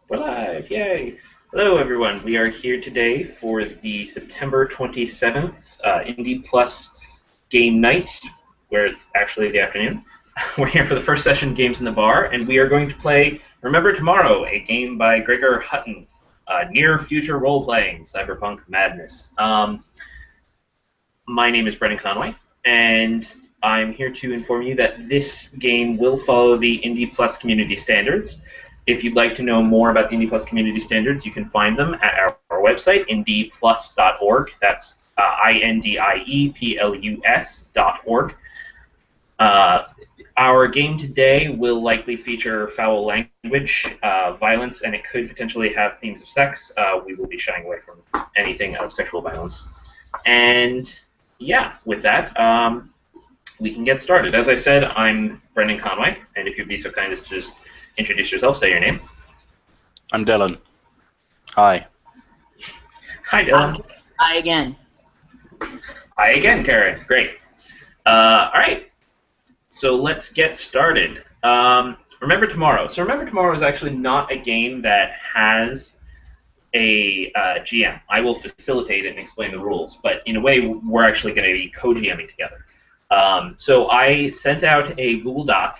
We're live! Yay! Hello, everyone. We are here today for the September 27th Indie Plus game night, where it's actually the afternoon. We're here for the first session, Games in the Bar, and we are going to play Remember Tomorrow, a game by Gregor Hutton, near-future role-playing, cyberpunk madness. My name is Brendan Conway, and I'm here to inform you that this game will follow the Indie Plus community standards. If you'd like to know more about the Indie Plus community standards, you can find them at our website, indieplus.org. That's INDIEPLUS.org. Our game today will likely feature foul language, violence, and it could potentially have themes of sex. We will be shying away from anything of sexual violence. And yeah, with that, we can get started. As I said, I'm Brendan Conway, and if you'd be so kind as to just introduce yourself, say your name. I'm Dylan. Hi. Hi, Dylan. Hi again. Hi again, Karen. Great. All right. So let's get started. Remember Tomorrow. So Remember Tomorrow is actually not a game that has a GM. I will facilitate it and explain the rules, but in a way, we're actually going to be co-GMing together. So I sent out a Google Doc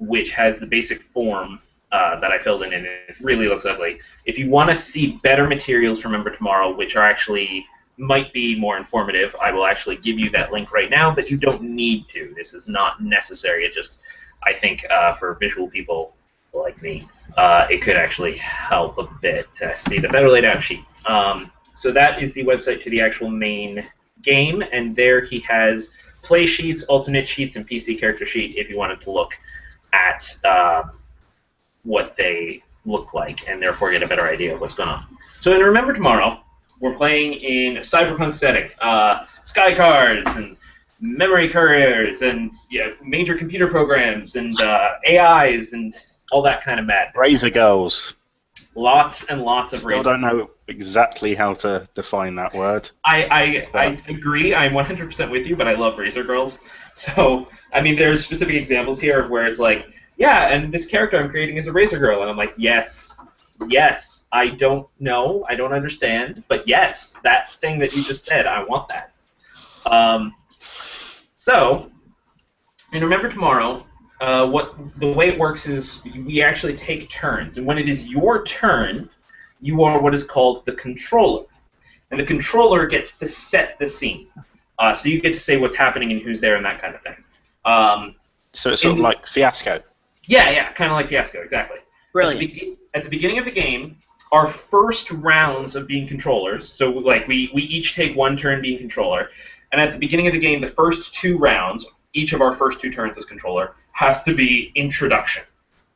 which has the basic form that I filled in, and it really looks ugly. If you want to see better materials for Remember Tomorrow, which are actually might be more informative, I will actually give you that link right now, but you don't need to. This is not necessary. It just, I think, for visual people like me, it could actually help a bit to see the better laid out sheet. So that is the website to the actual main game, and there he has play sheets, alternate sheets, and PC character sheet if you wanted to look at what they look like and therefore get a better idea of what's going on. So in Remember Tomorrow, we're playing in a cyberpunk setting. Sky cars and memory couriers and major computer programs and AIs and all that kind of madness. Razor girls. Lots and lots of Still razor. don't know exactly how to define that word. I agree. I'm 100% with you, but I love razor girls. So, I mean, there's specific examples here of where it's like, yeah, and this character I'm creating is a razor girl, and I'm like, yes, I don't know, I don't understand, but yes, that thing that you just said, I want that. So, in Remember Tomorrow, the way it works is we actually take turns, and when it is your turn, you are what is called the controller, and the controller gets to set the scene. So you get to say what's happening and who's there and that kind of thing. So it's sort of like Fiasco. Yeah, kind of like Fiasco, exactly. Brilliant. At the beginning of the game, our first rounds of being controllers, so like we each take one turn being controller, and at the beginning of the game, the first two rounds, each of our first two turns as controller, has to be introduction.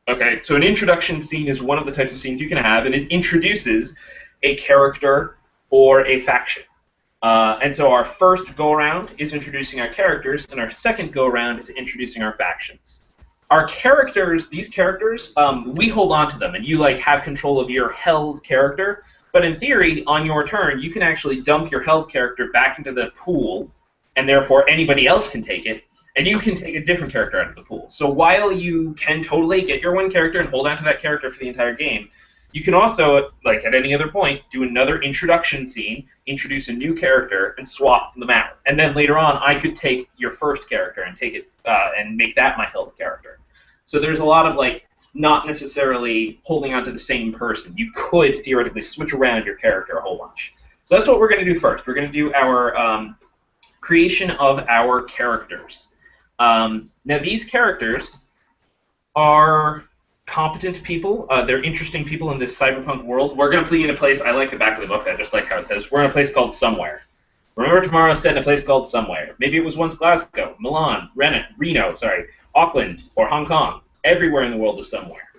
Okay, so an introduction scene is one of the types of scenes you can have, and it introduces a character or a faction. And so our first go-around is introducing our characters, and our second go-around is introducing our factions. Our characters, these characters, we hold on to them, and you have control of your held character, but in theory, on your turn, you can actually dump your held character back into the pool, and therefore anybody else can take it, and you can take a different character out of the pool. So while you can totally get your one character and hold on to that character for the entire game, you can also, at any other point, do another introduction scene, introduce a new character, and swap them out. And then later on, I could take your first character and take it and make that my held character. So there's a lot of not necessarily holding on to the same person. You could theoretically switch around your character a whole bunch. So that's what we're going to do first. We're going to do our creation of our characters. Now these characters are competent people. They're interesting people in this cyberpunk world. We're going to play in a place, I like the back of the book, I just like how it says, we're in a place called Somewhere. Remember Tomorrow is set in a place called Somewhere. Maybe it was once Glasgow, Milan, Reno, Auckland, or Hong Kong. Everywhere in the world is Somewhere.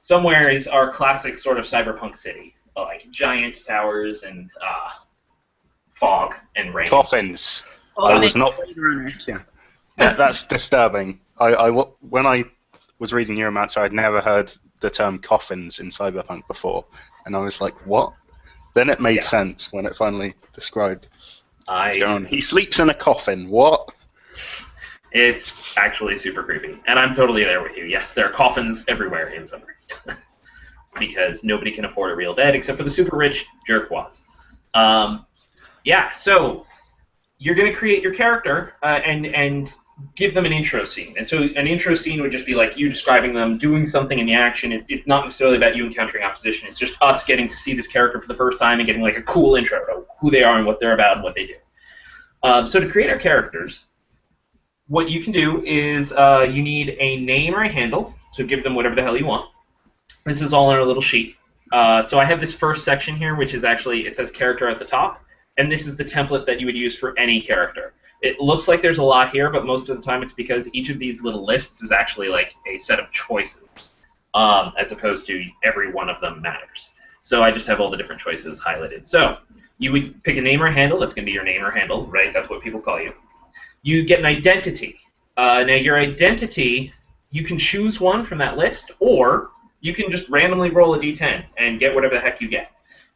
Somewhere is our classic sort of cyberpunk city, like giant towers and fog and rain. Coffins. Oh, I was not. Runner. Yeah. That's disturbing. When I was reading Neuromancer, I'd never heard the term coffins in cyberpunk before, and I was like, what? Then it made sense when it finally described. He sleeps in a coffin. What? It's actually super creepy, and I'm totally there with you. Yes, there are coffins everywhere in Summer. because nobody can afford a real bed except for the super rich jerkwads. Yeah, so you're going to create your character and give them an intro scene. And so an intro scene would just be like you describing them, doing something in the action. It's not necessarily about you encountering opposition. It's just us getting to see this character for the first time and getting like a cool intro to who they are and what they're about and what they do. So to create our characters, what you can do is you need a name or a handle. So give them whatever the hell you want. This is all on a little sheet. So I have this first section here, which is actually, it says character at the top. And this is the template that you would use for any character. It looks like there's a lot here, but most of the time it's because each of these little lists is actually like a set of choices, as opposed to every one of them matters. So I just have all the different choices highlighted. So you would pick a name or a handle. That's going to be your name or handle, right? That's what people call you. You get an identity. Now your identity, you can choose one from that list, or you can just randomly roll a d10 and get whatever the heck you get.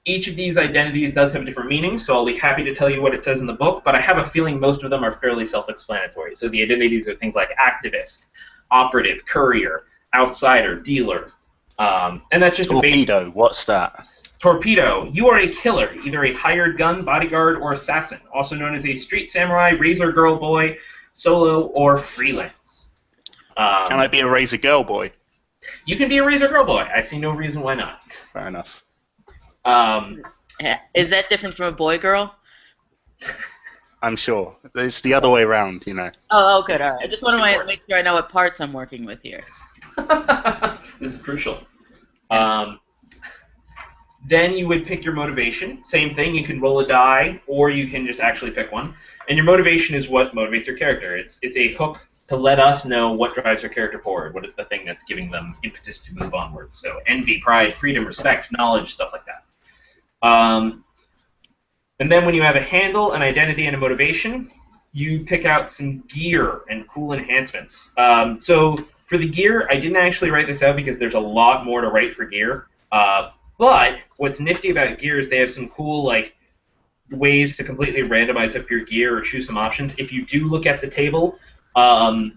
Each of these identities does have different meanings, so I'll be happy to tell you what it says in the book, but I have a feeling most of them are fairly self-explanatory. So the identities are things like activist, operative, courier, outsider, dealer, and that's just a basic... Torpedo, what's that? Torpedo, you are a killer, either a hired gun, bodyguard, or assassin, also known as a street samurai, razor girl boy, solo, or freelance. Can I be a razor girl boy? You can be a razor girl boy. I see no reason why not. Fair enough. Is that different from a boy girl? I'm sure. It's the other way around, you know. Oh, good. All right. I just want to make sure I know what parts I'm working with here. This is crucial. Then you would pick your motivation. Same thing. You can roll a die, or you can just actually pick one. And your motivation is what motivates your character. It's a hook to let us know what drives your character forward. What is the thing that's giving them impetus to move onward? So envy, pride, freedom, respect, knowledge, stuff like that. And then when you have a handle, an identity, and a motivation, you pick out some gear and cool enhancements. So for the gear, I didn't actually write this out because there's a lot more to write for gear. But what's nifty about gear is they have some cool like ways to completely randomize up your gear or choose some options. If you do look at the table, the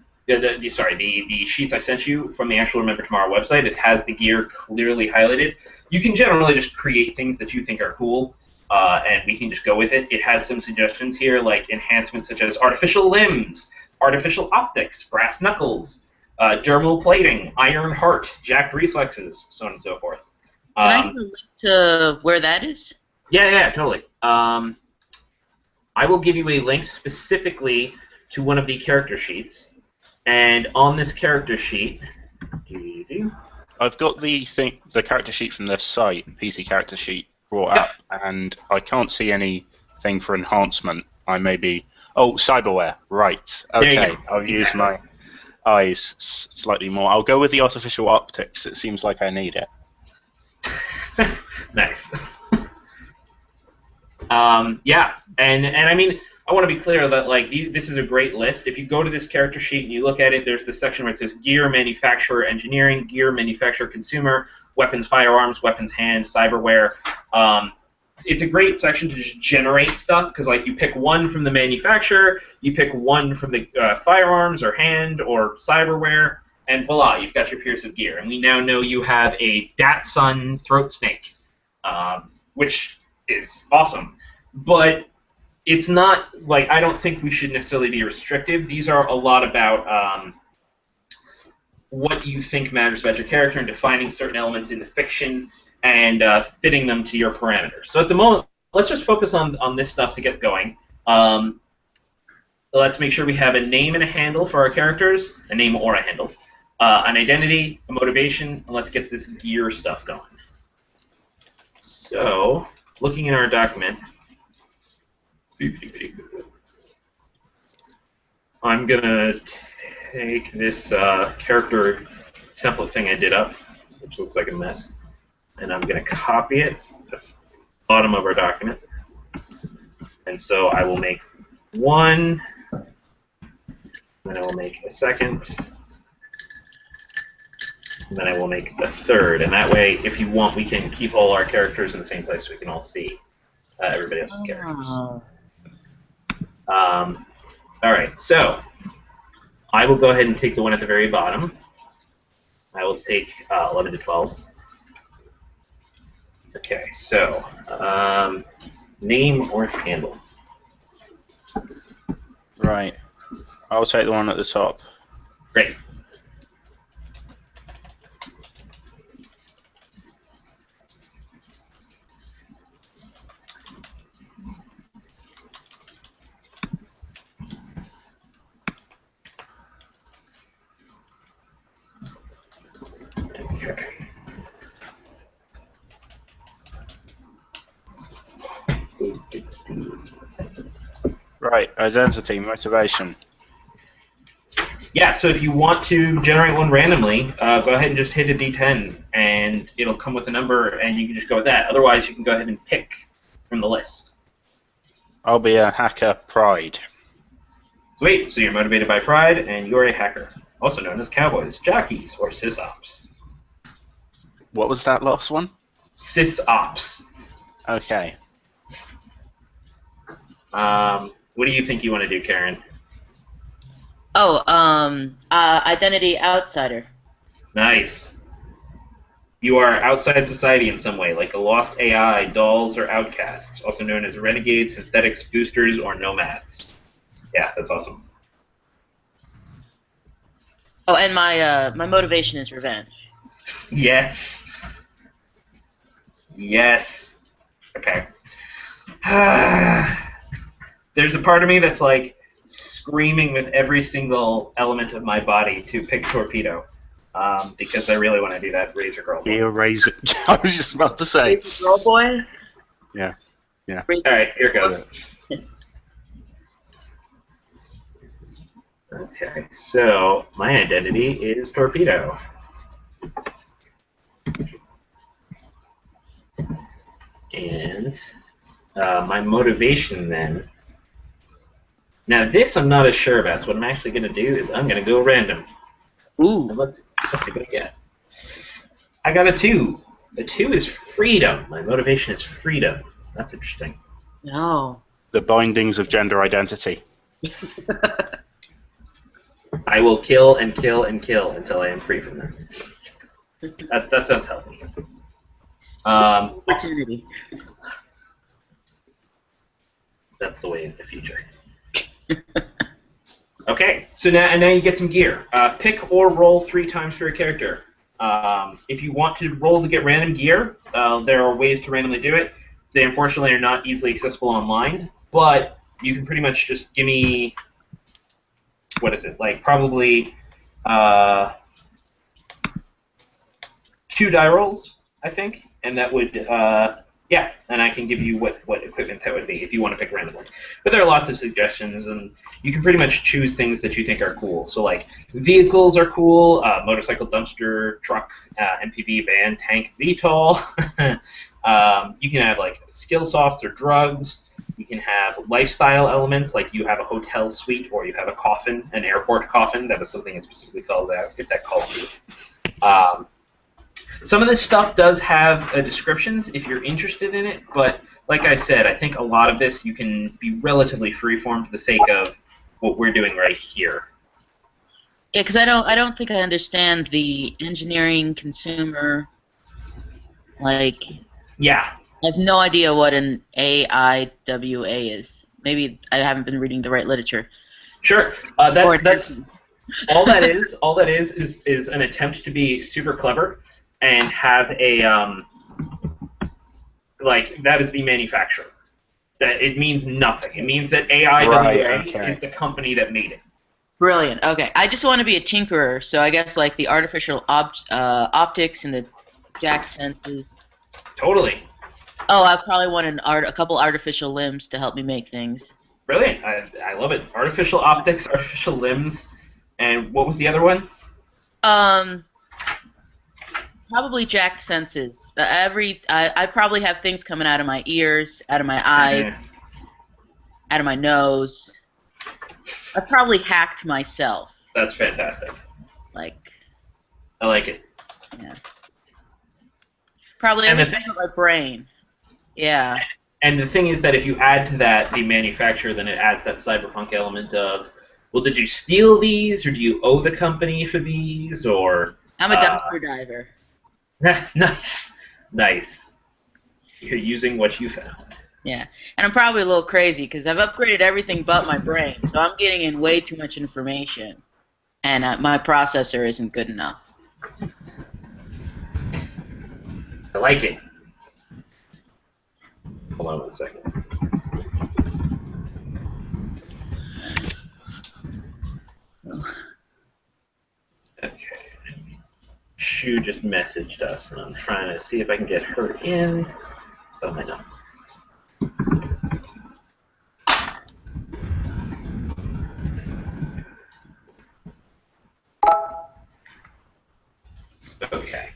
sheets I sent you from the actual Remember Tomorrow website, it has the gear clearly highlighted. You can generally just create things that you think are cool, and we can just go with it. It has some suggestions here, like enhancements such as artificial limbs, artificial optics, brass knuckles, dermal plating, iron heart, jacked reflexes, so on and so forth. Can I get a link to where that is? Yeah, totally. I will give you a link specifically to one of the character sheets, and on this character sheet, I've got the character sheet from the site, PC character sheet, brought up, and I can't see anything for enhancement. I may be... Oh, cyberware. Right. Okay. I'll use my eyes slightly more. I'll go with the artificial optics. It seems like I need it. Nice. Yeah, and I mean, I want to be clear that like this is a great list. If you go to this character sheet and you look at it, there's this section where it says gear, manufacturer, engineering, gear, manufacturer, consumer, weapons, firearms, weapons, hand, cyberware. It's a great section to just generate stuff because like you pick one from the manufacturer, you pick one from the firearms or hand or cyberware, and voila, you've got your piece of gear. And we now know you have a Datsun throat snake, which is awesome. But it's not, like, I don't think we should necessarily be restrictive. These are a lot about what you think matters about your character and defining certain elements in the fiction and fitting them to your parameters. So at the moment, let's just focus on this stuff to get going. Let's make sure we have a name and a handle for our characters, a name or a handle, an identity, a motivation, and let's get this gear stuff going. So, looking in our document, I'm going to take this character template thing I did up, which looks like a mess, and I'm going to copy it to the bottom of our document. And so I will make one, then I will make a second, and then I will make a third. And that way, if you want, we can keep all our characters in the same place so we can all see everybody else's characters. All right, so I will go ahead and take the one at the very bottom. I will take 11 to 12. Okay, so name or handle. Right. I'll take the one at the top. Great. Okay. Right. Identity, motivation. Yeah, so if you want to generate one randomly, go ahead and just hit a D10, and it'll come with a number, and you can just go with that. Otherwise, you can go ahead and pick from the list. I'll be a hacker pride. Sweet, so you're motivated by pride, and you're a hacker, also known as cowboys, jockeys, or sysops. What was that last one? Sysops. Okay. What do you think you want to do, Karen? Oh, identity outsider. Nice. You are outside society in some way, like a lost AI, dolls, or outcasts, also known as renegades, synthetics, boosters, or nomads. Yeah, that's awesome. Oh, and my motivation is revenge. Yes. Yes. Okay. There's a part of me that's like screaming with every single element of my body to pick Torpedo, because I really want to do that Razor Girl. Be a razor. I was just about to say. Razor Girl boy. Yeah. Yeah. Razor All right, here goes. Okay, so my identity is Torpedo. And my motivation then. Now this I'm not as sure about, so what I'm actually going to do is I'm going to go random. Ooh. And let's see what I get. I got a 2. The 2 is freedom. My motivation is freedom. That's interesting. No. The bindings of gender identity. I will kill and kill and kill until I am free from them. That sounds healthy. Opportunity. That's the way of the future. Okay, so now you get some gear. Pick or roll 3 times for your character. If you want to roll to get random gear, there are ways to randomly do it. They unfortunately are not easily accessible online, but you can pretty much just give me, what is it, like probably 2 die rolls, I think, and that would, yeah, and I can give you what equipment that would be if you want to pick randomly. But there are lots of suggestions, and you can pretty much choose things that you think are cool. So, like, vehicles are cool, motorcycle, dumpster, truck, MPV, van, tank, VTOL. You can have, like, skill softs or drugs. You can have lifestyle elements, like you have a hotel suite or you have a coffin, an airport coffin. That is something it specifically calls out, if that calls you. Some of this stuff does have descriptions if you're interested in it, but like I said, I think a lot of this you can be relatively freeform for the sake of what we're doing right here. Yeah, because I don't think I understand the engineering consumer. Like, Yeah. I have no idea what an AIWA is. Maybe I haven't been reading the right literature. Sure. That's all that is. All that is an attempt to be super clever and have a like that is the manufacturer. That it means nothing. It means that AIWA is the company that made it. Brilliant. Okay, I just want to be a tinkerer, so I guess like the artificial optics and the jack senses. Totally. Oh, I probably want a couple artificial limbs to help me make things. Brilliant. I love it. Artificial optics, artificial limbs, and what was the other one? Probably jacked senses. I probably have things coming out of my ears, out of my eyes, out of my nose. I probably hacked myself. That's fantastic. Like. I like it. Yeah. Probably everything with my brain. Yeah. And the thing is that if you add to that the manufacturer, then it adds that cyberpunk element of, well, did you steal these, or do you owe the company for these, or... I'm a dumpster diver. Nice. Nice. You're using what you found. Yeah, and I'm probably a little crazy because I've upgraded everything but my brain, so I'm getting in way too much information, and my processor isn't good enough. I like it. Hold on 1 second. Okay. Shu just messaged us, and I'm trying to see if I can get her in. But I might not. Okay.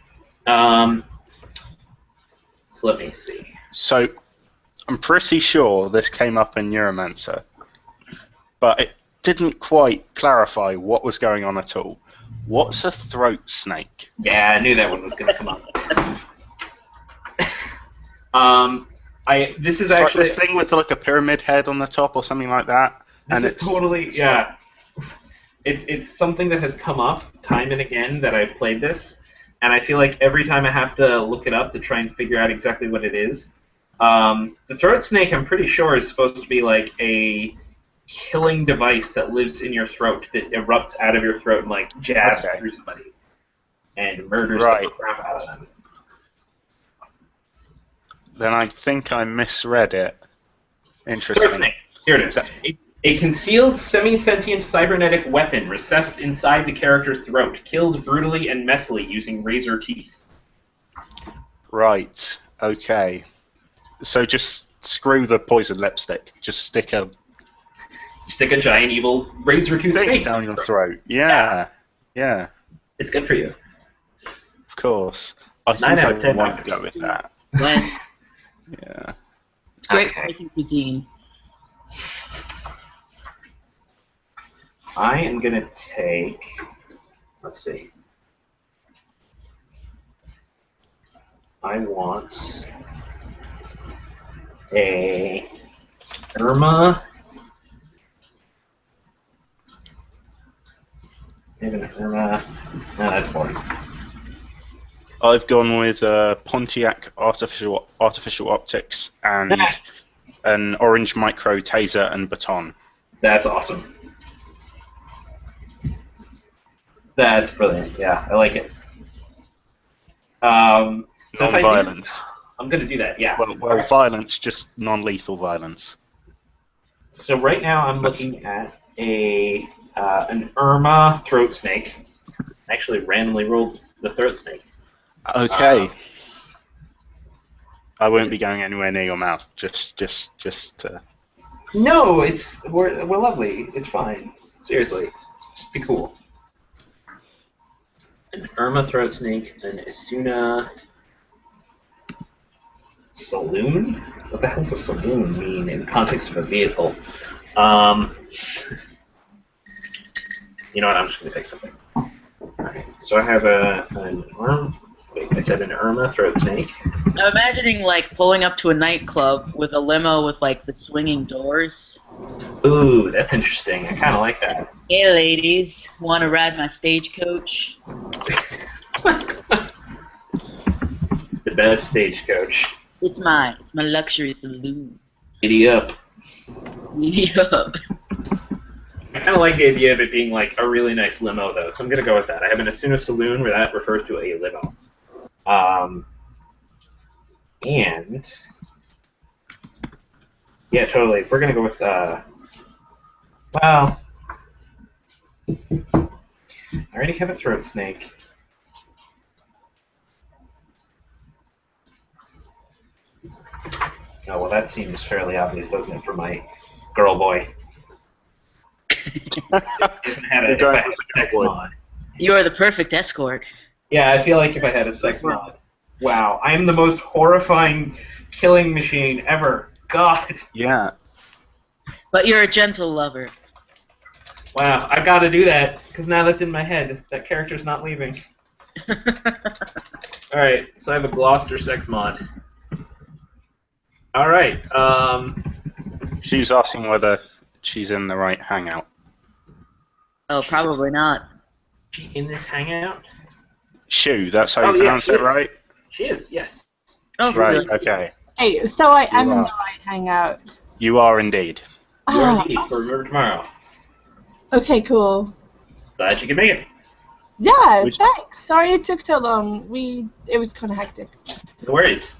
So let me see. So, I'm pretty sure this came up in Neuromancer, but it didn't quite clarify what was going on at all. What's a throat snake? Yeah, I knew that one was going to come up. This is It's actually like this thing with like a pyramid head on the top or something like that. This is totally yeah. It's something that has come up time and again that I've played this, and I feel like every time I have to look it up to try and figure out exactly what it is. The throat snake, I'm pretty sure, is supposed to be like a killing device that lives in your throat that erupts out of your throat and like jabs through somebody and murders the crap out of them. Then I think I misread it. Interesting. Throat snake. Here it is. A concealed semi-sentient cybernetic weapon recessed inside the character's throat kills brutally and messily using razor teeth. Right. Okay. So just screw the poison lipstick. Just stick a giant evil razor tooth snake down your throat. Yeah. Yeah. It's good for you. Of course. I think I won't go with that. When? Yeah. It's great for making cuisine. I am going to take, let's see. I want a Irma. Maybe an Irma. No, that's boring. I've gone with Pontiac artificial optics and an orange micro taser and baton. That's awesome. That's brilliant. Yeah, I like it. So Non-violence. I'm going to do that, yeah. Well, violence, just non-lethal violence. So right now I'm looking at an Irma throat snake. I actually randomly rolled the throat snake. Okay. I won't be going anywhere near your mouth. Just. No, we're lovely. It's fine. Seriously, just be cool. An Irma throat snake, an Asuna saloon. What the hell does a saloon mean in the context of a vehicle? You know what? I'm just gonna take something. All right. So I have an Irma. Wait, I said an Irma throat snake. I'm imagining like pulling up to a nightclub with a limo with like the swinging doors. Ooh, that's interesting. I kind of like that. Hey ladies, want to ride my stagecoach? The best stagecoach. It's my luxury saloon. Giddy up. Giddy up. I kind of like the idea of it being like a really nice limo, though, so I'm gonna go with that. I have an Asuna saloon where that refers to a limo. And yeah, totally. If we're gonna go with well, I already have a throat snake. Oh well, that seems fairly obvious, doesn't it, for my girl boy? You are the perfect escort. Yeah, I feel like if I had a sex mod. Wow, I am the most horrifying killing machine ever. God. Yeah. But you're a gentle lover. Wow, I gotta do that, because now that's in my head. That character's not leaving. Alright, so I have a Gloucester sex mod. Alright, She's asking whether she's in the right hangout. Oh, probably not. Is she in this hangout? Shu, that's how you pronounce it, right? She is, yes. Oh, right, really? okay. Hey, so I'm You in are. the right hangout. You are indeed. You're Ah, indeed for Remember Tomorrow. okay, cool. Glad you can make it. Yeah, Which- thanks. Sorry it took so long. It was kind of hectic. No worries.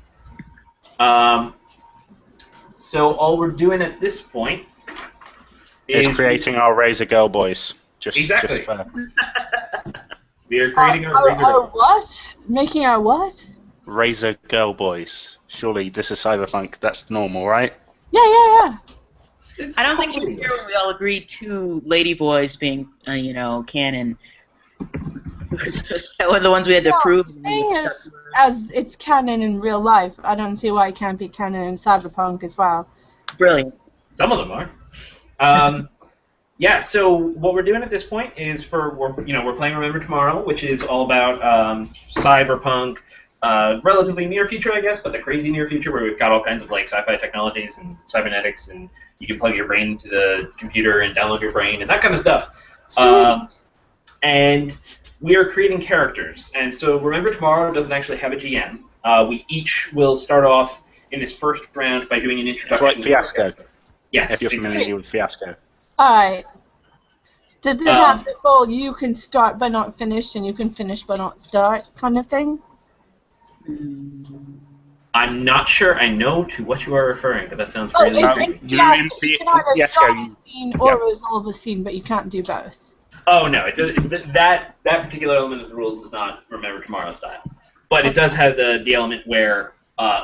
So all we're doing at this point Is is creating our Razor Girl boys. Exactly. Just for we are creating our Razor Our Girl. what? Making our what? Razor Girl boys. Surely this is cyberpunk. That's normal, right? Yeah. It's I don't think she was totally- here when we all agreed to ladyboys being, canon. So the ones we had to Well, approve. the thing is, as it's canon in real life, I don't see why it can't be canon in Cyberpunk as well. Brilliant. Some of them are. Yeah. So what we're doing at this point is we're playing Remember Tomorrow, which is all about cyberpunk, relatively near future, I guess, but the crazy near future where we've got all kinds of like sci-fi technologies and cybernetics, and you can plug your brain into the computer and download your brain and that kind of stuff. Sweet. And we are creating characters. And so Remember Tomorrow doesn't actually have a GM. We each will start off in this first round by doing an It's introduction. like Fiasco. Yes. If you're exactly. familiar with Fiasco. Alright. Does it have the whole you can start but not finish and you can finish but not start kind of thing? I'm not sure I know to what you are referring, but that sounds Oh, really in intriguing. You Fiasco, in you can either Fiasco, start you- a scene or resolve a scene, but you can't do both. Oh no, that particular element of the rules does not Remember Tomorrow style, but it does have the element where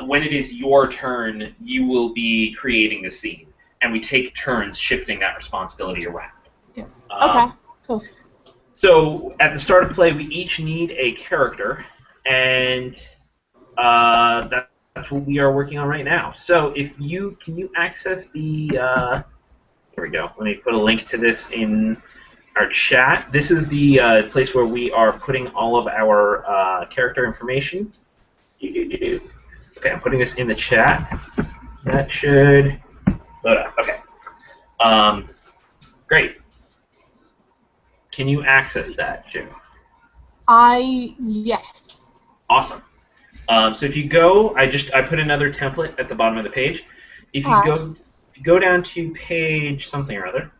when it is your turn, you will be creating the scene, and we take turns shifting that responsibility around. Yeah. Um, Okay, cool. So at the start of play, we each need a character, and that's what we are working on right now. So if you can access the here we go. Let me put a link to this in our chat. This is the place where we are putting all of our character information. Okay, I'm putting this in the chat. That should load up. Okay. Great. Can you access that, Jim? Yes. Awesome. So if you go, I put another template at the bottom of the page. If you go down to page something or other.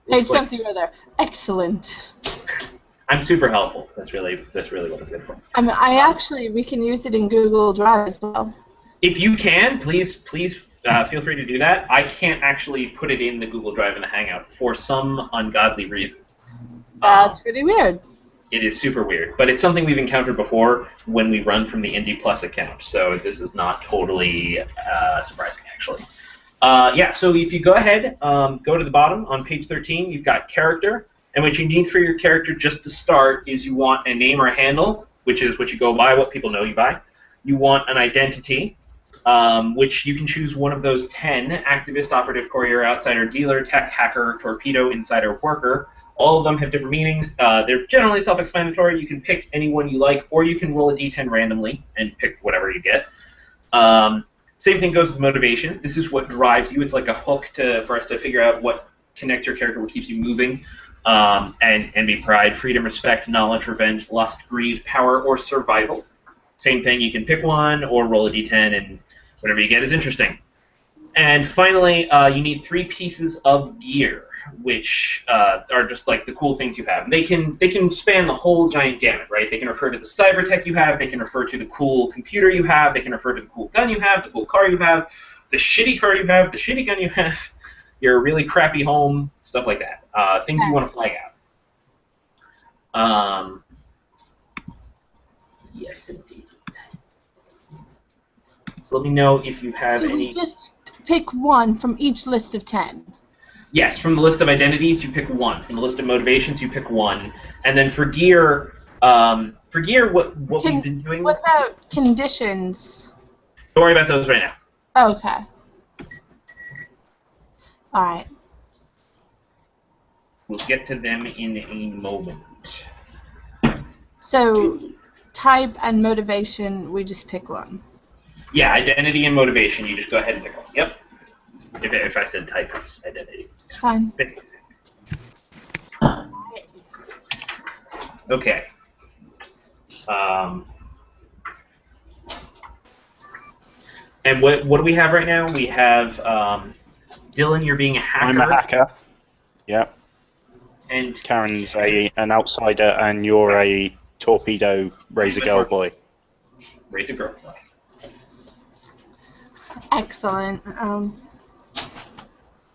Page something or other. Excellent. I'm super helpful. That's really what I'm good for. We can use it in Google Drive as well. If you can, please feel free to do that. I can't actually put it in the Google Drive in the Hangout for some ungodly reason. That's really weird. It is super weird, but it's something we've encountered before when we run from the Indie Plus account, so this is not totally surprising, actually. Yeah, so if you go ahead, go to the bottom on page 13, you've got character, and what you need for your character just to start is you want a name or a handle, which is what you go by, what people know you by. You want an identity, which you can choose one of those 10, activist, operative, courier, outsider, dealer, tech, hacker, torpedo, insider, worker. All of them have different meanings. They're generally self-explanatory. You can pick any one you like, or you can roll a d10 randomly and pick whatever you get. Same thing goes with motivation. This is what drives you. It's like a hook for us to figure out what connects your character, what keeps you moving, and be pride, freedom, respect, knowledge, revenge, lust, greed, power, or survival. Same thing. You can pick one or roll a d10, and whatever you get is interesting. And finally, you need 3 pieces of gear, which are just like the cool things you have. They can span the whole giant gamut, right? They can refer to the cyber tech you have. They can refer to the cool computer you have. They can refer to the cool gun you have, the cool car you have, the shitty car you have, the shitty gun you have, your really crappy home, stuff like that. Things you want to flag out. Yes, indeed. So let me know if you have So any. we just pick one from each list of 10. Yes, from the list of identities, you pick one. From the list of motivations, you pick one. And then for gear, what we've been doing. What about conditions? Don't worry about those right now. Okay. Alright. We'll get to them in a moment. So, type and motivation, we just pick one. Yeah, identity and motivation, you just go ahead and pick one. Yep. If I said type, it's identity. Fine. Basically the same thing. Okay. And what do we have right now? We have Dylan. You're being a hacker. I'm a hacker. Yeah. And Karen's an outsider, and you're a torpedo razor girl boy. Razor girl boy. Excellent.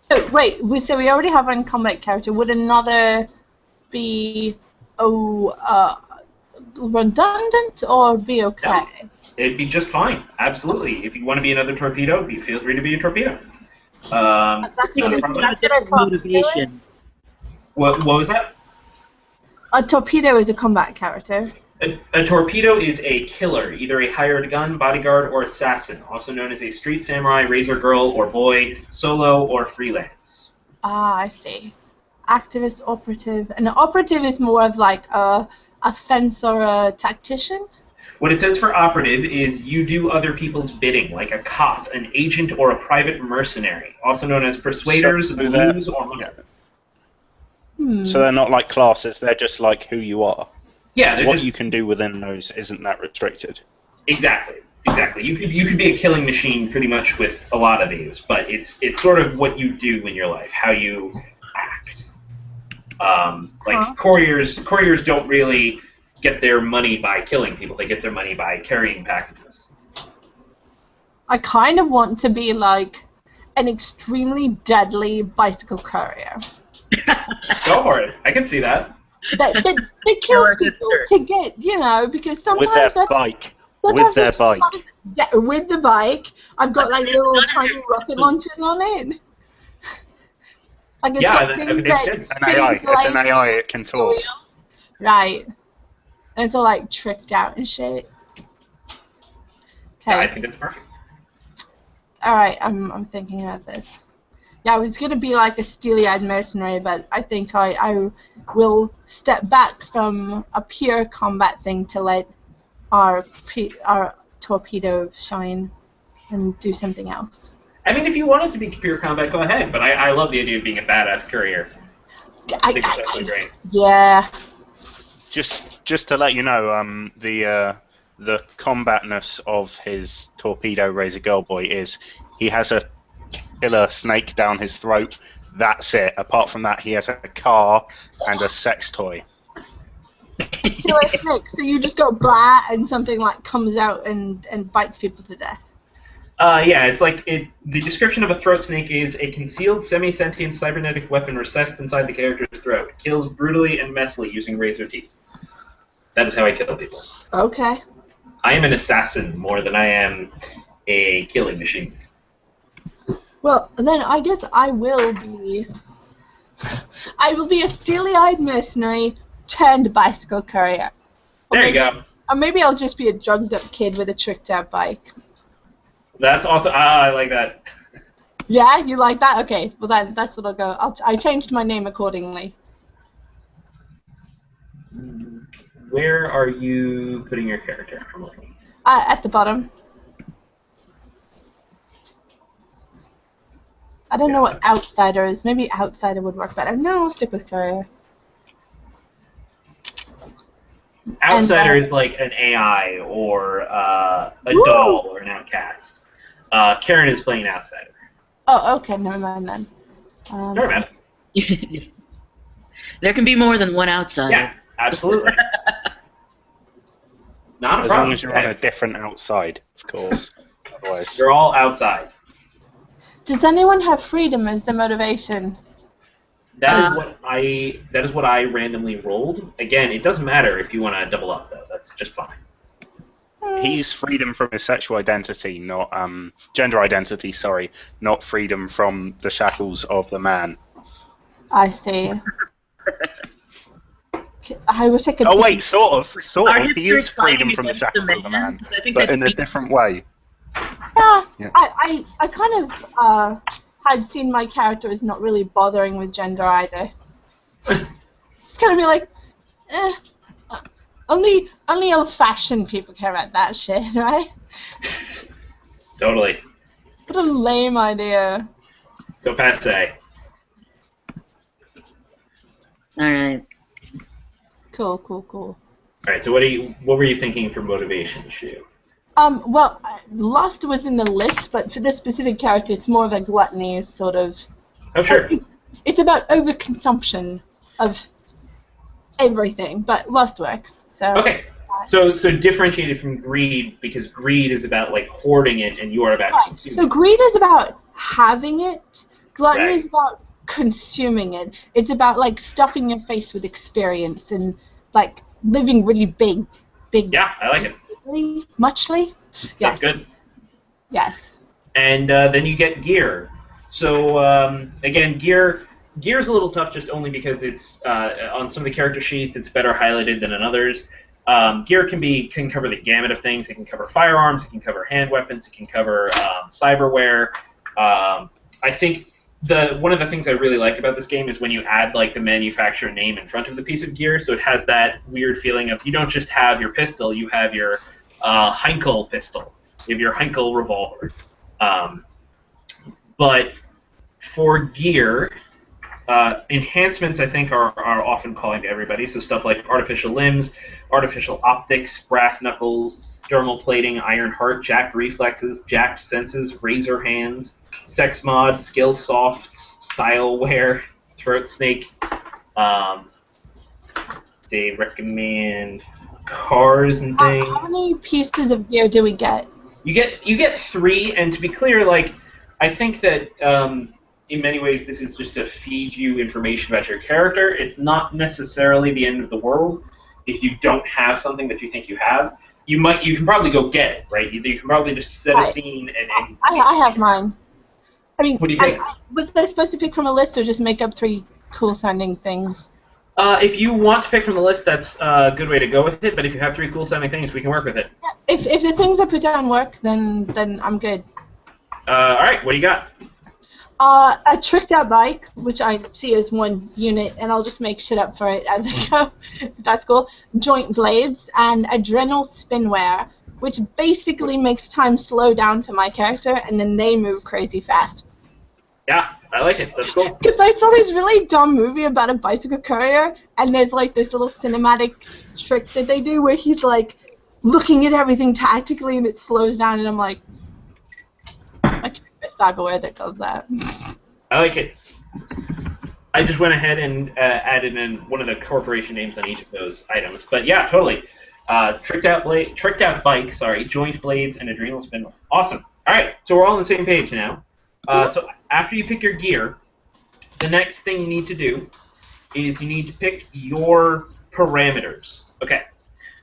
So wait, so we already have one combat character. Would another be redundant or be okay? No, it'd be just fine. Absolutely. If you want to be another torpedo, feel free to be a torpedo. That's not a problem. Motivation. What was that? A torpedo is a combat character. A torpedo is a killer, either a hired gun, bodyguard, or assassin, also known as a street samurai, razor girl, or boy, solo, or freelance. Ah, I see. Activist, operative. An operative is more of like a fence or a tactician? What it says for operative is you do other people's bidding, like a cop, an agent, or a private mercenary, also known as persuaders, blues, or muslims. So they're not like classes, they're just like who you are. Yeah, what you can do within those isn't that restricted. Exactly. You could be a killing machine pretty much with a lot of these, but it's sort of what you do in your life, how you act. Couriers don't really get their money by killing people; they get their money by carrying packages. I kind of want to be like an extremely deadly bicycle courier. Go for it. I can see that. They kill people to get, because sometimes with their bike. With their bike. Yeah, with the bike. I've got like little tiny rocket launchers on it. Like it's got things it's an AI. It's an AI. It can talk. Right. And it's all like tricked out and shit. Okay. Yeah, I think that's perfect. All right, I'm thinking about this. Yeah, I was going to be like a steely-eyed mercenary, but I think I will step back from a pure combat thing to let our torpedo shine and do something else. I mean, if you wanted to be pure combat, go ahead, but I love the idea of being a badass courier. I think it's definitely great. Yeah. Just to let you know, the combatness of his torpedo razor girl boy is he has a killer snake down his throat. That's it. Apart from that, he has a car and a sex toy. Killer snake. So you just go blah and something like comes out and bites people to death. Yeah, it's like the description of a throat snake is a concealed semi-sentient cybernetic weapon recessed inside the character's throat. Kills brutally and messily using razor teeth. That is how I kill people. Okay. I am an assassin more than I am a killing machine. Well, then I guess I will be a steely-eyed mercenary turned bicycle courier. There you go. Or maybe I'll just be a drugged-up kid with a tricked-out bike. That's awesome. I like that. Yeah, you like that? Okay, well that's what I'll go. I changed my name accordingly. Where are you putting your character? I'm looking. At the bottom. I don't know what outsider is. Maybe outsider would work better. No, I'll stick with courier. Outsider is like an AI or a doll or an outcast. Karen is playing outsider. Oh, okay. Never mind then. Never mind. There can be more than one outsider. Yeah, absolutely. Not a as problem. long as you're on a different outside, of course. Otherwise, you're all outside. Does anyone have freedom as the motivation? That is what I randomly rolled. Again, it doesn't matter if you want to double up though. That's just fine. He's freedom from his sexual identity, not gender identity. Sorry, not freedom from the shackles of the man. I see. I will take a. Oh wait, sort of. He is hipsters freedom fighting from the against shackles of the man, I think but that's in a different way. Yeah. I kind of had seen my character as not really bothering with gender either. It's kind of be like, only old-fashioned people care about that shit, right? Totally. What a lame idea. So passe. All right. Cool. All right. So what were you thinking for motivation, Shu? Well, lust was in the list, but for this specific character, it's more of a gluttony sort of. Oh, sure. It's about overconsumption of everything, but lust works. So. Okay. So differentiated from greed, because greed is about like hoarding it, and you are about consuming. So greed is about having it. Gluttony Right. is about consuming it. It's about like stuffing your face with experience and like living really big. Yeah, I like it. Muchly. Yes. That's good. Yes. And then you get gear. So again, gear's a little tough just only because it's on some of the character sheets it's better highlighted than on others. Gear can cover the gamut of things. It can cover firearms. It can cover hand weapons. It can cover cyberware. I think one of the things I really like about this game is when you add like the manufacturer name in front of the piece of gear, so it has that weird feeling of you don't just have your pistol, you have your Heinkel pistol, you have your Heinkel revolver. But for gear, enhancements I think are often calling to everybody, so stuff like artificial limbs, artificial optics, brass knuckles, dermal plating, iron heart, jacked reflexes, jacked senses, razor hands, sex mod, skill softs, style wear, throat snake. They recommend cars and things. How many pieces of gear do we get? You get 3, and to be clear, like I think that in many ways this is just to feed you information about your character. It's not necessarily the end of the world if you don't have something that you think you have. You can probably go get it, right? You can probably just set a scene and I have mine. I mean, what do you think? Was I supposed to pick from a list or just make up 3 cool-sounding things? If you want to pick from the list, that's a good way to go with it. But if you have 3 cool-sounding things, we can work with it. If the things I put down work, then I'm good. All right, what do you got? A tricked out bike, which I see as one unit, and I'll just make shit up for it as I go. That's cool. Joint blades and adrenal spinware, which basically makes time slow down for my character, and then they move crazy fast. Yeah, I like it. That's cool. Because I saw this really dumb movie about a bicycle courier, and there's like this little cinematic trick that they do where he's like looking at everything tactically and it slows down, and I'm like, I can't get cyberware that does that. I like it. I just went ahead and added in one of the corporation names on each of those items. But yeah, totally. Tricked out bike, joint blades, and adrenal spin. Awesome. All right, so we're all on the same page now. So after you pick your gear, the next thing you need to do is you need to pick your parameters. Okay.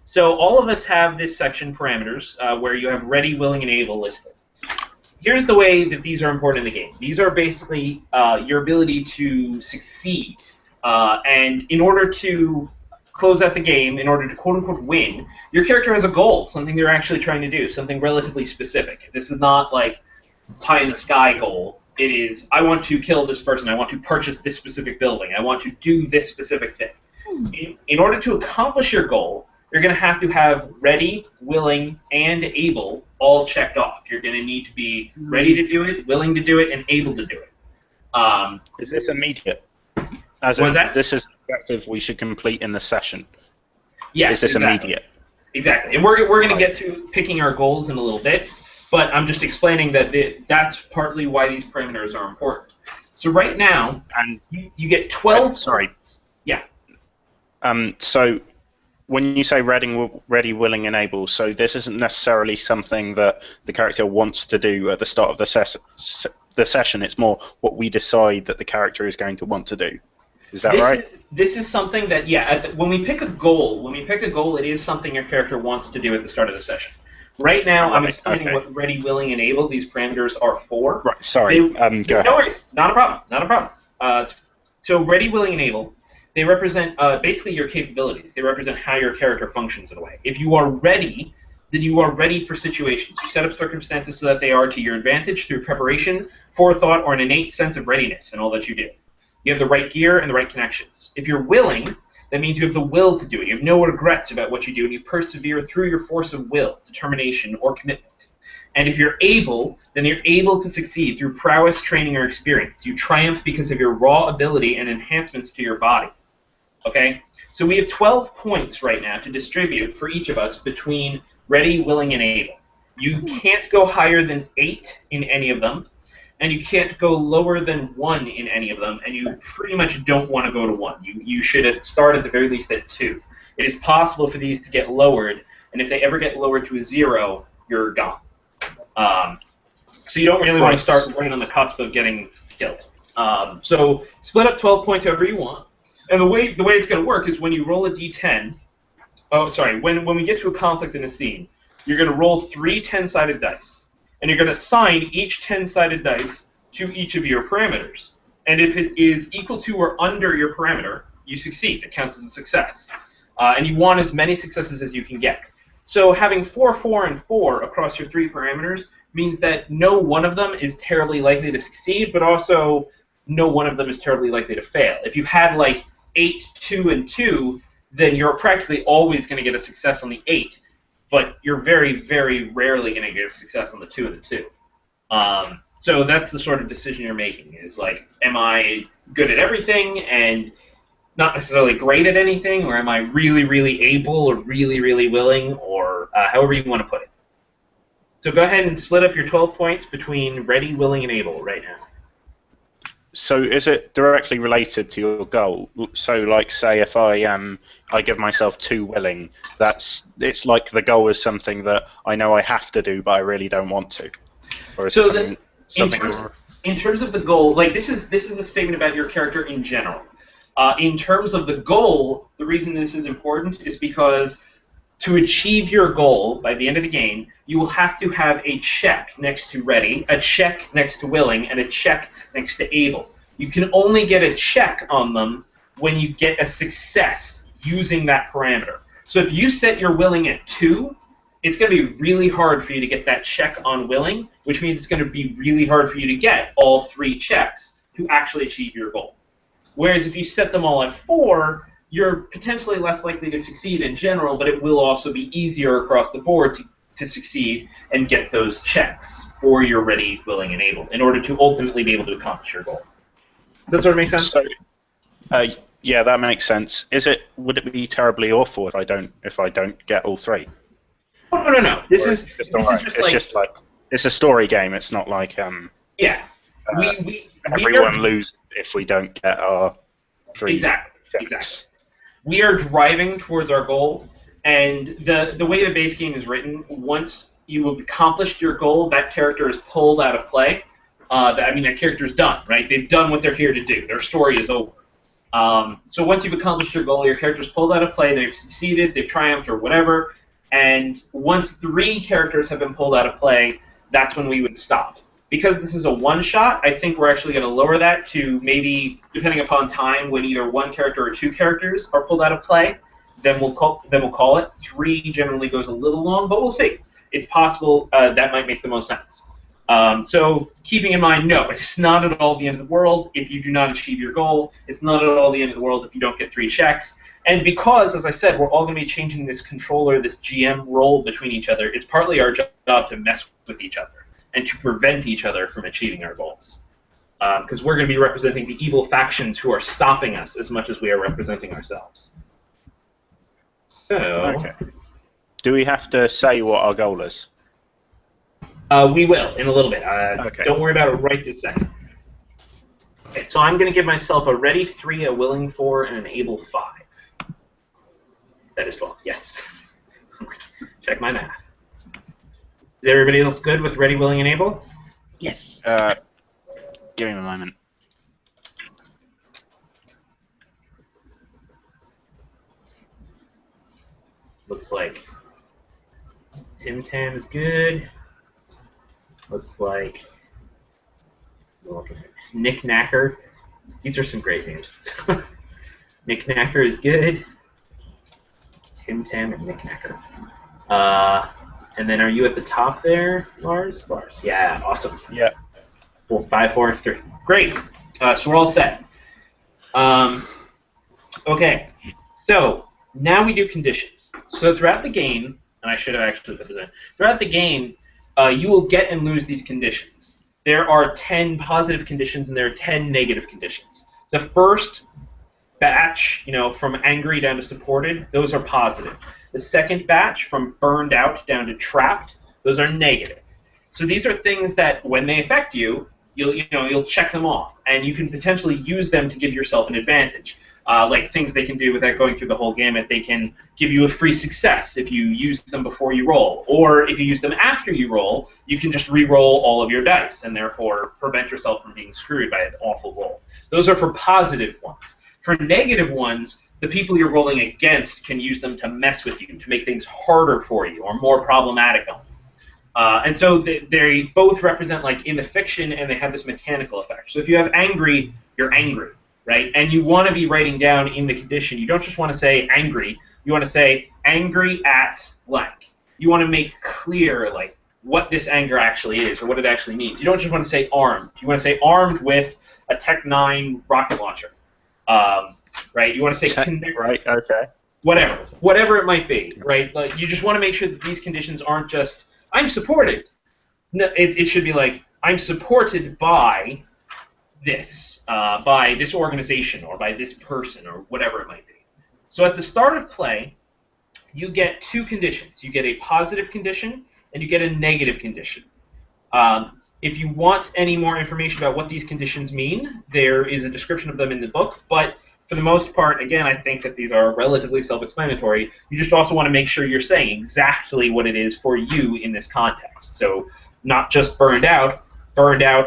So all of us have this section, parameters, where you have ready, willing, and able listed. Here's the way that these are important in the game. These are basically your ability to succeed. And in order to close out the game, in order to quote-unquote win, your character has a goal, something they're actually trying to do, something relatively specific. This is not like pie-in-the-sky goal. It is, I want to kill this person, I want to purchase this specific building, I want to do this specific thing. In order to accomplish your goal, you're going to have ready, willing, and able all checked off. You're going to need to be ready to do it, willing to do it, and able to do it. Is this immediate? This is an objective we should complete in the session. Yes, is this immediate? Exactly. And we're going to get to picking our goals in a little bit, but I'm just explaining that that's partly why these parameters are important. So right now, and you get 12... Sorry. Yeah. So when you say ready, willing, and able, so this isn't necessarily something that the character wants to do at the start of the session. It's more what we decide that the character is going to want to do. Is that right? This is something that, when we pick a goal, it is something your character wants to do at the start of the session. Right now, I'm explaining what ready, willing, and able these parameters are for. Right. Sorry. Go ahead. No worries. Not a problem. So ready, willing, and able. They represent basically your capabilities. They represent how your character functions in a way. If you are ready, then you are ready for situations. You set up circumstances so that they are to your advantage through preparation, forethought, or an innate sense of readiness in all that you do. You have the right gear and the right connections. If you're willing, that means you have the will to do it. You have no regrets about what you do, and you persevere through your force of will, determination, or commitment. And if you're able, then you're able to succeed through prowess, training, or experience. You triumph because of your raw ability and enhancements to your body. Okay? So we have 12 points right now to distribute for each of us between ready, willing, and able. You can't go higher than 8 in any of them, and you can't go lower than 1 in any of them, and you pretty much don't want to go to 1. You should start at the very least at 2. It is possible for these to get lowered, and if they ever get lowered to a 0, you're gone. So you don't really want to start right on the cusp of getting killed. So split up 12 points however you want, and the way it's going to work is when you roll a d10. Oh, sorry. When we get to a conflict in a scene, you're going to roll 3 10-sided dice, and you're going to assign each 10-sided dice to each of your parameters. And if it is equal to or under your parameter, you succeed. It counts as a success. And you want as many successes as you can get. So having 4, 4, and 4 across your 3 parameters means that no one of them is terribly likely to succeed, but also no one of them is terribly likely to fail. If you had like 8, 2, and 2, then you're practically always going to get a success on the 8, but you're very, very rarely going to get a success on the 2 and the 2. So that's the sort of decision you're making, is like, am I good at everything and not necessarily great at anything, or am I really, really able or really, really willing, or however you want to put it. So go ahead and split up your 12 points between ready, willing, and able right now. So is it directly related to your goal? So, like, say if I give myself 2 willing, it's like the goal is something that I know I have to do, but I really don't want to. Or is it something in terms of the goal, like this is a statement about your character in general. In terms of the goal, the reason this is important is because to achieve your goal by the end of the game, you will have to have a check next to ready, a check next to willing, and a check next to able. You can only get a check on them when you get a success using that parameter. So if you set your willing at 2, it's going to be really hard for you to get that check on willing, which means it's going to be really hard for you to get all 3 checks to actually achieve your goal. Whereas if you set them all at 4, you're potentially less likely to succeed in general, but it will also be easier across the board to succeed and get those checks for your ready, willing, and able in order to ultimately be able to accomplish your goal. Does that sort of make sense? So, yeah, that makes sense. Would it be terribly awful if I don't get all 3? Oh, no. This is just like it's a story game. It's not like yeah. Everyone loses if we don't get our 3. Exactly. We are driving towards our goal, and the way the base game is written, once you have accomplished your goal, that character is pulled out of play. That character's done, right? They've done what they're here to do. Their story is over. So once you've accomplished your goal, your character's pulled out of play, they've succeeded, they've triumphed, or whatever, and once 3 characters have been pulled out of play, that's when we would stop. Because this is a one-shot, I think we're actually going to lower that to maybe, depending upon time, when either 1 character or 2 characters are pulled out of play, then we'll call it. 3 generally goes a little long, but we'll see. It's possible that might make the most sense. So keeping in mind, no, it's not at all the end of the world if you do not achieve your goal. It's not at all the end of the world if you don't get 3 checks. And because, as I said, we're all going to be changing this controller, this GM role between each other, it's partly our job to mess with each other and to prevent each other from achieving our goals. Because we're going to be representing the evil factions who are stopping us as much as we are representing ourselves. So... Okay. Do we have to say what our goal is? We will, in a little bit. Okay. Don't worry about it right this second. Okay, so I'm going to give myself a ready 3, a willing 4, and an able 5. That is 12, yes. Check my math. Is everybody else good with ready, willing, and able? Yes. Give me a moment. Looks like Tim Tam is good. Looks like Nick Knacker. These are some great names. Nick Knacker is good. Tim Tam and Nick Knacker. And then are you at the top there, Lars? Lars, yeah, awesome. Yeah. 5, 4, 3. Great. So we're all set. Okay. So now we do conditions. So throughout the game, and I should have actually put this in. Throughout the game, you will get and lose these conditions. There are 10 positive conditions and there are 10 negative conditions. The first batch, from angry down to supported, those are positive. The second batch, from burned out down to trapped, Those are negative. So these are things that, when they affect you, you'll check them off, and you can potentially use them to give yourself an advantage. Like things they can do without going through the whole gamut. They can give you a free success if you use them before you roll, or if you use them after you roll, you can just re-roll all of your dice, and therefore prevent yourself from being screwed by an awful roll. Those are for positive ones. For negative ones, the people you're rolling against can use them to mess with you, to make things harder for you or more problematic on you. And so they both represent, like, in the fiction, and they have this mechanical effect. So if you have angry, you're angry, right? And you want to be writing down in the condition. You don't just want to say angry. You want to say angry at blank. You want to make clear, like, what this anger actually is or what it actually means. You don't just want to say armed. You want to say armed with a Tech 9 rocket launcher, right? You want to say right, okay. Whatever it might be, right? Like, you just want to make sure that these conditions aren't just I'm supported. No, it should be like I'm supported by this organization or by this person or whatever it might be. So at the start of play, you get two conditions. You get a positive condition and you get a negative condition. If you want any more information about what these conditions mean, there is a description of them in the book, but for the most part, again, I think that these are relatively self-explanatory. You just also want to make sure you're saying exactly what it is for you in this context. So not just burned out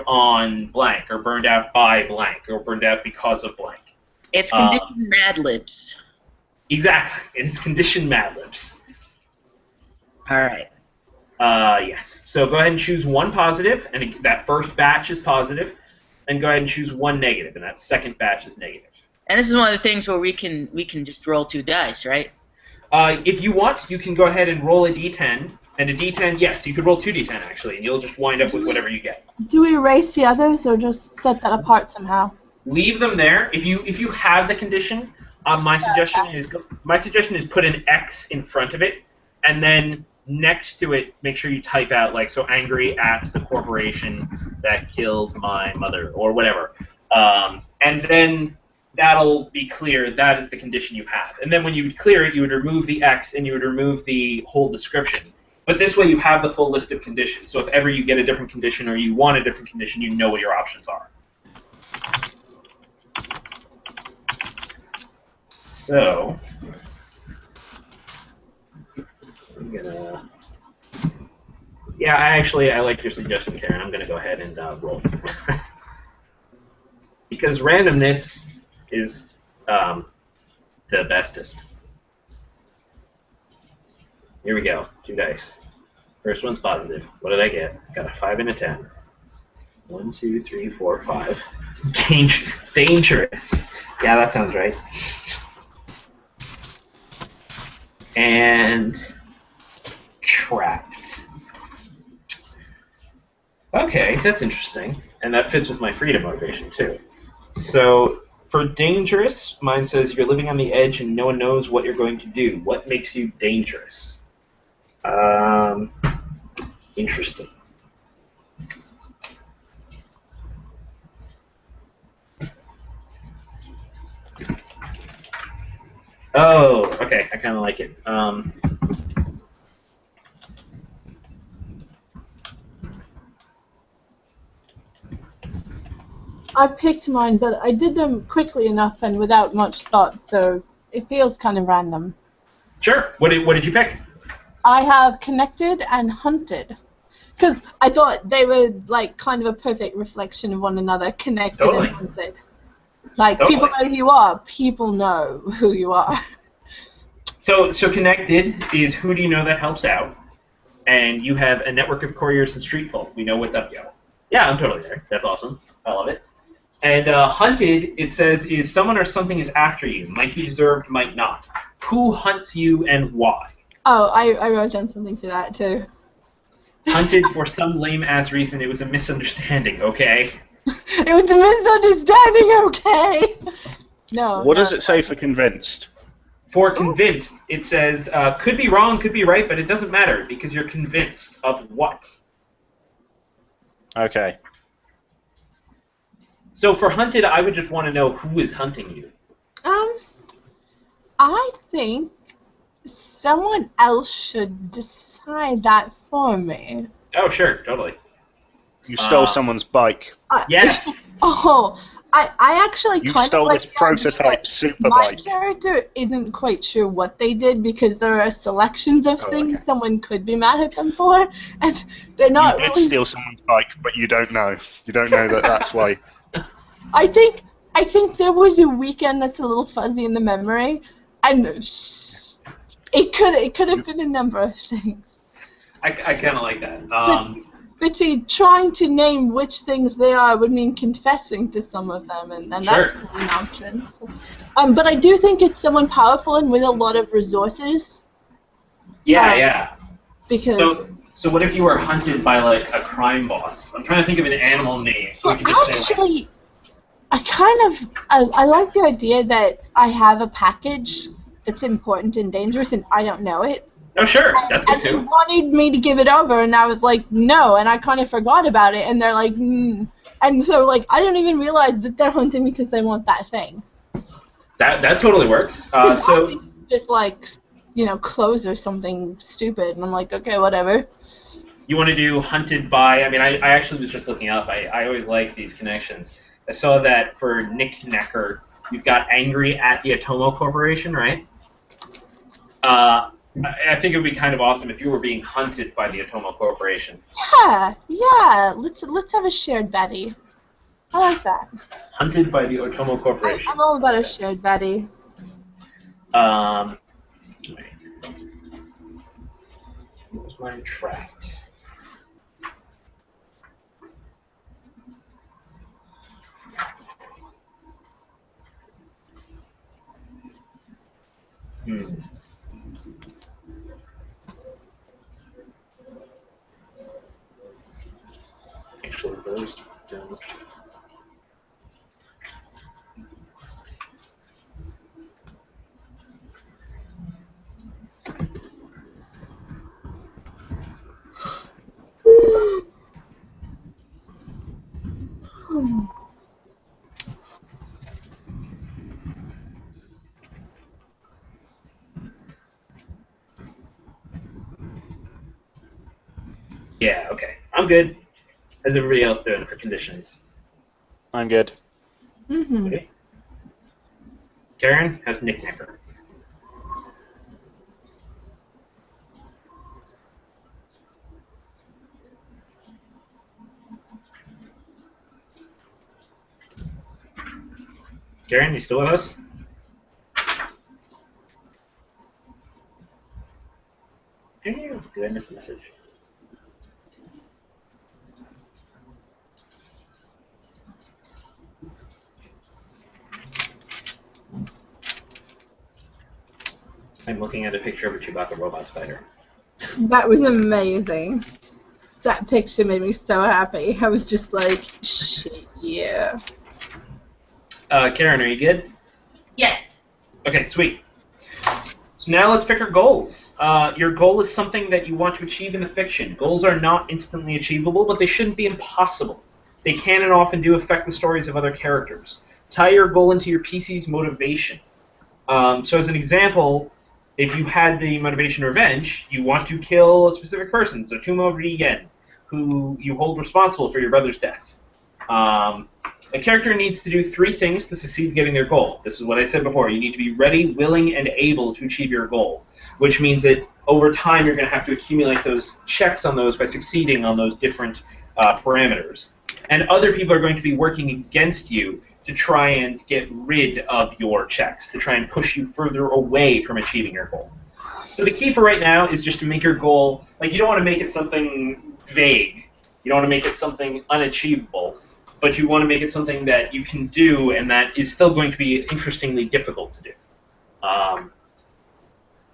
on blank, or burned out by blank, or burned out because of blank. It's conditioned Mad Libs. Exactly. It's conditioned Mad Libs. All right. Yes. So go ahead and choose one positive, and that first batch is positive, and go ahead and choose one negative, and that second batch is negative. And this is one of the things where we can just roll 2 dice, right? If you want, you can go ahead and roll a d10, and a d10, yes, you could roll 2 d10 actually, and you'll just wind up with whatever you get. Do we erase the others or just set that apart somehow? Leave them there. If you have the condition, my suggestion is put an X in front of it, and then next to it, make sure you type out, like, so angry at the corporation that killed my mother or whatever, and then that'll be clear. That is the condition you have. And then when you would clear it, you would remove the X and you would remove the whole description. But this way you have the full list of conditions. So if ever you get a different condition or you want a different condition, you know what your options are. So I'm gonna... Yeah, I like your suggestion, Karen. I'm gonna go ahead and roll. Because randomness is the bestest. Here we go. 2 dice. First one's positive. What did I get? Got a 5 and a 10. 1, 2, 3, 4, 5. Dangerous. Yeah, that sounds right. And trapped. Okay, that's interesting. And that fits with my freedom motivation, too. So, for dangerous, mine says you're living on the edge and no one knows what you're going to do. What makes you dangerous? Interesting. Oh, okay. I kind of like it. I picked mine, but I did them quickly enough and without much thought, so it feels kind of random. Sure. What did you pick? I have connected and hunted. Because I thought they were like kind of a perfect reflection of one another, connected Totally. and hunted. Like, Totally. people know who you are, people know who you are. So connected is who do you know that helps out, and you have a network of couriers and street folk. We know what's up, yo. Yeah, I'm totally there. That's awesome. I love it. And hunted, it says, is someone or something is after you. Might be deserved, might not. Who hunts you and why? Oh, I wrote down something for that too. Hunted for some lame-ass reason. It was a misunderstanding, okay? It was a misunderstanding, okay? No. What does it say for convinced? For convinced, it says, could be wrong, could be right, but it doesn't matter because you're convinced of what? Okay. So for hunted, I would just want to know who is hunting you. I think someone else should decide that for me. Oh, sure, totally. You stole someone's bike. Yes. Oh, I actually You kind stole of like this the idea prototype that super my bike. character isn't quite sure what they did because there are selections of Oh, things okay. someone could be mad at them for, and they're You not did really. steal someone's bike, but you don't know. You don't know that that's why. I think there was a weekend that's a little fuzzy in the memory, and it could have been a number of things. I kind of like that. But see, trying to name which things they are would mean confessing to some of them, and that's Sure. not an option. So, but I do think it's someone powerful and with a lot of resources. Yeah. Because So what if you were hunted by like a crime boss? I'm trying to think of an animal name. So we well, could just say, like, actually, I like the idea that I have a package that's important and dangerous, and I don't know it. oh, sure, that's good And they too. wanted me to give it over, and I was like, no, and I kind of forgot about it, and they're like, and so like I don't even realize that they're hunting me because they want that thing. That totally works. So Just like, clothes or something stupid, and I'm like, okay, whatever. you want to do hunted by? I mean, I actually was just looking up. I always like these connections. I saw that for Nick Necker, you've got angry at the Atomo Corporation, right? I think it would be kind of awesome if you were being hunted by the Atomo Corporation. Yeah. Let's have a shared Betty. I like that. Hunted by the Otomo Corporation. I'm all about a shared Betty. Wait. Where's my tract? Actually, those don't. Yeah, okay. I'm good. How's everybody else doing for conditions? I'm good. Mm-hmm. Okay. Karen, how's Nick Necker? Karen, you still with us? Did I miss a message? I'm looking at a picture of a Chewbacca robot spider. That was amazing. That picture made me so happy. I was just like, shit, yeah. Karen, are you good? Yes. Okay, sweet. So now let's pick our goals. Your goal is something that you want to achieve in the fiction. Goals are not instantly achievable, but they shouldn't be impossible. They can and often do affect the stories of other characters. Tie your goal into your PC's motivation. So as an example, if you had the motivation revenge, you want to kill a specific person, so Tumo Rigen, who you hold responsible for your brother's death. A character needs to do 3 things to succeed in getting their goal. This is what I said before. You need to be ready, willing, and able to achieve your goal, which means that over time you're going to have to accumulate those checks on those by succeeding on those different parameters. And other people are going to be working against you to try and get rid of your checks, to try and push you further away from achieving your goal. So the key for right now is just to make your goal, like, you don't want to make it something vague. You don't want to make it something unachievable, but you want to make it something that you can do and that is still going to be interestingly difficult to do.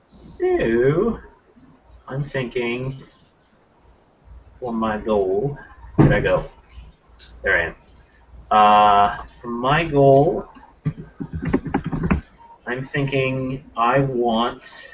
So I'm thinking for my goal, where'd I go? There I am. For my goal, I'm thinking I want...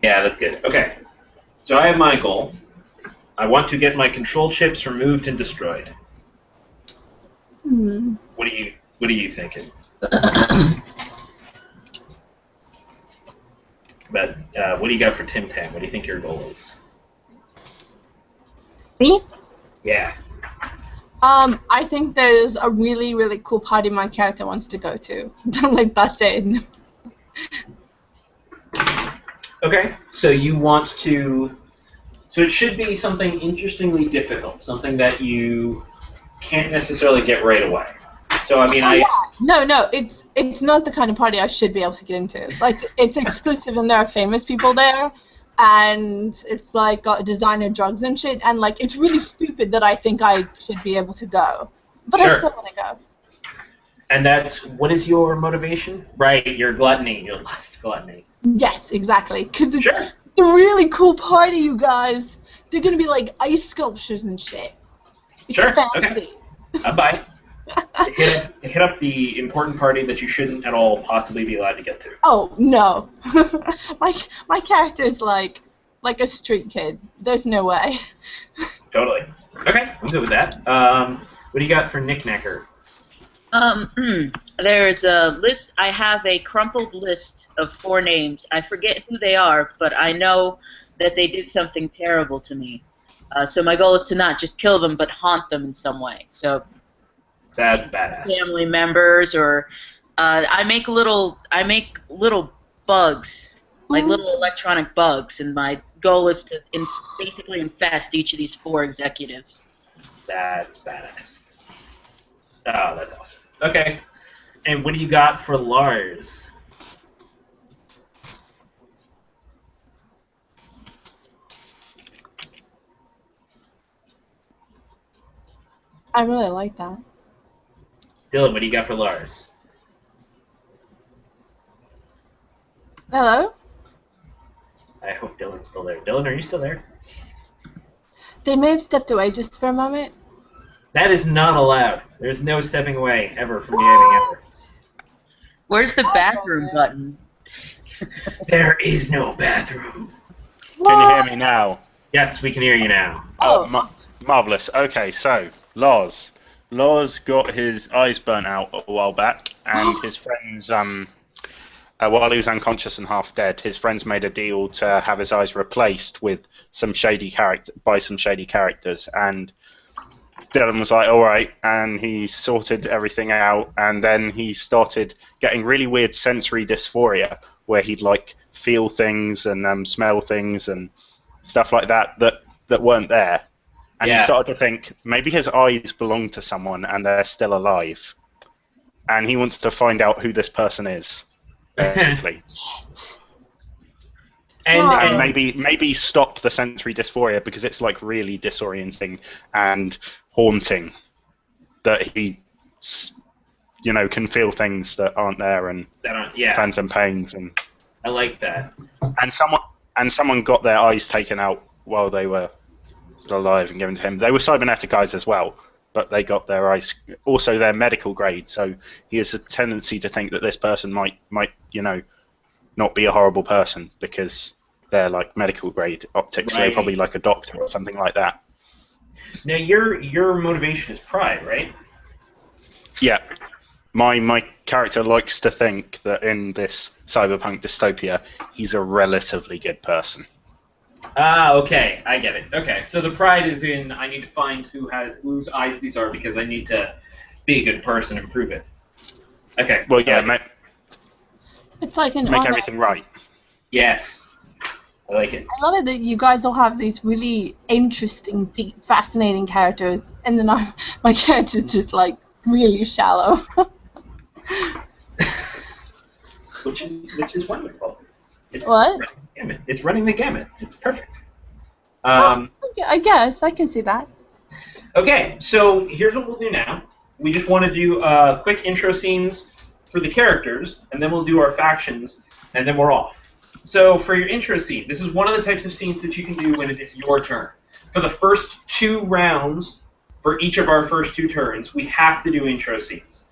Yeah, that's good. Okay. So I have my goal. I want to get my control chips removed and destroyed. What are you thinking? But what do you got for Tim Tam? What do you think your goal is? Me? Yeah. I think there's a really, really cool party my character wants to go to. Like, that's it. Okay, so you want to... So it should be something interestingly difficult, something that you can't necessarily get right away. So, I mean, No, it's not the kind of party I should be able to get into. Like, it's exclusive and there are famous people there, and it's like got designer drugs and shit, and like it's really stupid that I think I should be able to go, but Sure. I still want to go. And what is your motivation? Right, your gluttony, your lust gluttony. Yes, exactly, because it's Sure. a really cool party, you guys. They're gonna be like ice sculptures and shit. It's Sure, fancy. okay. I'll buy it. Hit up the important party that you shouldn't at all possibly be allowed to get to. Oh no, my character is like a street kid. There's no way. Totally. Okay, I'm good with that. What do you got for Knickknacker? There's a list. I have a crumpled list of 4 names. I forget who they are, but I know that they did something terrible to me. So my goal is to not just kill them, but haunt them in some way. So That's badass. family members, or I make little bugs, like little electronic bugs, and my goal is to basically infest each of these 4 executives. That's badass. Oh, that's awesome. Okay. And what do you got for Lars? I really like that. Dylan, what do you got for Lars? Hello? I hope Dylan's still there. Dylan, are you still there? They may have stepped away just for a moment. That is not allowed. There's no stepping away ever from gaming ever. Where's the bathroom button? There is no bathroom. Can you hear me now? Yes, we can hear you now. Oh. Marvellous. Okay, so, Loz. Loz got his eyes burnt out a while back, and his friends, while he was unconscious and half dead, his friends made a deal to have his eyes replaced with some shady characters, and Dylan was like, alright, and he sorted everything out, and then he started getting really weird sensory dysphoria, where he'd like feel things and smell things and stuff like that weren't there. And he started to think, maybe his eyes belong to someone and they're still alive. And he wants to find out who this person is, basically. And maybe stop the sensory dysphoria, because it's like really disorienting and haunting that he, can feel things that aren't there and phantom pains and. I like that. And someone got their eyes taken out while they were still alive and given to him. They were cybernetic eyes as well, but they got their eyes. Also, they're medical grade, so he has a tendency to think that this person might not be a horrible person because they're like medical grade optics. So they're probably like a doctor or something like that. Now, your motivation is pride, right? Yeah. My character likes to think that in this cyberpunk dystopia, he's a relatively good person. Ah, okay, I get it. Okay, so the pride is in I need to find whose eyes these are because I need to be a good person and prove it. Okay. Well, yeah, it's like an make honor. everything right. Yes, I like it. I love it that you guys all have these really interesting, deep, fascinating characters, and then my character's just like really shallow. which is wonderful. What? It's running the gamut. It's perfect. I guess I can see that. Okay, so here's what we'll do now. We just want to do quick intro scenes for the characters, and then we'll do our factions, and then we're off. So for your intro scene, this is one of the types of scenes that you can do when it is your turn. For the first 2 rounds, for each of our first 2 turns, we have to do intro scenes.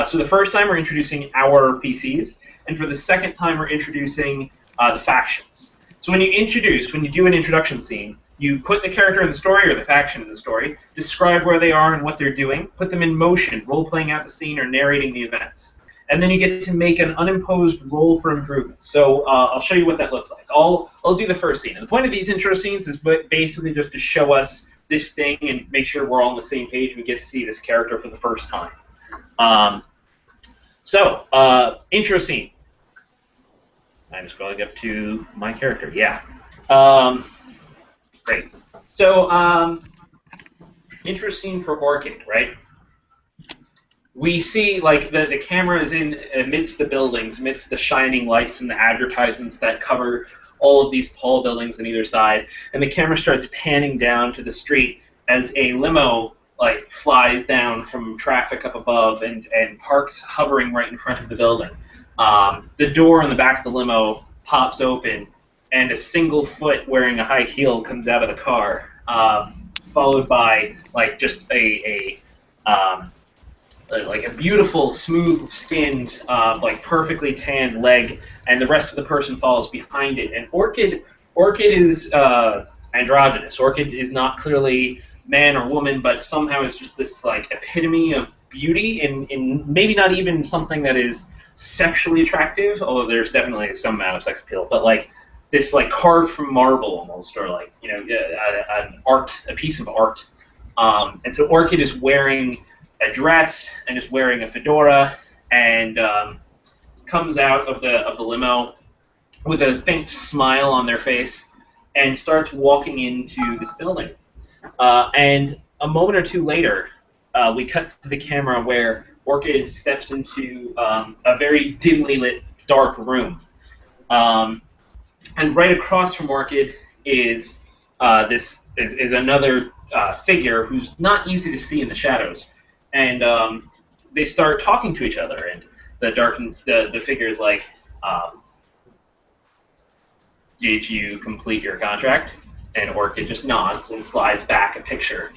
So the first time we're introducing our PCs, and for the second time we're introducing the factions. So when you do an introduction scene, you put the character in the story or the faction in the story, describe where they are and what they're doing, put them in motion, role-playing out the scene or narrating the events. And then you get to make an unimposed roll for improvement. So I'll show you what that looks like. I'll do the first scene. And the point of these intro scenes is basically just to show us this thing and make sure we're all on the same page and we get to see this character for the first time. Intro scene. I'm scrolling up to my character. Yeah. Great. So, intro scene for Orchid, right? We see, like, the camera is in amidst the buildings, amidst the shining lights and the advertisements that cover all of these tall buildings on either side, and the camera starts panning down to the street as a limo, like, flies down from traffic up above and parks hovering right in front of the building. The door on the back of the limo pops open, and a single foot wearing a high heel comes out of the car, followed by, like, just a beautiful, smooth-skinned, like perfectly tanned leg, and the rest of the person follows behind it. And Orchid is androgynous. Orchid is not clearly man or woman, but somehow is just this like epitome of beauty, in maybe not even something that is sexually attractive, although there's definitely some amount of sex appeal, but like this like carved from marble almost, or like a piece of art. And so Orchid is wearing a dress and is wearing a fedora and comes out of the limo with a faint smile on their face and starts walking into this building. And a moment or two later, we cut to the camera where Orchid steps into a very dimly lit, dark room. And right across from Orchid is another figure who's not easy to see in the shadows. And they start talking to each other, and the figure is like, "Did you complete your contract?" And Orchid just nods and slides back a picture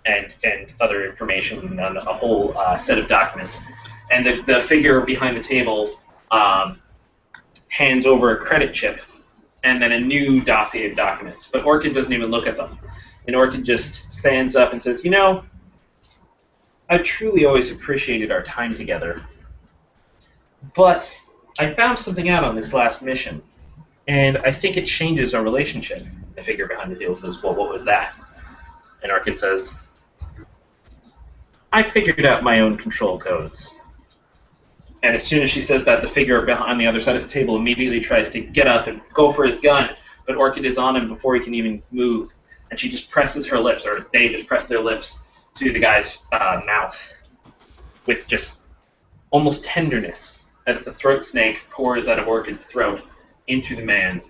and other information on a whole set of documents. And the figure behind the table hands over a credit chip and then a new dossier of documents. But Orchid doesn't even look at them. And Orchid just stands up and says, "You know, I've truly always appreciated our time together. But I found something out on this last mission, and I think it changes our relationship." The figure behind the table says, "Well, what was that?" And Orchid says, "I figured out my own control codes." And as soon as she says that, the figure on the other side of the table immediately tries to get up and go for his gun, but Orchid is on him before he can even move. And she just presses her lips, or they just press their lips to the guy's mouth with just almost tenderness as the throat snake pours out of Orchid's throat into the man.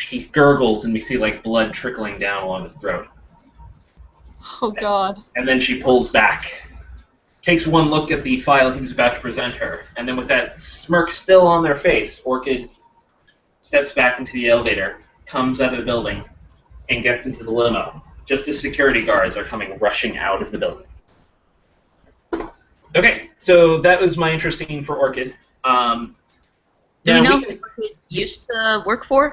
He gurgles, and we see like blood trickling down along his throat. Oh, God. And then she pulls back, takes one look at the file he was about to present her, and then with that smirk still on their face, Orchid steps back into the elevator, comes out of the building, and gets into the limo, just as security guards are coming rushing out of the building. Okay, so that was my intro scene for Orchid. Do you know who Orchid used to work for?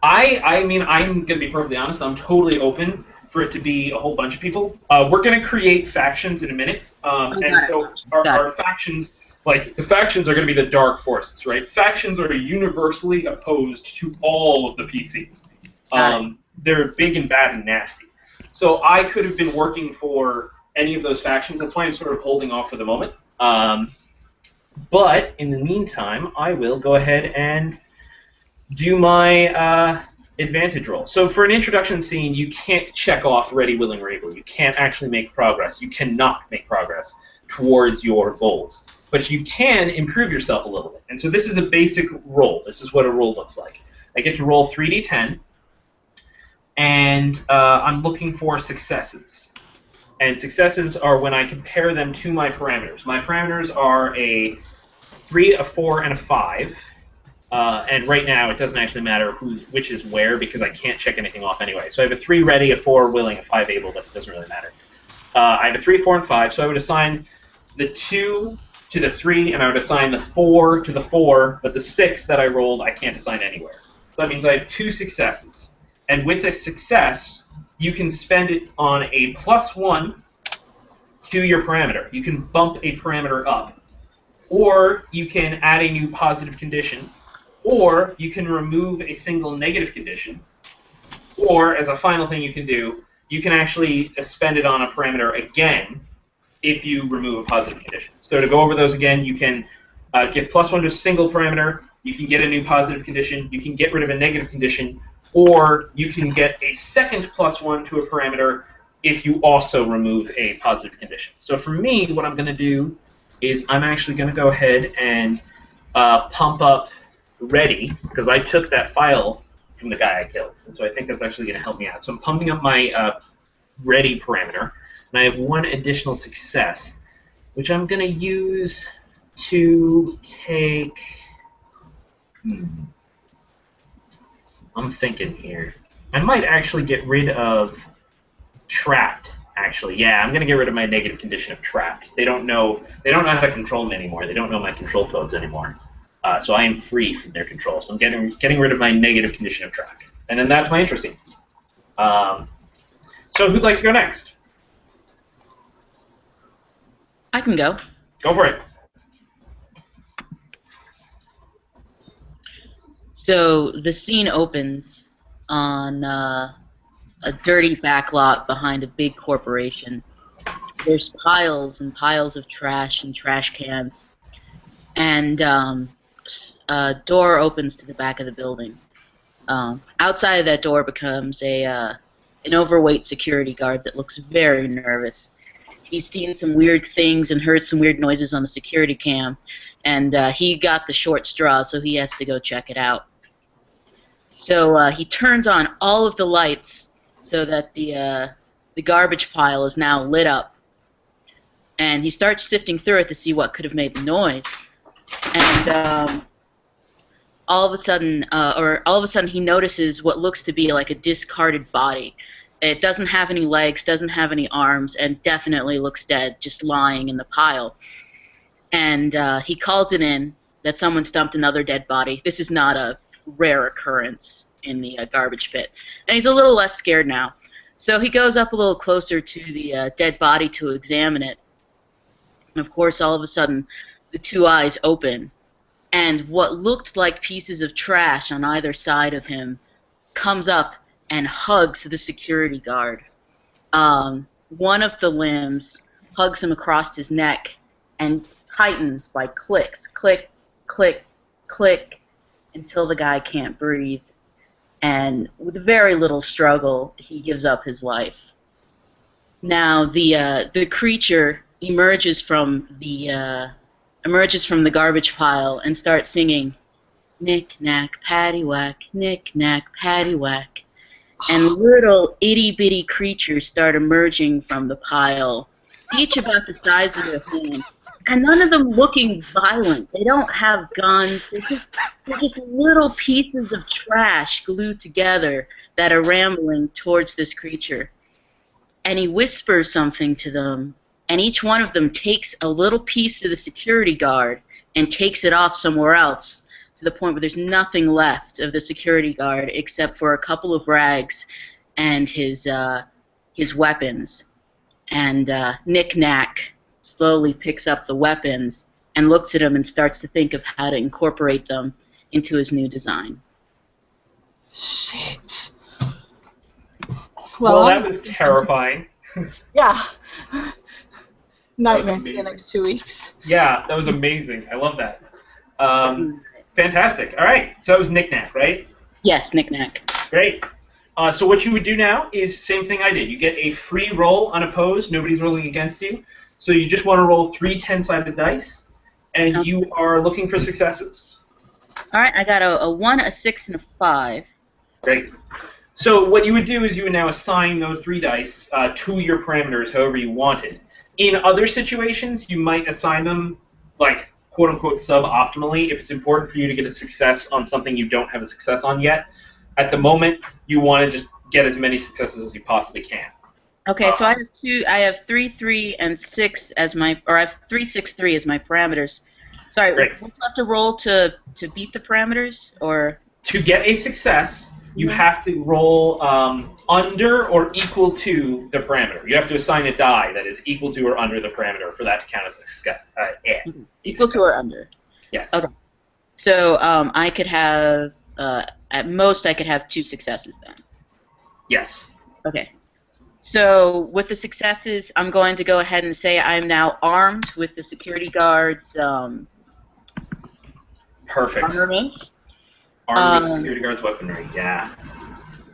I mean, I'm going to be perfectly honest, I'm totally open for it to be a whole bunch of people. We're going to create factions in a minute, and so our factions, like, the factions are going to be the dark forces, right? Factions are universally opposed to all of the PCs. They're big and bad and nasty. So I could have been working for any of those factions. That's why I'm sort of holding off for the moment. But in the meantime, I will go ahead and do my advantage roll. So for an introduction scene, you can't check off ready, willing, or able. You can't actually make progress. You cannot make progress towards your goals. But you can improve yourself a little bit. And so this is a basic roll. This is what a roll looks like. I get to roll 3d10, and I'm looking for successes. And successes are when I compare them to my parameters. My parameters are a 3, a 4, and a 5. And right now, it doesn't actually matter which is where, because I can't check anything off anyway. So I have a 3 ready, a 4 willing, a 5 able, but it doesn't really matter. I have a 3, 4, and 5, so I would assign the 2 to the 3, and I would assign the 4 to the 4, but the 6 that I rolled, I can't assign anywhere. So So that means I have 2 successes. And with a success, you can spend it on a +1 to your parameter. You can bump a parameter up. Or you can add a new positive condition. Or you can remove a single negative condition. Or, as a final thing you can do, you can actually spend it on a parameter again if you remove a positive condition. So to go over those again, you can give +1 to a single parameter, you can get a new positive condition, you can get rid of a negative condition, or you can get a second +1 to a parameter if you also remove a positive condition. So for me, what I'm going to do is I'm actually going to go ahead and pump up ready, because I took that file from the guy I killed, and so I think that's actually going to help me out. So I'm pumping up my ready parameter, and I have 1 additional success, which I'm going to use to take... I'm thinking here. I might actually get rid of trapped, actually. Yeah, I'm going to get rid of my negative condition of trapped. They don't know how to control me anymore. They don't know my control codes anymore. So I am free from their control. So I'm getting rid of my negative condition of trapped. And then that's my interesting. So who'd like to go next? I can go. Go for it. So the scene opens on a dirty backlot behind a big corporation. There's piles and piles of trash and trash cans. And a door opens to the back of the building. Outside of that door becomes an overweight security guard that looks very nervous. He's seen some weird things and heard some weird noises on the security cam, and he got the short straw, so he has to go check it out. So he turns on all of the lights so that the garbage pile is now lit up, and he starts sifting through it to see what could have made the noise. And all of a sudden, he notices what looks to be like a discarded body. It doesn't have any legs, doesn't have any arms, and definitely looks dead, just lying in the pile. And he calls it in that someone dumped another dead body. This is not a rare occurrence in the garbage pit. And he's a little less scared now. So he goes up a little closer to the dead body to examine it. And of course, all of a sudden, the 2 eyes open, and what looked like pieces of trash on either side of him comes up and hugs the security guard. One of the limbs hugs him across his neck and tightens by clicks, click, click, click, until the guy can't breathe. And with very little struggle, he gives up his life. Now the creature emerges from the garbage pile and starts singing, "Knick-knack, paddywhack, knick-knack, paddywhack." And little itty-bitty creatures start emerging from the pile, each about the size of their hand. And none of them looking violent. They don't have guns. They're just little pieces of trash glued together that are rambling towards this creature. And he whispers something to them, and each one of them takes a little piece of the security guard and takes it off somewhere else, to the point where there's nothing left of the security guard except for a couple of rags and his weapons. And Knick-Knack slowly picks up the weapons and looks at them and starts to think of how to incorporate them into his new design. Shit. Well, that was terrifying. Yeah. Nightmare for the next 2 weeks. Yeah, that was amazing. I love that. Fantastic. All right, so that was Knick-Knack, right? Yes, Knick-Knack. Great. So what you would do now is same thing I did. You get a free roll unopposed. Nobody's rolling against you. So you just want to roll 3 10-sided dice, and you are looking for successes. All right, I got a 1, a 6, and a 5. Great. So what you would do is you would now assign those 3 dice to your parameters however you wanted. In other situations, you might assign them, like, quote-unquote suboptimally if it's important for you to get a success on something you don't have a success on yet. At the moment, you want to just get as many successes as you possibly can. Okay, so I have 3, 3, and 6 as my, or I have 3, 6, 3 as my parameters. Sorry, Great. we'll have to roll to beat the parameters, or To get a success, you have to roll under or equal to the parameter. You have to assign a die that is equal to or under the parameter for that to count as a success. Equal to or under. Yes. Okay. So I could have, at most, I could have 2 successes then. Yes. Okay. So with the successes, I'm going to go ahead and say I'm now armed with the security guard's Perfect. armament. Armed with security guard's weaponry. Yeah.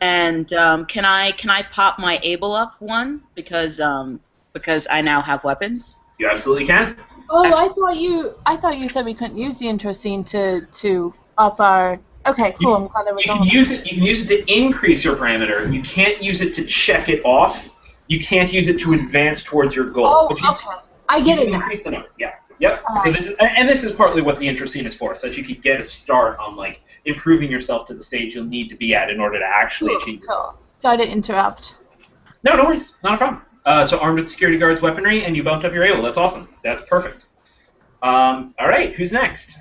And can I pop my able up one because I now have weapons? You absolutely can. Oh, I thought you said we couldn't use the intro scene to up our. Okay, cool. I'm glad I was You on. can use it. You can use it to increase your parameter. You can't use it to check it off. You can't use it to advance towards your goal. Oh, But you, okay. I get you it can now. increase the number. Yeah. Yep. All So right. this is partly what the intro scene is for, so that you can get a start on like improving yourself to the stage you'll need to be at in order to actually achieve. Cool. Sorry to interrupt. No worries. Not a problem. So armed with security guard's weaponry, and you bumped up your able. That's awesome. That's perfect. All right. Who's next?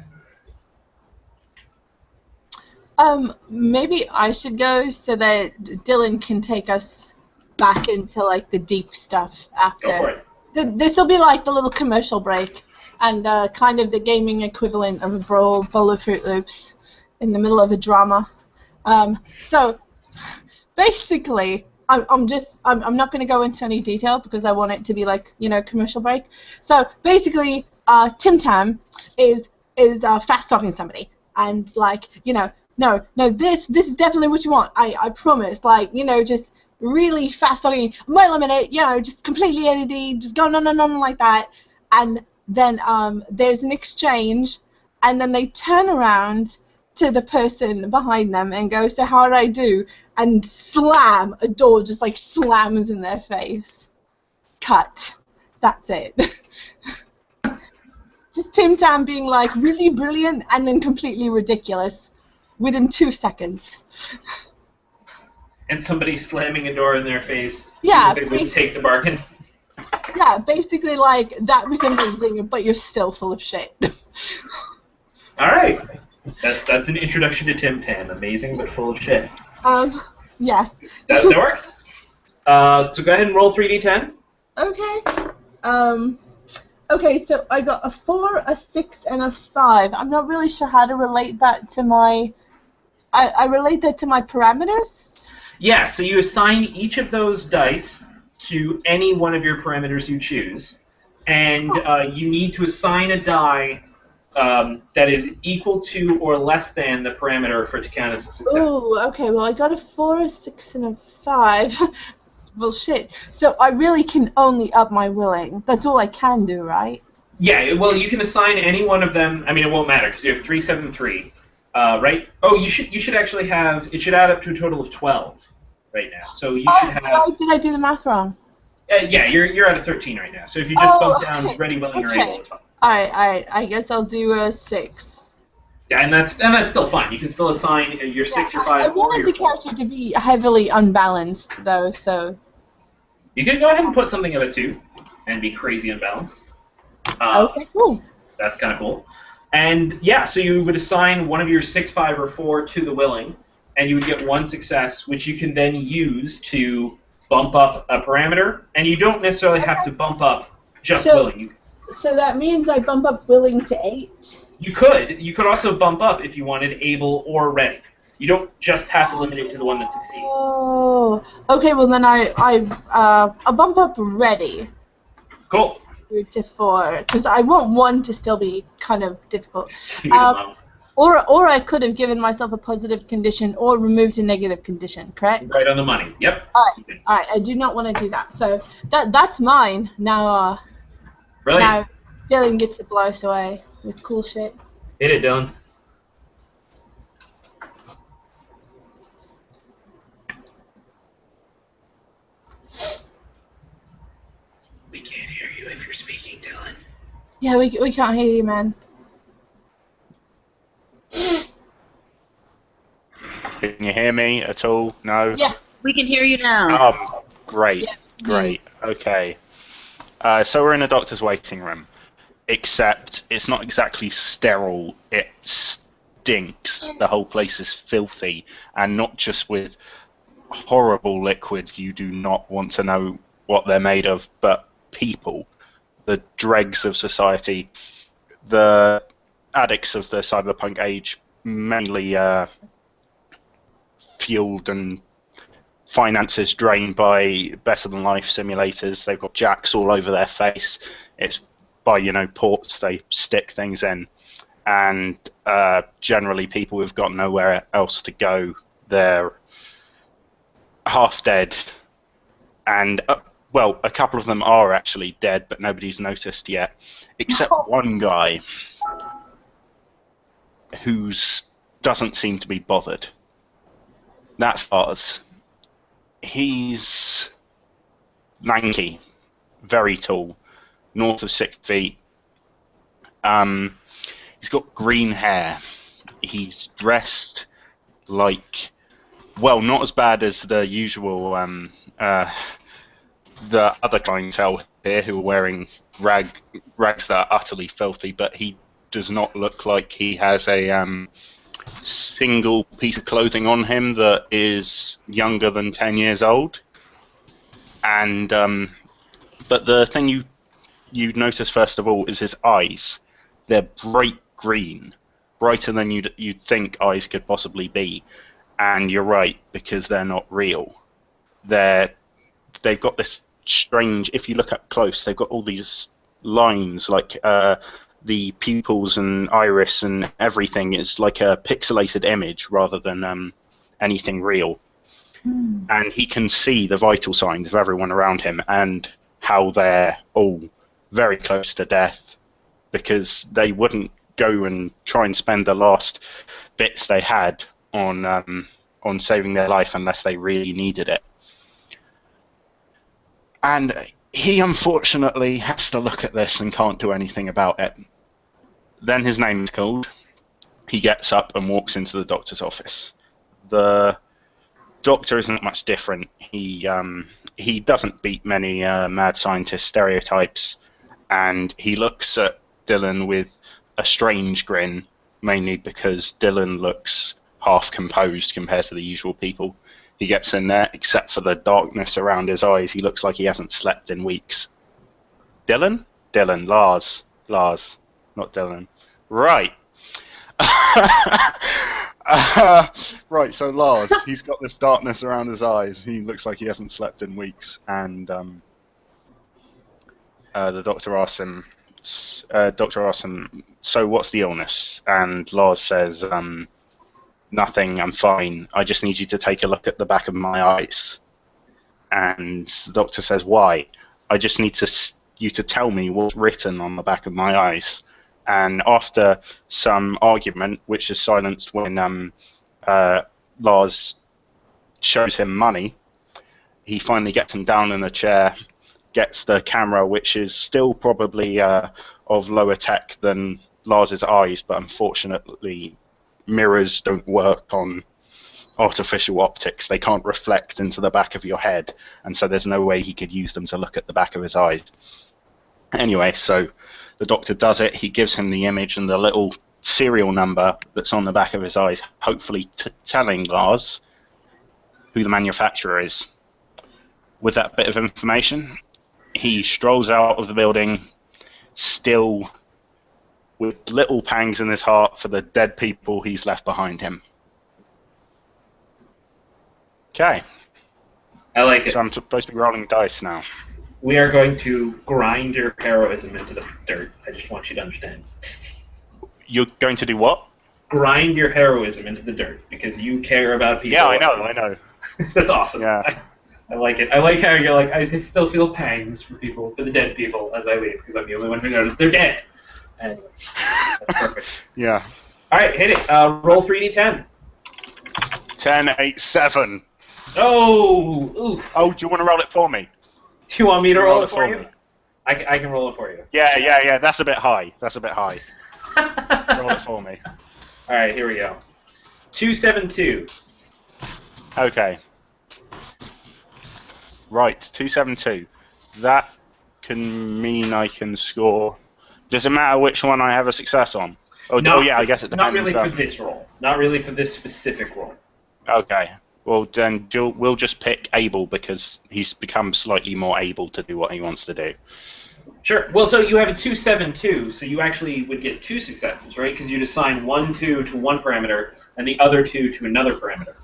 Maybe I should go so that Dylan can take us back into like the deep stuff after. Go for it. This will be like the little commercial break, and kind of the gaming equivalent of a bowl of Fruit Loops in the middle of a drama. So basically, I'm not going to go into any detail because I want it to be like commercial break. So basically, Tim Tam is fast talking somebody, and like no, this is definitely what you want. I promise. Like just really fast talking, might limit it, just completely LED, just go no like that, and then there's an exchange, and then they turn around to the person behind them and go, so how did I do? And slam, a door just like slams in their face. Cut. That's it. Just Tim Tam being like really brilliant and then completely ridiculous within 2 seconds. And somebody slamming a door in their face. Yeah, They wouldn't take the bargain. Yeah, basically like that resembles thing, but you're still full of shit. All right. That's an introduction to Tim Tam. Amazing, but full of shit. Yeah. That works. So go ahead and roll 3d10. Okay. Okay, so I got a 4, a 6, and a 5. I'm not really sure how to relate that to my... I relate that to my parameters? Yeah, so you assign each of those dice to any one of your parameters you choose, and you need to assign a die that is equal to or less than the parameter for it to count as a success. Oh, okay, well I got a 4, a 6, and a 5. Well, shit. So I really can only up my willing. That's all I can do, right? Yeah, well, you can assign any one of them. I mean, it won't matter because you have 3, 7, 3, right? Oh, you should actually have. It should add up to a total of 12 right now. So you should have. Did I do the math wrong? Yeah, you're at a 13 right now. So if you just bump down okay. ready, willing, or Okay. able, it's fine. All right. I guess I'll do a 6. Yeah, and that's still fine. You can still assign your 6, your 5, I or wanted your the 4. character to be heavily unbalanced, though, so... You can go ahead and put something of it too, and be crazy unbalanced. Okay, cool. That's kind of cool. And yeah, so you would assign one of your 6, 5, or 4 to the willing, and you would get 1 success, which you can then use to bump up a parameter. And you don't necessarily have to bump up just willing. So that means I bump up willing to 8? You could. You could also bump up if you wanted able or ready. You don't just have to limit it to the one that succeeds. Oh, okay. Well, then I'll bump up ready Cool. to 4 because I want 1 to still be kind of difficult. Keep it in mind. Or I could have given myself a positive condition or removed a negative condition. Correct? Right on the money. Yep. All right. I do not want to do that. So that's mine now. Brilliant. Now Dylan gets to blow us away with cool shit. Hit it, Dylan. We can't hear you if you're speaking, Dylan. Yeah, we can't hear you, man. Can you hear me at all? No? Yeah. We can hear you now. Great. Yeah. Great. Okay. So we're in a doctor's waiting room, except it's not exactly sterile. It's stinks. The whole place is filthy, and not just with horrible liquids you do not want to know what they're made of, but people, the dregs of society, the addicts of the cyberpunk age, mainly fueled and finances drained by better than life simulators. They've got jacks all over their face. It's by ports they stick things in, and generally people who've got nowhere else to go, they're half dead, and well, a couple of them are actually dead, but nobody's noticed yet, except one guy who doesn't seem to be bothered. That's Lars. He's lanky, very tall, north of 6 feet. He's got green hair. He's dressed like, well, not as bad as the usual, the other clientele here who are wearing rags that are utterly filthy, but he does not look like he has a single piece of clothing on him that is younger than 10 years old. And but the thing you notice first of all is his eyes. They're bright green, brighter than you'd think eyes could possibly be. And you're right, because they're not real. They've got this strange, if you look up close, they've got all these lines, like the pupils and iris and everything is like a pixelated image rather than anything real. And he can see the vital signs of everyone around him and how they're all very close to death, because they wouldn't go and try and spend the last bits they had on saving their life unless they really needed it. And he unfortunately has to look at this and can't do anything about it. Then his name is called. He gets up and walks into the doctor's office. The doctor isn't much different. He doesn't beat many mad scientist stereotypes, and he looks at Dylan with a strange grin, mainly because Dylan looks half composed compared to the usual people. He gets in there, except for the darkness around his eyes. He looks like he hasn't slept in weeks. Dylan? Dylan. Lars, not Dylan. Right. Right, so Lars, he's got this darkness around his eyes. He looks like he hasn't slept in weeks, and the doctor asks him, so what's the illness? And Lars says, nothing, I'm fine. I just need you to take a look at the back of my eyes. And the doctor says, why? I just need you to tell me what's written on the back of my eyes. And after some argument, which is silenced when Lars shows him money, he finally gets him down in a chair, gets the camera, which is still probably of lower tech than Lars's eyes, but unfortunately mirrors don't work on artificial optics. They can't reflect into the back of your head, and so there's no way he could use them to look at the back of his eyes. Anyway, so the doctor does it. He gives him the image and the little serial number that's on the back of his eyes, hopefully telling Lars who the manufacturer is. With that bit of information, he strolls out of the building, still with little pangs in his heart for the dead people he's left behind him. Okay. I like it. So I'm supposed to be rolling dice now. We are going to grind your heroism into the dirt. I just want you to understand. You're going to do what? Grind your heroism into the dirt, because you care about people. Yeah, I know. That's awesome. Yeah. I like it. I like how you're like, I still feel pangs for the dead people as I leave, because I'm the only one who noticed they're dead. Anyway, that's perfect. Yeah. All right, hit it. Roll 3d10. 10, 8, 7. Oh, oof. Oh, do you want to roll it for me? Do you want me to roll it for you? me. I can roll it for you. Yeah. That's a bit high. Roll it for me. All right, here we go. 272. Okay. Right, 272. That can mean I can score. Does it matter which one I have a success on? Yeah, I guess it depends. Not really for this role. Not really for this specific role. Okay. Well, then we'll just pick able because he's become slightly more able to do what he wants to do. Sure. Well, so you have a 2-7-2, so you actually would get 2 successes, right? Because you'd assign 1-2 to one parameter and the other 2 to another parameter.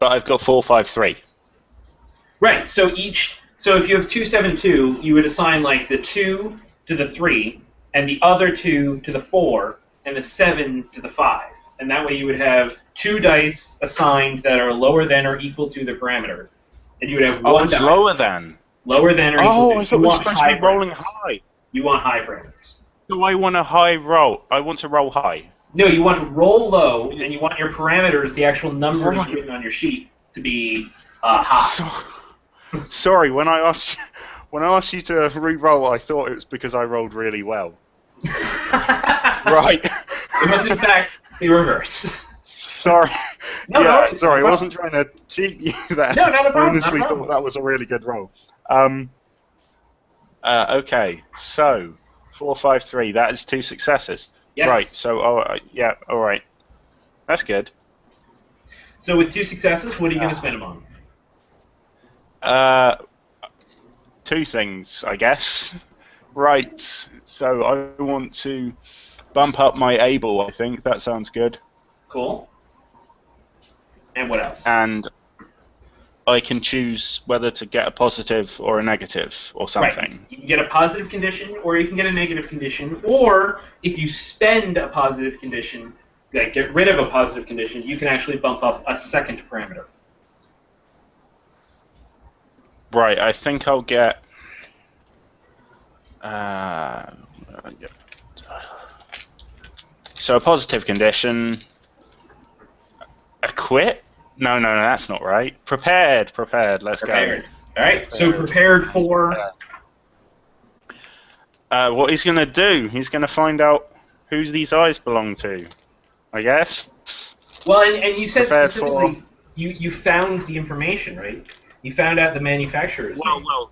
But I've got 4-5-3. Right. So if you have 2-7-2, you would assign like the 2 to the 3, and the other 2 to the 4, and the 7 to the 5. And that way you would have 2 dice assigned that are lower than or equal to the parameter. And you would have one it's die. lower than. Lower than or equal to. Oh, I thought we were supposed to be rolling high. You want high parameters. Do I want a high roll? I want to roll high. No, you want to roll low, and you want your parameters, the actual numbers written on your sheet, to be high. Sorry, when I asked you to re-roll, I thought it was because I rolled really well. Right. It was in fact the reverse. Sorry. No, sorry, I wasn't trying to cheat you there. No, not a problem. I honestly thought that was a really good roll. Okay, so 4-5-3. That is 2 successes. Yes. Right. So, all right. That's good. So with 2 successes, what are you going to spend them on? 2 things, I guess. Right. So I want to bump up my able. I think that sounds good. Cool. And what else? And I can choose whether to get a positive or a negative or something. Right. You can get a positive condition, or you can get a negative condition, or if you spend a positive condition, like get rid of a positive condition, you can actually bump up a second parameter. Right. I think I'll get. So a positive condition. A quit? No, that's not right. Prepared. Let's go. All right. So prepared for. What he's going to do? He's going to find out who these eyes belong to. I guess. Well, and you said prepared specifically you found the information, right? You found out the manufacturer's name. Well.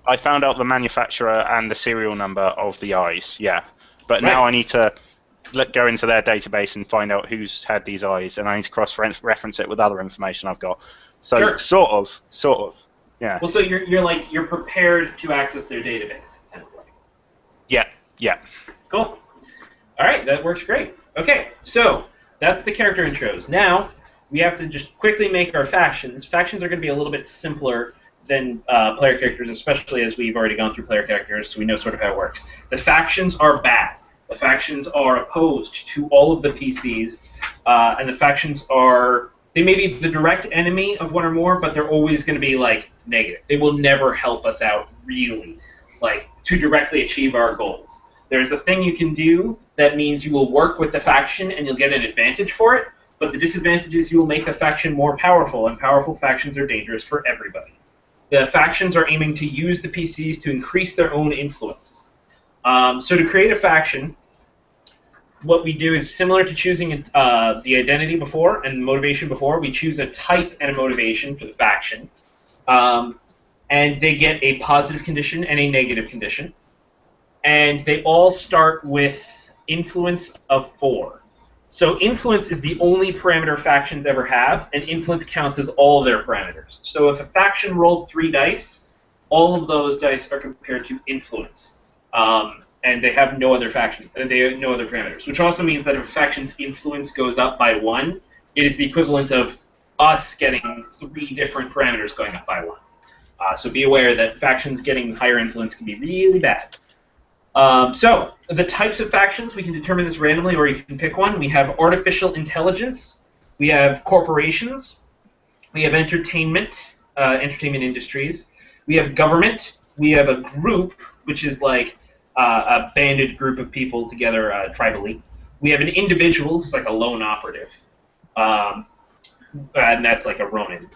I found out the manufacturer and the serial number of the eyes. Yeah, but Right. now I need to go into their database and find out who's had these eyes, and I need to cross-reference it with other information I've got. So Sure. sort of, yeah. Well, so you're prepared to access their database. It sounds like. Yeah. Cool. All right, that works great. Okay, so that's the character intros. Now we have to just quickly make our factions. Factions are going to be a little bit simpler than player characters, especially as we've already gone through player characters, so we know sort of how it works. The factions are bad. The factions are opposed to all of the PCs, and the factions they may be the direct enemy of one or more, but they're always going to be, like, negative. They will never help us out, really, like, to directly achieve our goals. There's a thing you can do that means you will work with the faction and you'll get an advantage for it, but the disadvantage is you will make the faction more powerful, and powerful factions are dangerous for everybody. The factions are aiming to use the PCs to increase their own influence. So to create a faction, what we do is similar to choosing the identity before and motivation before. We choose a type and a motivation for the faction. And they get a positive condition and a negative condition. And they all start with influence of 4. So influence is the only parameter factions ever have, and influence counts as all their parameters. So if a faction rolled 3 dice, all of those dice are compared to influence. And they have no other parameters, which also means that if a faction's influence goes up by 1, it is the equivalent of us getting 3 different parameters going up by 1. So be aware that factions getting higher influence can be really bad. So the types of factions, we can determine this randomly, or you can pick one. We have artificial intelligence, we have corporations, we have entertainment industries, we have government, we have a group, which is like a banded group of people together tribally. We have an individual, who's like a lone operative, and that's like a Ronin.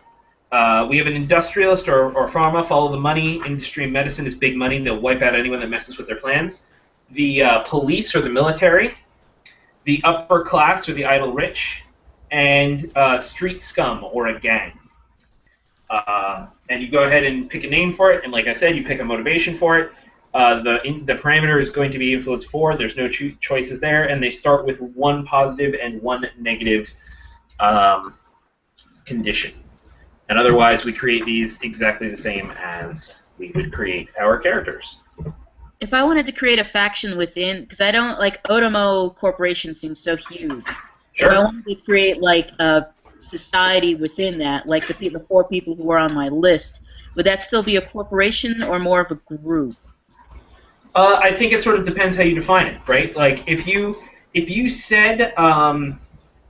We have an industrialist or pharma, follow the money. Industry and medicine is big money. They'll wipe out anyone that messes with their plans. The police or the military. The upper class or the idle rich. And street scum or a gang. And you go ahead and pick a name for it. And like I said, you pick a motivation for it. The parameter is going to be influence 4. There's no choices there, and they start with 1 positive and 1 negative condition. And otherwise, we create these exactly the same as we would create our characters. If I wanted to create a faction within, because I don't like Otomo Corporation seems so huge. Sure. If I wanted to create like a society within that, like the 4 people who are on my list, would that still be a corporation or more of a group? I think it sort of depends how you define it, right? Like if you said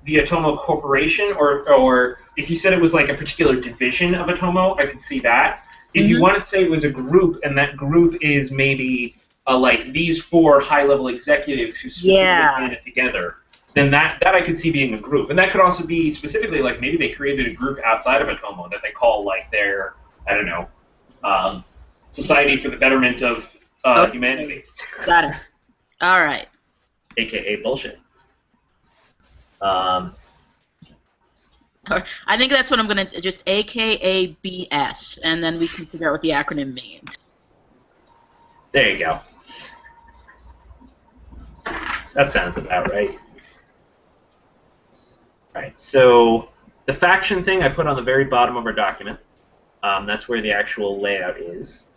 the Otomo Corporation, or if you said it was like a particular division of Otomo, I could see that. If you wanted to say it was a group, and that group is maybe like these 4 high-level executives who specifically band it together, then that I could see being a group. And that could also be specifically like maybe they created a group outside of Otomo that they call like their, I don't know, Society for the Betterment of Humanity. Got it. All right. AKA bullshit. I think that's what I'm going to just AKA BS, and then we can figure out what the acronym means. There you go. That sounds about right. Alright, so the faction thing I put on the very bottom of our document. That's where the actual layout is.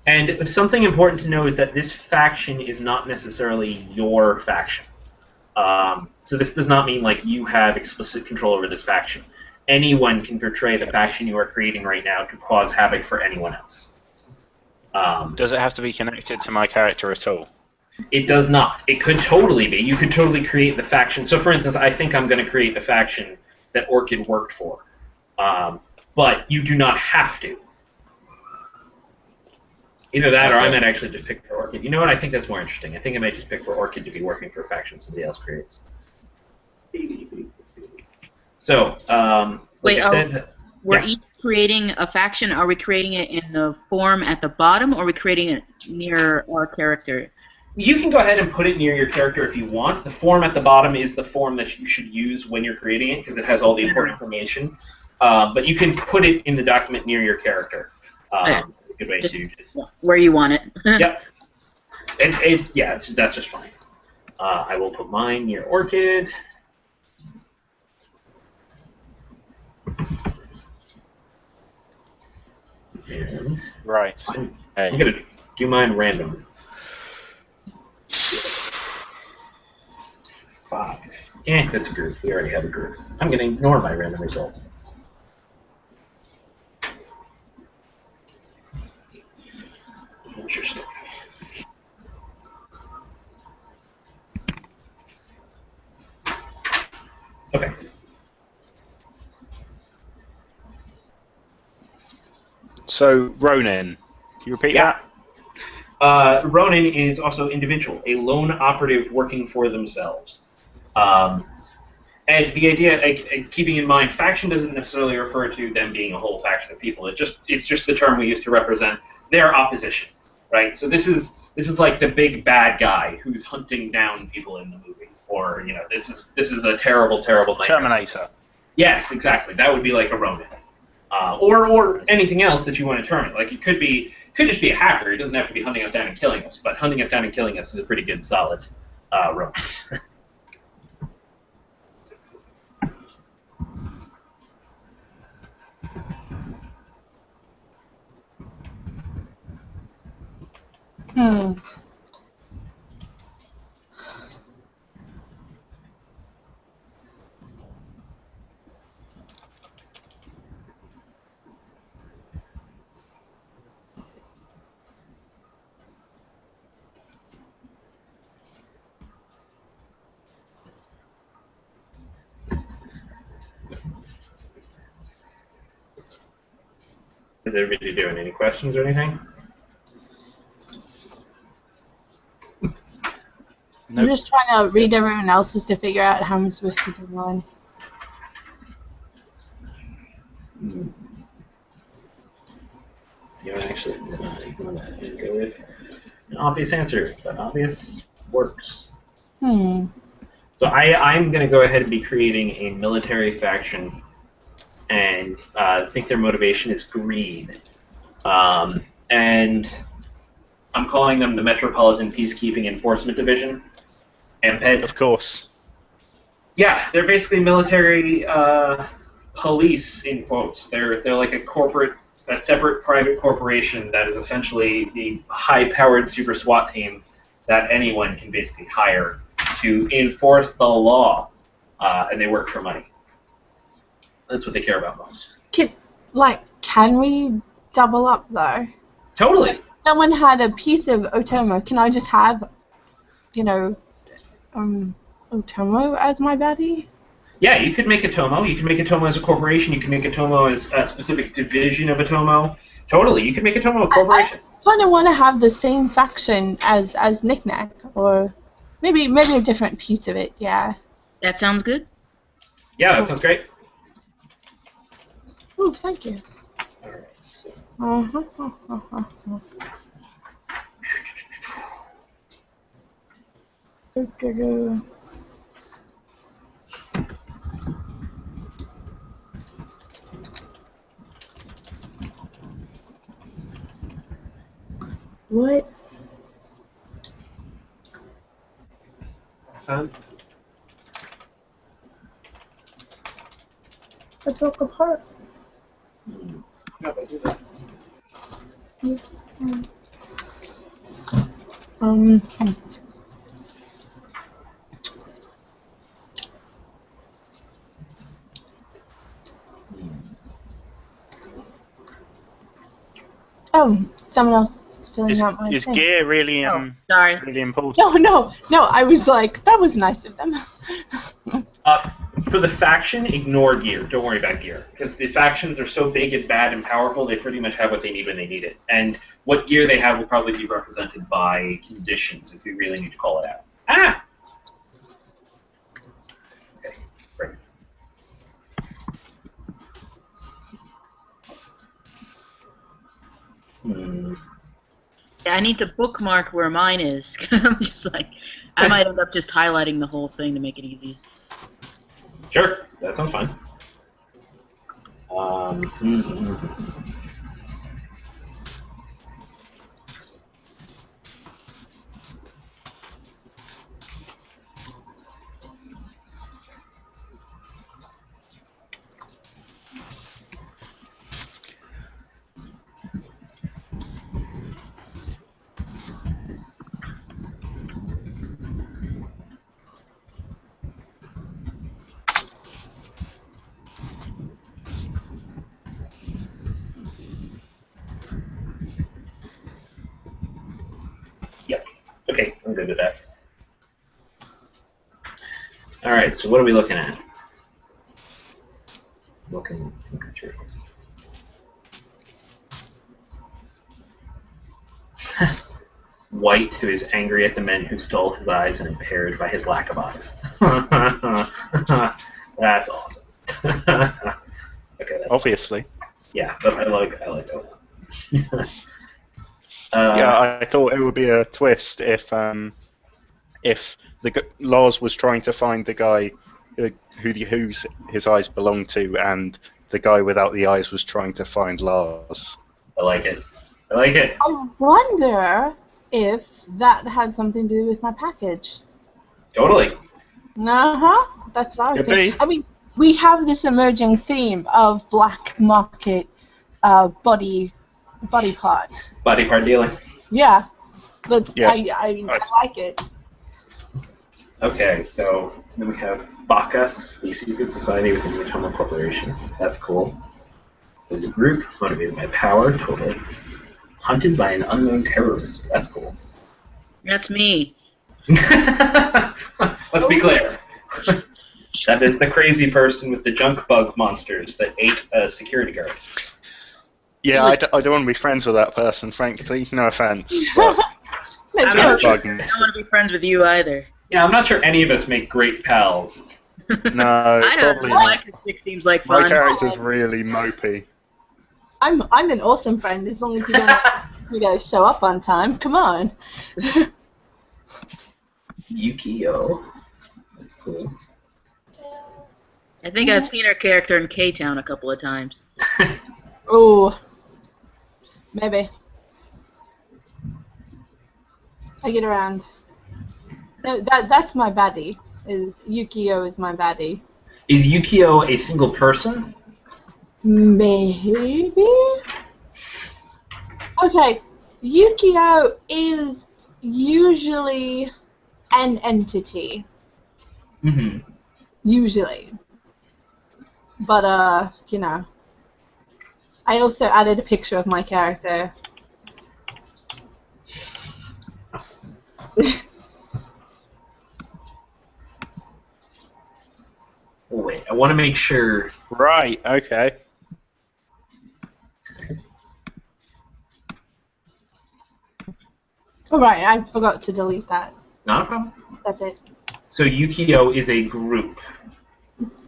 And something important to know is that this faction is not necessarily your faction. So this does not mean like you have explicit control over this faction. Anyone can portray the faction you are creating right now to cause havoc for anyone else. Does it have to be connected to my character at all? It does not. It could totally be. You could totally create the faction. So for instance, I think I'm going to create the faction that Orchid worked for. But you do not have to. Either that, or I might actually just pick for Orchid. You know what? I think that's more interesting. I think I might just pick for Orchid to be working for a faction somebody else creates. So, like I said, we're each creating a faction. Are we creating it in the form at the bottom, or are we creating it near our character? You can go ahead and put it near your character if you want. The form at the bottom is the form that you should use when you're creating it, because it has all the important information. But you can put it in the document near your character. It's a good way to where you want it. Yep. That's just fine. I will put mine near Orchid. And right. I'm going to do mine random. 5. That's a group. We already have a group. I'm going to ignore my random results. Interesting. Okay. So, Ronin, can you repeat that? Ronin is also individual, a lone operative working for themselves. And the idea, keeping in mind, faction doesn't necessarily refer to them being a whole faction of people. It's just the term we use to represent their opposition, right? So this is like the big bad guy who's hunting down people in the movie, or this is a terrible nightmare. Terminator. Yes, exactly. That would be like a Ronin. Or anything else that you want to term it. Like it could just be a hacker. It doesn't have to be hunting us down and killing us, but hunting us down and killing us is a pretty good, solid Ronin. Is everybody doing any questions or anything? Nope. I'm just trying to read everyone else's to figure out how I'm supposed to do mine. You know, actually, ignore that and go with an obvious answer, but obvious works. So I'm going to go ahead and be creating a military faction and I think their motivation is greed. And I'm calling them the Metropolitan Peacekeeping Enforcement Division, MPED. Of course. Yeah, they're basically military police, in quotes. They're like a separate private corporation that is essentially the high-powered super SWAT team that anyone can basically hire to enforce the law, and they work for money. That's what they care about most. Can we double up though? Totally. Someone had a piece of Otomo. Can I just have, Otomo as my buddy? Yeah, you could make Otomo. You can make Otomo as a corporation. You can make Otomo as a specific division of Otomo. Totally, you can make Otomo a corporation. I kind of want to have the same faction as Knick-Knack, or maybe a different piece of it. Yeah. That sounds good. Yeah, that sounds great. Oh, thank you. All right. So. What? Son? I broke apart. How'd I do that? Oh, someone else is filling out my Is thing. gear really Sorry. really important? No. I was like, that was nice of them. For the faction, ignore gear. Don't worry about gear. Because the factions are so big and bad and powerful, they pretty much have what they need when they need it. And what gear they have will probably be represented by conditions if we really need to call it out. Ah! Okay, great. I need to bookmark where mine is. I'm just like, I might end up just highlighting the whole thing to make it easy. Sure, that sounds fine. Yep. Okay, I'm good with that. All right, so what are we looking at? Looking through. White, who is angry at the men who stole his eyes and impaired by his lack of eyes. That's awesome. Okay, that's Obviously. Awesome. Yeah, but I like that. Yeah, I thought it would be a twist if Lars was trying to find the guy whose his eyes belonged to, and the guy without the eyes was trying to find Lars. I like it. I like it. I wonder if that had something to do with my package. Totally. That's what I was Could thinking. be. I mean, we have this emerging theme of black market body parts. Body part dealing. Yeah, but Yeah. I like it. Okay, so then we have Bacchus, the secret society within the Otomo Corporation. That's cool. There's a group motivated by power, totally. Hunted by an unknown terrorist. That's cool. That's me. Let's be clear. That is the crazy person with the junk bug monsters that ate a security guard. Yeah, I don't want to be friends with that person, frankly. No offense. But I'm not not sure. I don't want to be friends with you either. Yeah, I'm not sure any of us make great pals. no, I don't probably know. not. Life seems like My fun. character's really mopey. I'm an awesome friend as long as you don't show up on time. Come on. Yukio. That's cool. I think I've seen her character in K-Town a couple of times. Oh, maybe. I get around. No, that's my baddie. Yukio is my baddie. Is Yukio a single person? Maybe. Okay, Yukio is usually an entity. Mm-hmm. Usually. But, you know. I also added a picture of my character. Wait, I want to make sure. Right, okay. Oh, right, I forgot to delete that. Not a problem. That's it. So Yukio is a group.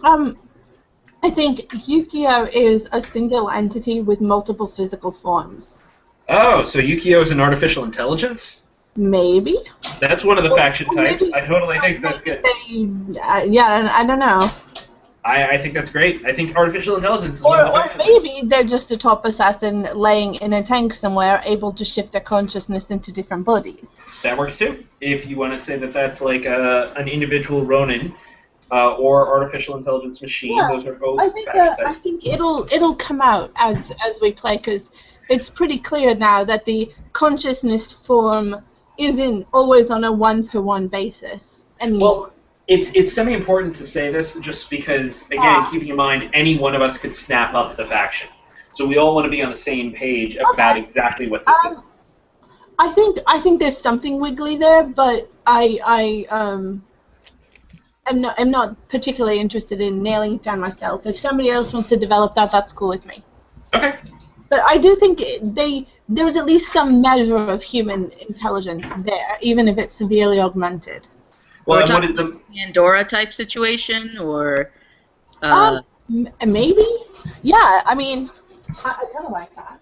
I think Yukio is a single entity with multiple physical forms. Oh, so Yukio is an artificial intelligence? Maybe? That's one of the faction types. Maybe. I totally think that's good. Yeah, I don't know. I think that's great. I think artificial intelligence is Or, one of the or faction maybe they're just a top assassin laying in a tank somewhere, able to shift their consciousness into different bodies. That works too. If you want to say that that's like an individual Ronin or artificial intelligence machine, Yeah, those are both I think faction I types. think it'll come out as we play, because it's pretty clear now that the consciousness form isn't always on a one-per-one basis. And Well, it's semi-important to say this just because, again, keeping in mind, any one of us could snap up the faction. So we all want to be on the same page about exactly what this is. I think there's something wiggly there, but I'm not particularly interested in nailing it down myself. If somebody else wants to develop that, that's cool with me. Okay. But I do think there's at least some measure of human intelligence there, even if it's severely augmented. Well, Or and what talking is the... like Pandora type situation, or Maybe? Yeah, I mean, I kind of like that.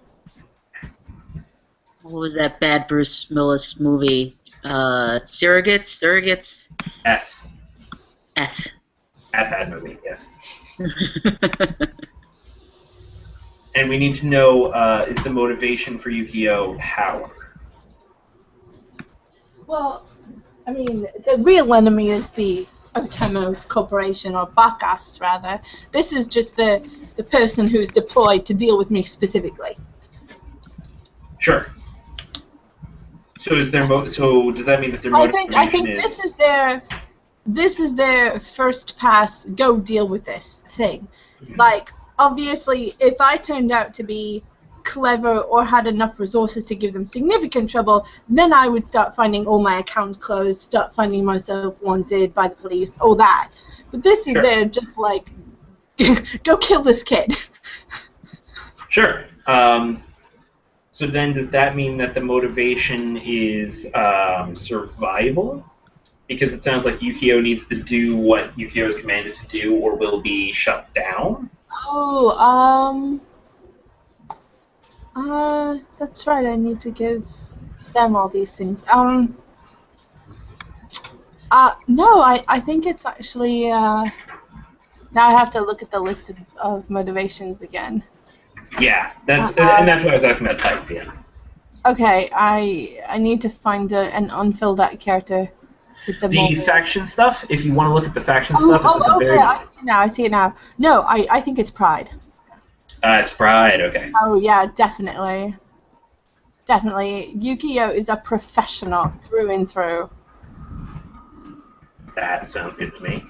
what was that bad Bruce Willis movie? Surrogates? S. S. At that movie, yes. And we need to know, is the motivation for Yukio power? Well, I mean, the real enemy is the Otemo Corporation, or Bacchus, rather. This is just the person who's deployed to deal with me specifically. Sure. So is their so does that mean that their motivation I think is... this is their first pass, go deal with this thing. Like, obviously, if I turned out to be clever or had enough resources to give them significant trouble, then I would start finding all my accounts closed, start finding myself wanted by the police, all that. But this is Sure. their just like, go kill this kid. Sure. So then does that mean that the motivation is survival? Because it sounds like Yukio needs to do what Yukio is commanded to do or will be shut down? Oh, that's right, I need to give them all these things. No, I think it's actually, now I have to look at the list of motivations again. Yeah, and that's why I was asking about type, yeah. Okay, I need to find an unfilled out character with the faction stuff, if you want to look at the faction stuff, it's at the okay, very... I see it now. No, I think it's pride. It's pride, okay. Oh, yeah, definitely. Definitely. Yukio is a professional through and through. That sounds good to me.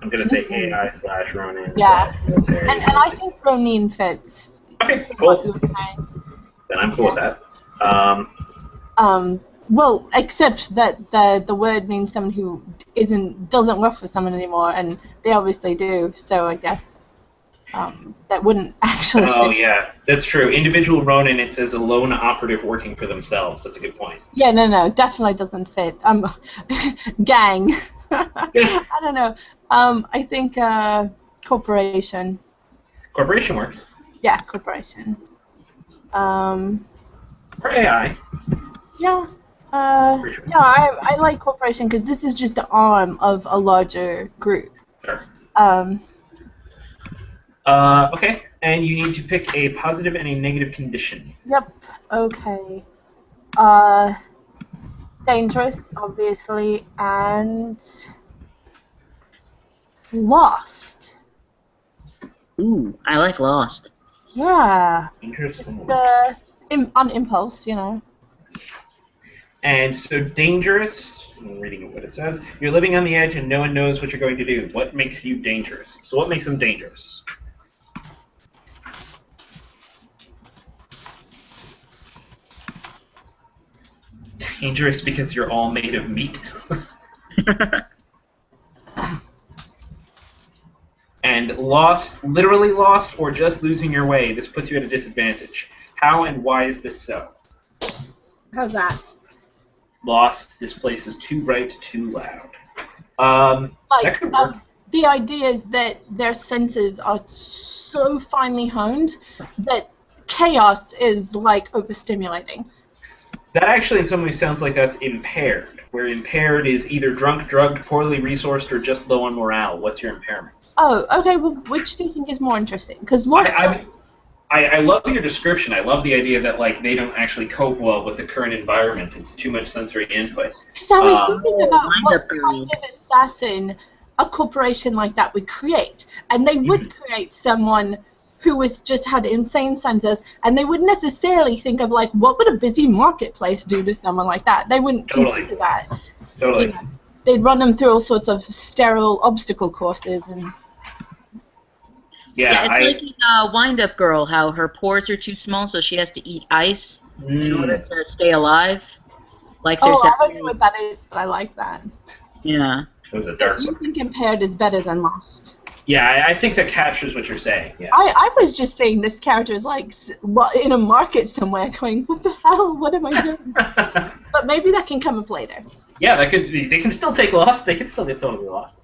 I'm going to say AI/Ronin. Yeah. Military, And I think Ronin fits. Okay, What cool. you were saying. Then I'm cool with that. Well, except that the word means someone who doesn't work for someone anymore, and they obviously do. So I guess that wouldn't actually. Oh fit. yeah, that's true. Individual Ronin, it says a lone operative working for themselves. That's a good point. Yeah, no, definitely doesn't fit. Gang. I don't know. I think corporation. Corporation works. Yeah, corporation. Or AI. Yeah. Corporation. No, I like corporation because this is just the arm of a larger group. Sure. Okay, and you need to pick a positive and a negative condition. Yep. Okay. Dangerous, obviously, and lost. Ooh, I like Lost. Yeah. Interesting. On impulse, you know. And so dangerous, I'm reading what it says, you're living on the edge and no one knows what you're going to do. What makes you dangerous? So what makes them dangerous? Dangerous because you're all made of meat. And lost, literally lost, or just losing your way. This puts you at a disadvantage. How and why is this so? How's that? Lost, this place is too bright, too loud. That could work. The idea is that their senses are so finely honed that chaos is like overstimulating. That actually in some ways sounds like that's impaired, where impaired is either drunk, drugged, poorly resourced, or just low on morale. What's your impairment? Oh, okay, well, which do you think is more interesting? Because Lost... I love your description. I love the idea that like they don't actually cope well with the current environment. It's too much sensory input. Because I was thinking about what kind of assassin a corporation like that would create. And they would create someone who was just had insane senses, and they wouldn't necessarily think of like, what would a busy marketplace do to someone like that? They wouldn't consider that. Totally. You know, they'd run them through all sorts of sterile obstacle courses and... Yeah, it's like in Wind Up Girl, how her pores are too small, so she has to eat ice in order to stay alive. Like there's that. I don't know what that is, but I like that. Yeah. It was a dark You one. think Impaired is better than Lost? Yeah, I think that captures what you're saying. Yeah. I was just saying this character is like in a market somewhere going, what the hell? What am I doing? But maybe that can come up later. Yeah, that could. They can still take Lost. They can still get totally lost.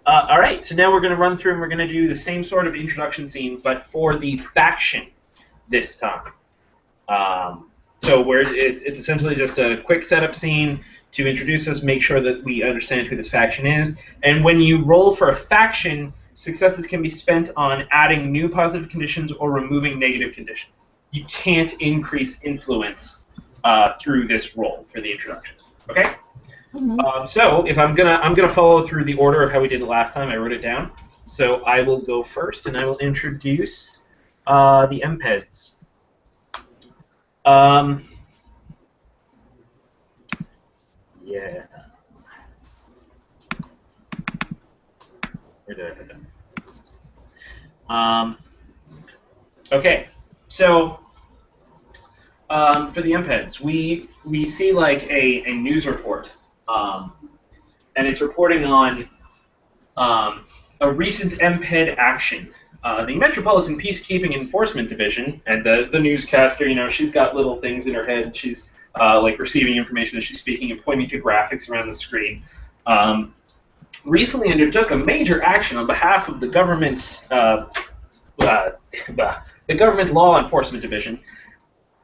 All right, so now we're going to run through and we're going to do the same sort of introduction scene, but for the faction this time. So it's essentially just a quick setup scene to introduce us, make sure that we understand who this faction is, and when you roll for a faction, successes can be spent on adding new positive conditions or removing negative conditions. You can't increase influence through this roll for the introduction. Okay. Mm-hmm. So if I'm gonna follow through the order of how we did it last time. I wrote it down. So I will go first, and I will introduce the MPEDs. Yeah. Where did I put them? Okay. So for the MPEDs, we see like a news report. And it's reporting on a recent MPED action. The Metropolitan Peacekeeping Enforcement Division, and the newscaster, you know, she's got little things in her head. She's like receiving information as she's speaking and pointing to graphics around the screen. Recently undertook a major action on behalf of the government, the Government Law Enforcement Division.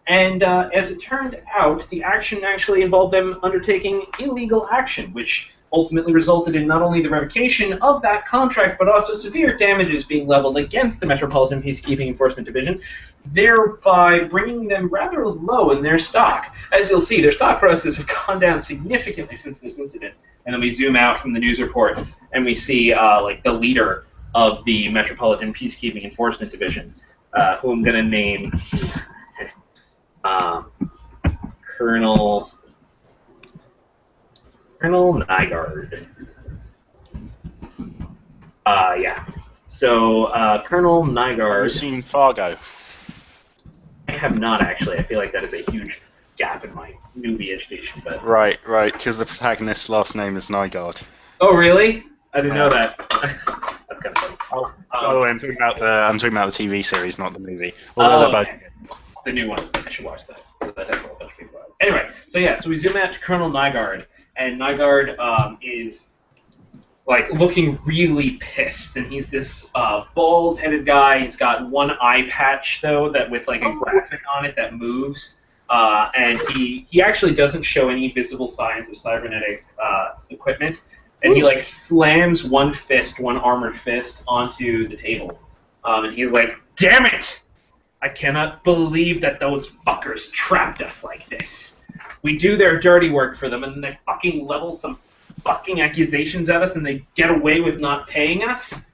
And as it turned out, the action actually involved them undertaking illegal action, which ultimately resulted in not only the revocation of that contract, but also severe damages being leveled against the Metropolitan Peacekeeping Enforcement Division, thereby bringing them rather low in their stock. As you'll see, their stock prices have gone down significantly since this incident. And then we zoom out from the news report, and we see like the leader of the Metropolitan Peacekeeping Enforcement Division, who I'm going to name... Colonel Nygaard. Yeah. So Colonel Nygaard. Have you seen Fargo? I have not actually. I feel like that is a huge gap in my movie education. But Right, because the protagonist's last name is Nygaard. oh really? I didn't know that. That's kind of funny. By the way, I'm talking about the TV series, not the movie. Although they're both. The new one. I should watch that. That has a whole bunch of people out. Anyway, so we zoom out to Colonel Nygaard, and Nygaard is like looking really pissed, and he's this bald-headed guy. He's got one eye patch though, that with like a graphic on it that moves, and he actually doesn't show any visible signs of cybernetic equipment, and he like slams one armored fist onto the table. And he's like, "Damn it! I cannot believe that those fuckers trapped us like this. We do their dirty work for them, and then they fucking level some fucking accusations at us, and they get away with not paying us."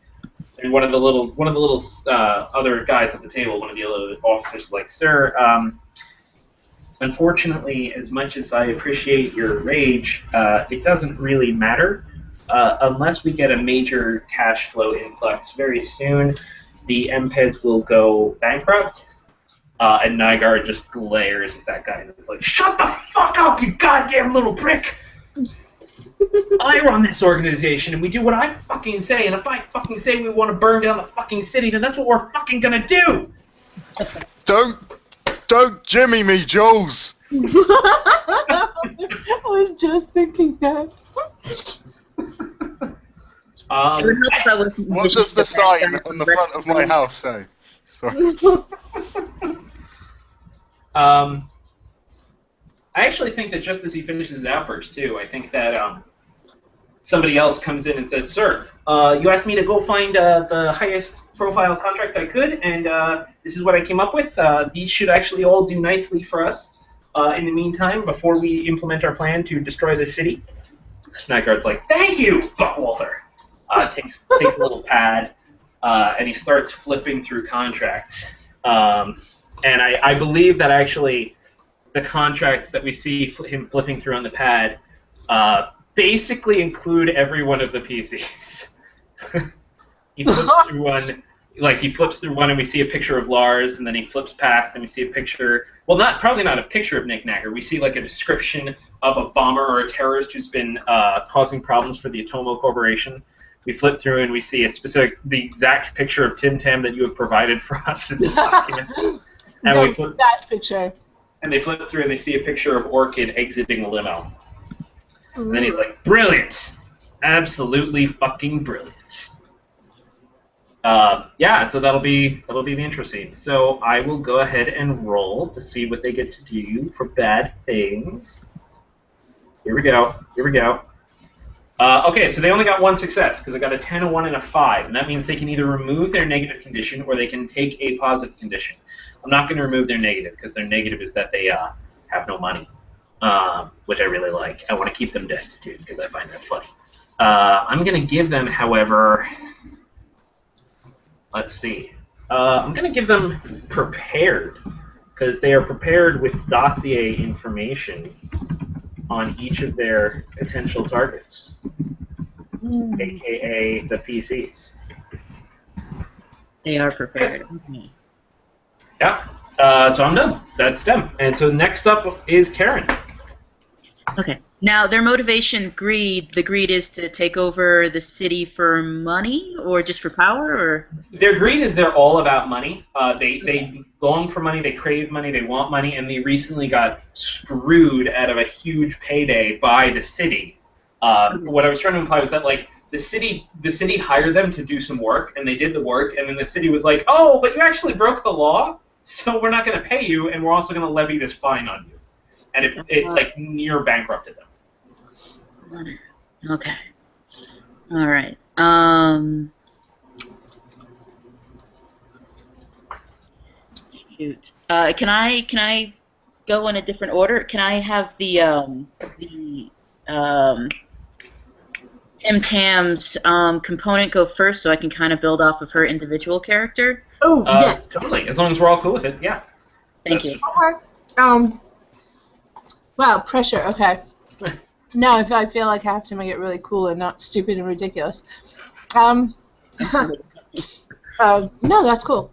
And one of the little other guys at the table, one of the other officers, is like, "Sir, unfortunately, as much as I appreciate your rage, it doesn't really matter. Unless we get a major cash flow influx very soon, the MPEDs will go bankrupt." And Nygaard just glares at that guy and is like, "Shut the fuck up, you goddamn little prick! I run this organization, and we do what I fucking say, and if I fucking say we want to burn down the fucking city, then that's what we're fucking gonna do!" Don't Jimmy me, Jules! I was just thinking that. It would help if I was. What does the sign on the front of my house say? Sorry. I actually think that just as he finishes his outburst, too, I think that somebody else comes in and says, "Sir, you asked me to go find the highest profile contract I could, and this is what I came up with. These should actually all do nicely for us in the meantime before we implement our plan to destroy the city." Nygaard's like, "Thank you, Buckwalter." Takes a little pad, and he starts flipping through contracts. And I believe that actually the contracts that we see him flipping through on the pad basically include every one of the PCs. He flips through one and we see a picture of Lars, and then he flips past and we see a picture, well, probably not a picture of Nick Nagger. We see like a description of a bomber or a terrorist who's been causing problems for the Atomo Corporation. We flip through and we see the exact picture of Tim Tam that you have provided for us in this document. And we flip that picture. And they flip through and they see a picture of Orchid exiting a limo. And then he's like, "Brilliant! Absolutely fucking brilliant." Yeah, so that'll be the intro scene. So I will go ahead and roll to see what they get to do for bad things. Here we go. Okay, so they only got one success, because I got a 10, a 1, and a 5, and that means they can either remove their negative condition or they can take a positive condition. I'm not going to remove their negative, because their negative is that they have no money, which I really like. I want to keep them destitute, because I find that funny. I'm going to give them, however, let's see. I'm going to give them prepared, because they are prepared with dossier information on each of their potential targets, aka the PCs. They are prepared. Okay. Yeah. So I'm done. That's them. And so next up is Karen. Okay. Now, their motivation, greed, the greed is to take over the city for money or just for power? Or their greed is they're all about money. They long for money, they crave money, they want money, and they recently got screwed out of a huge payday by the city. What I was trying to imply was that, like, the city hired them to do some work, and they did the work, and then the city was like, "Oh, but you actually broke the law, so we're not going to pay you, and we're also going to levy this fine on you." And it like near bankrupted them. Okay. All right. Shoot. Can I go in a different order? Can I have the Tim Tam's component go first, so I can kind of build off of her individual character? Oh, yeah. Totally. As long as we're all cool with it, yeah. Thank you. Okay. Wow, pressure. Okay. No, if I feel like I have to make it really cool and not stupid and ridiculous. No, that's cool.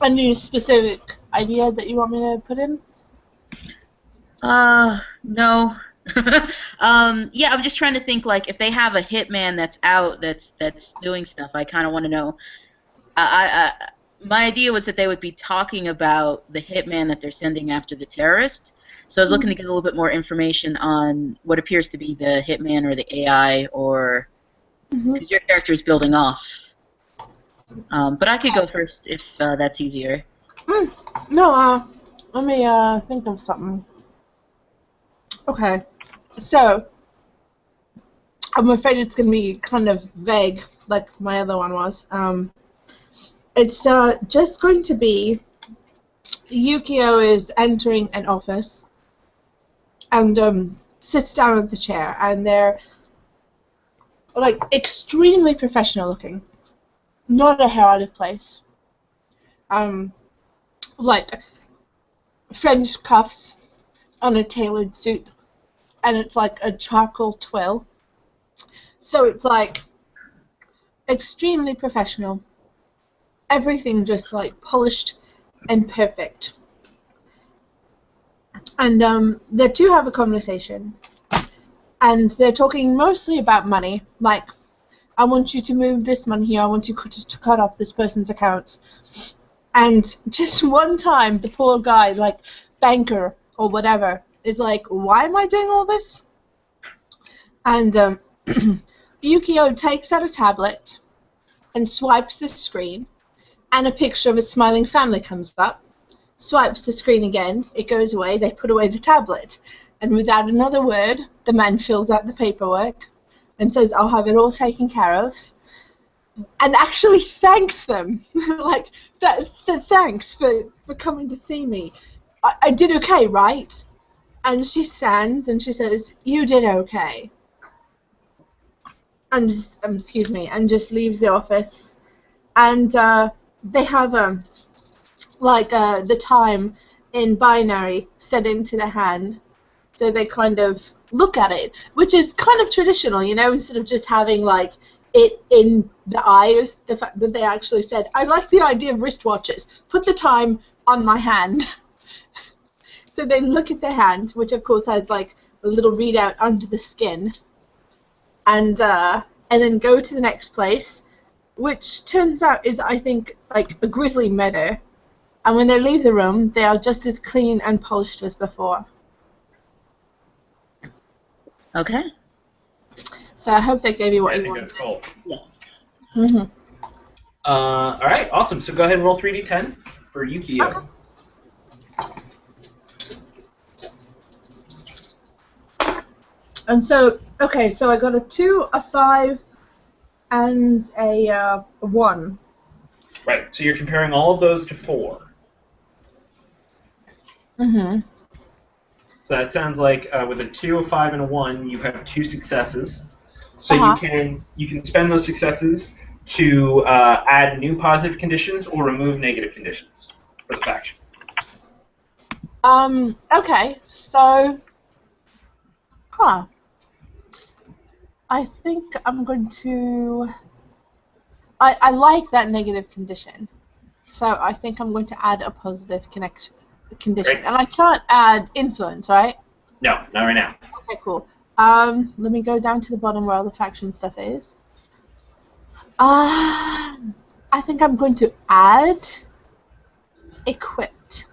Any specific idea that you want me to put in? No. Yeah, I'm just trying to think, like, if they have a hitman that's out that's doing stuff, I kind of want to know. My idea was that they would be talking about the hitman that they're sending after the terrorist. So I was looking to get a little bit more information on what appears to be the hitman or the AI, or because your character is building off. But I could go first if that's easier. No, let me think of something. Okay, so I'm afraid it's going to be kind of vague, like my other one was. It's just going to be Yukio is entering an office and sits down at the chair, and they're like extremely professional looking, not a hair out of place. Like French cuffs on a tailored suit, and it's like a charcoal twill. So it's like extremely professional. Everything just like polished and perfect. And the two have a conversation, and they're talking mostly about money. Like, I want you to move this money here. I want you to cut off this person's accounts. And just one time, the poor guy, like banker or whatever, is like, "Why am I doing all this?" And Yukio takes out a tablet and swipes the screen, and a picture of a smiling family comes up. Swipes the screen again, it goes away, they put away the tablet. And without another word, the man fills out the paperwork and says, "I'll have it all taken care of." And actually thanks them. Like, thanks for coming to see me. I did okay, right? And she stands and she says, "You did okay." And just, excuse me, and just leaves the office. And they have the time in binary set into their hand, so they kind of look at it, which is kind of traditional, you know, instead of just having like it in the eyes. The fact that they actually said, "I like the idea of wristwatches. Put the time on my hand." So they look at their hand, which of course has like a little readout under the skin, and then go to the next place, which turns out is, I think, like a grisly murder. And when they leave the room, they are just as clean and polished as before. Okay. So I hope that gave you what I you think wanted. that's cool. Yeah. Mm-hmm. All right, awesome. So go ahead and roll 3d10 for Yukio. Okay. And so, okay, so I got a 2, a 5, and a 1. Right, so you're comparing all of those to 4. Mm-hmm. So that sounds like with a 2, a 5, and a 1, you have 2 successes. So you can spend those successes to add new positive conditions or remove negative conditions for the faction. Okay, so, I think I'm going to, I like that negative condition, so I think I'm going to add a positive condition. Great. And I can't add influence, right? No, not right now. Okay, cool. Let me go down to the bottom where all the faction stuff is. I think I'm going to add equipped.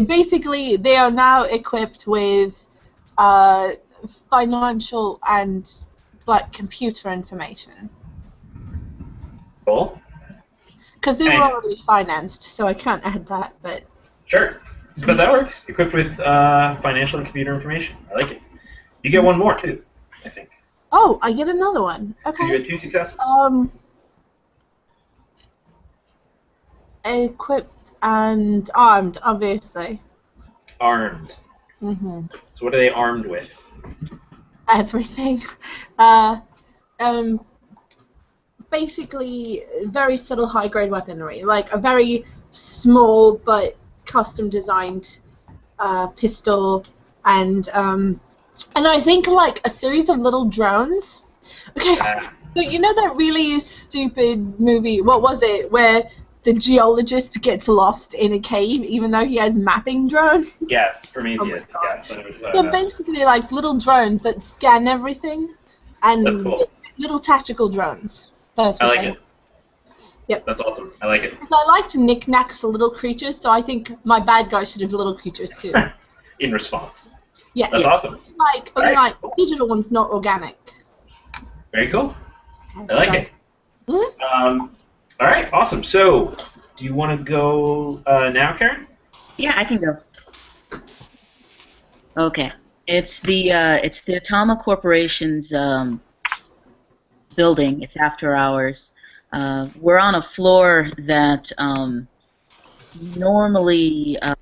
Basically, they are now equipped with financial and like computer information. Cool. Because they were already financed, so I can't add that. But Sure. But that works. Equipped with financial and computer information. I like it. You get one more, too, I think. oh, I get another one. Okay. You get 2 successes. Equipped and armed, obviously. Armed. Mm-hmm. So what are they armed with? Everything. Basically, very subtle high-grade weaponry, like a very small but custom-designed pistol, and I think like a series of little drones. Okay, so you know that really stupid movie? What was it? Where the geologist gets lost in a cave, even though he has mapping drone. Yes, Prometheus. Oh my Yes, I know what you're talking They're about. basically like little drones that scan everything, and That's cool. little tactical drones. That's I what like they it. Yep. That's awesome. I like it. Because I like to knick-knacks the little creatures, so I think my bad guys should have little creatures too. In response. Yeah, That's yeah. awesome. Only Alright. digital ones, not organic. Very cool. I like it. Mhm. All right, awesome. So, do you want to go now, Karen? Yeah, I can go. Okay. It's the Atama Corporation's building. It's after hours. We're on a floor that normally. I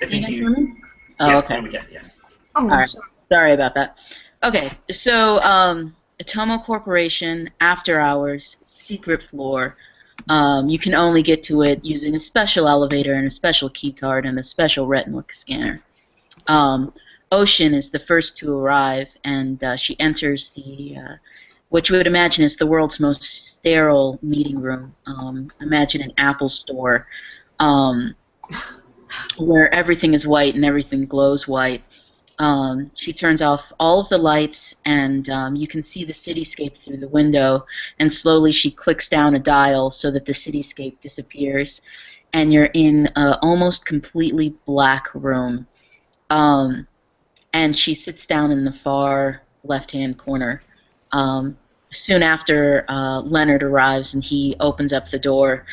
Can you think guys you. hear me? Oh, Yes, okay. now we can. Yes. Oh, All right. sorry. Sorry about that. Okay, so Atomo Corporation, after hours, secret floor. You can only get to it using a special elevator and a special key card and a special retinal scanner. Ocean is the first to arrive, and she enters what you would imagine is the world's most sterile meeting room. Imagine an Apple store where everything is white and everything glows white. She turns off all of the lights, and you can see the cityscape through the window, and slowly she clicks down a dial so that the cityscape disappears, and you're in an almost completely black room. And she sits down in the far left-hand corner. Soon after, Leonard arrives, and he opens up the door,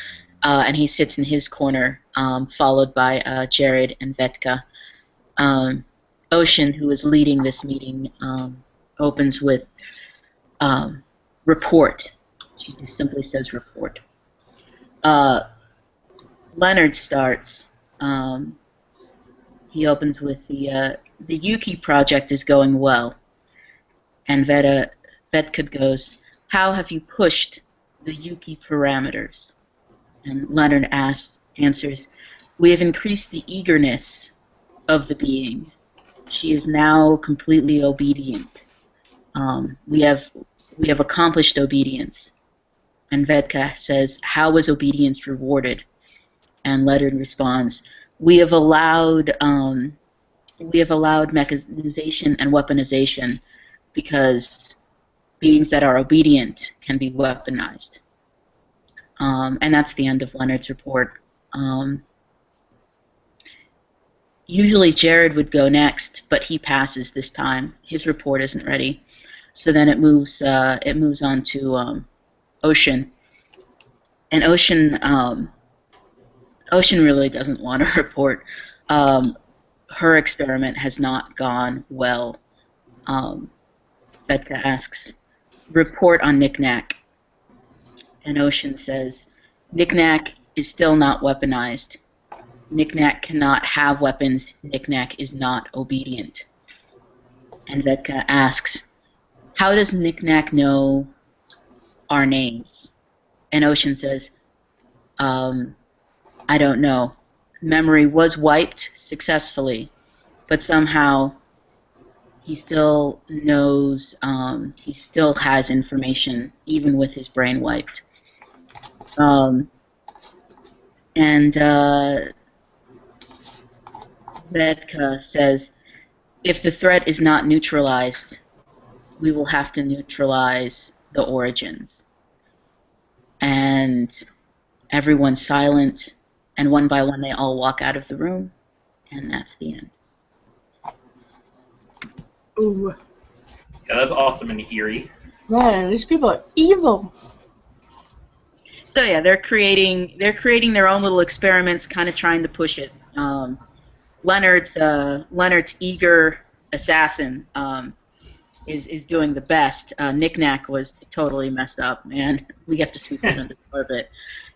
and he sits in his corner, followed by Jared and Vetka. Ocean, who is leading this meeting, opens with report. She just simply says report. Leonard starts. He opens with the Yuki project is going well. And Vetka goes, how have you pushed the Yuki parameters? And Leonard answers, we have increased the eagerness of the being. She is now completely obedient. We have accomplished obedience. And Vetka says, how was obedience rewarded? And Leonard responds, we have allowed mechanization and weaponization because beings that are obedient can be weaponized. And that's the end of Leonard's report. Usually Jared would go next, but he passes this time. His report isn't ready. So then it moves on to Ocean. And Ocean really doesn't want to report. Her experiment has not gone well. Vetka asks, report on Knick-Knack. And Ocean says, Knick-Knack is still not weaponized. Knick-Knack cannot have weapons. Knick-Knack is not obedient. And Vetka asks, how does Knick-Knack know our names? And Ocean says, I don't know. Memory was wiped successfully, but somehow he still knows, he still has information, even with his brain wiped. Vetka says, if the threat is not neutralized, we will have to neutralize the origins. And everyone's silent, and one by one they all walk out of the room, and that's the end. Ooh. Yeah, that's awesome and eerie. Man, these people are evil. So yeah, they're creating their own little experiments, kind of trying to push it. Leonard's eager assassin is doing the best. Knick-Knack was totally messed up, man. We have to sweep that under the carpet.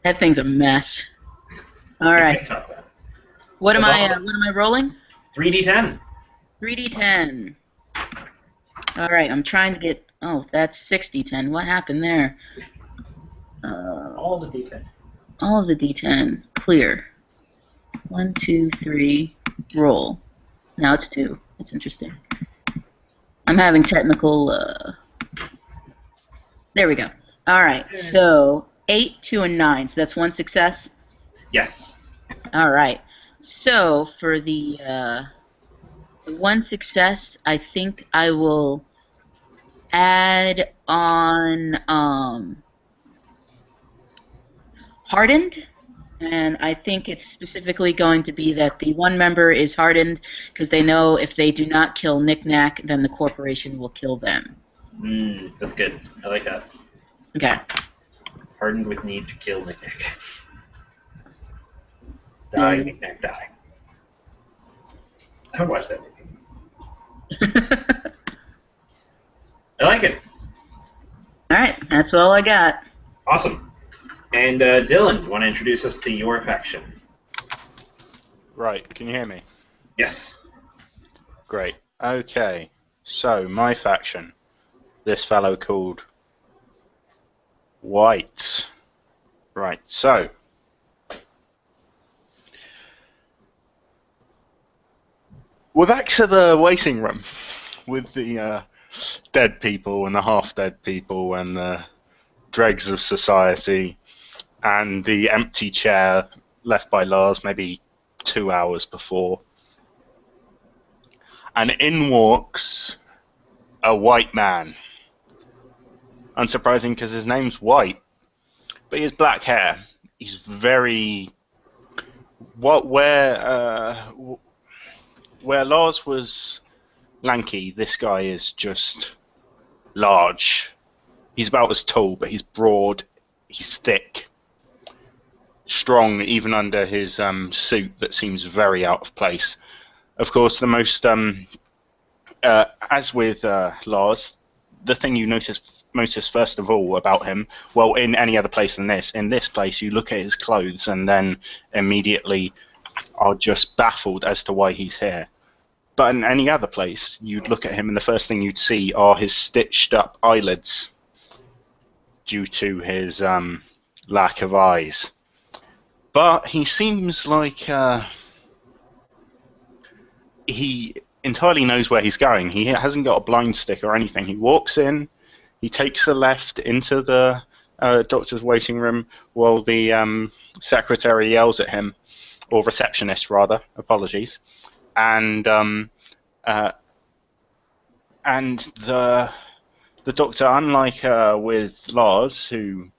That thing's a mess. All right. What am I rolling? 3d10. 3d10. All right, I'm trying to get. Oh, that's 60-10. What happened there? All the d10. All of the d10. Clear. 1, 2, 3. Roll. Now it's 2. It's interesting. I'm having technical. There we go. All right. So 8, 2, and 9. So that's 1 success. Yes. All right. So for the 1 success, I think I will add on hardened, and I think it's specifically going to be that the one member is hardened because they know if they do not kill Knick-Knack, then the corporation will kill them. That's good. I like that. Okay. Hardened with need to kill Knick-Knack. Die, Knick-Knack, die. I would watch that movie. I like it. All right, that's all I got. Awesome. And Dylan, you want to introduce us to your faction? Right, can you hear me? Yes. Great. Okay, so my faction, this fellow called White. Right, so we're back to the waiting room with the dead people and the half-dead people and the dregs of society and the empty chair left by Lars maybe 2 hours before. And in walks a white man. Unsurprising because his name's White, but he has black hair. He's very... Where Lars was lanky, this guy is just large. He's about as tall, but he's broad, he's thick, strong even under his suit that seems very out of place. Of course, the most, as with Lars, the thing you notice first of all about him, well, in any other place than this, in this place you look at his clothes and then immediately are just baffled as to why he's here. But in any other place, you'd look at him and the first thing you'd see are his stitched up eyelids due to his lack of eyes. But he seems like he entirely knows where he's going. He hasn't got a blind stick or anything. He walks in, he takes a left into the doctor's waiting room while the secretary yells at him, or receptionist rather, apologies, and the doctor, unlike with Lars, who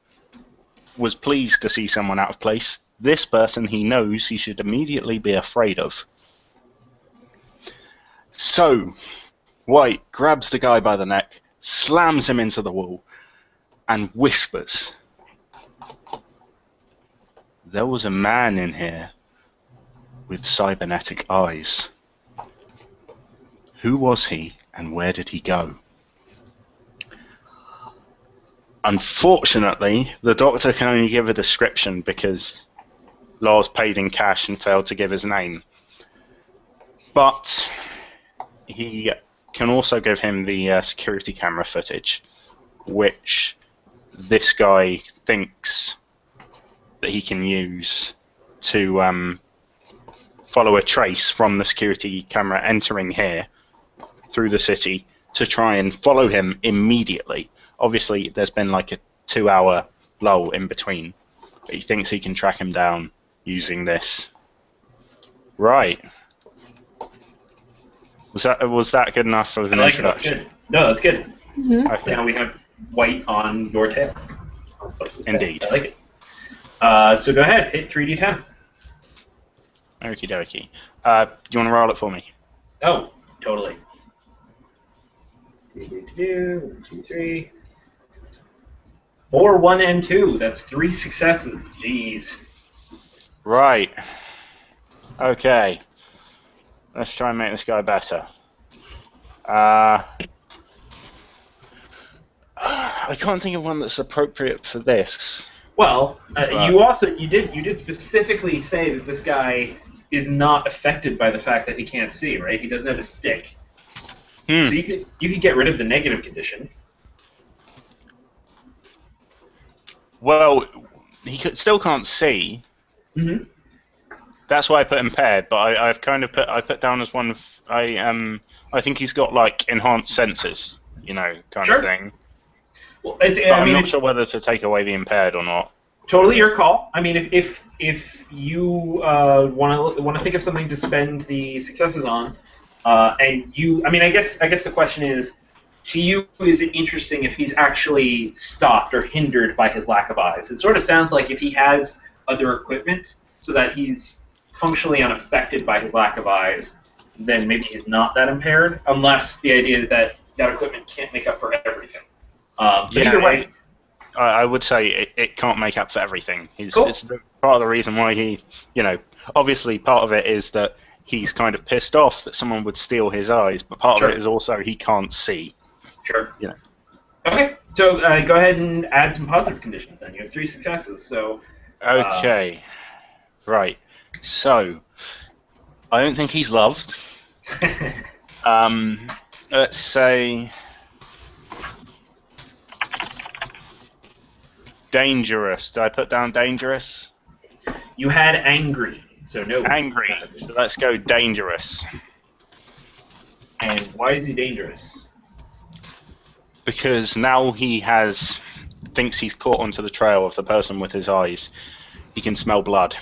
was pleased to see someone out of place, this person he knows he should immediately be afraid of. So, White grabs the guy by the neck, slams him into the wall, and whispers, "There was a man in here with cybernetic eyes. Who was he, and where did he go?" Unfortunately, the doctor can only give a description because Lars paid in cash and failed to give his name. But he can also give him the security camera footage, which this guy thinks that he can use to follow a trace from the security camera entering here through the city to try and follow him immediately. Obviously, there's been like a 2-hour lull in between, but he thinks he can track him down using this. Right. Was that good enough of an introduction? That's good. No, that's good. Mm-hmm. Okay. Now we have White on your tail. Indeed. I like it. So go ahead, hit 3d10. Okie dokie. Do you want to roll it for me? Oh, totally. 1, 2, 3. 4, 1, and 2. That's 3 successes. Jeez. Right. Okay. Let's try and make this guy better. I can't think of one that's appropriate for this. Well, you did specifically say that this guy is not affected by the fact that he can't see, right? He doesn't have a stick. So you could get rid of the negative condition. Well, still can't see. Mm-hmm. That's why I put impaired, but I put down as one. I think he's got like enhanced senses, kind Sure. of thing. Well, I'm not sure whether to take away the impaired or not. Totally your call. I mean, if you want to think of something to spend the successes on, I guess the question is, to you, is it interesting if he's actually stopped or hindered by his lack of eyes? It sort of sounds like if he has other equipment so that he's functionally unaffected by his lack of eyes, then maybe he's not that impaired, unless the idea is that that equipment can't make up for everything. But either way, I would say it can't make up for everything. Cool. It's part of the reason why he, obviously part of it is that he's kind of pissed off that someone would steal his eyes, but part Sure. of it is also he can't see. Sure. Yeah. Okay, so go ahead and add some positive conditions then. You have 3 successes, so... Okay. Right. So, I don't think he's loved. Let's say... dangerous. Did I put down dangerous? You had angry, so no. Angry. So let's go dangerous. And why is he dangerous? Because now he thinks he's caught onto the trail of the person with his eyes. He can smell blood.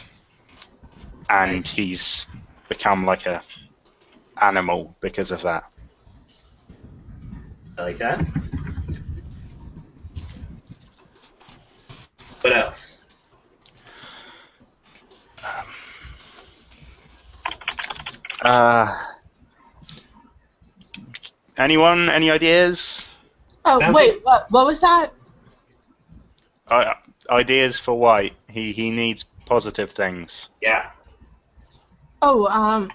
And he's become like a animal because of that. I like that. What else? Anyone? Any ideas? Oh, Sounds wait, what was that? Ideas for White. He needs positive things. Yeah. Oh,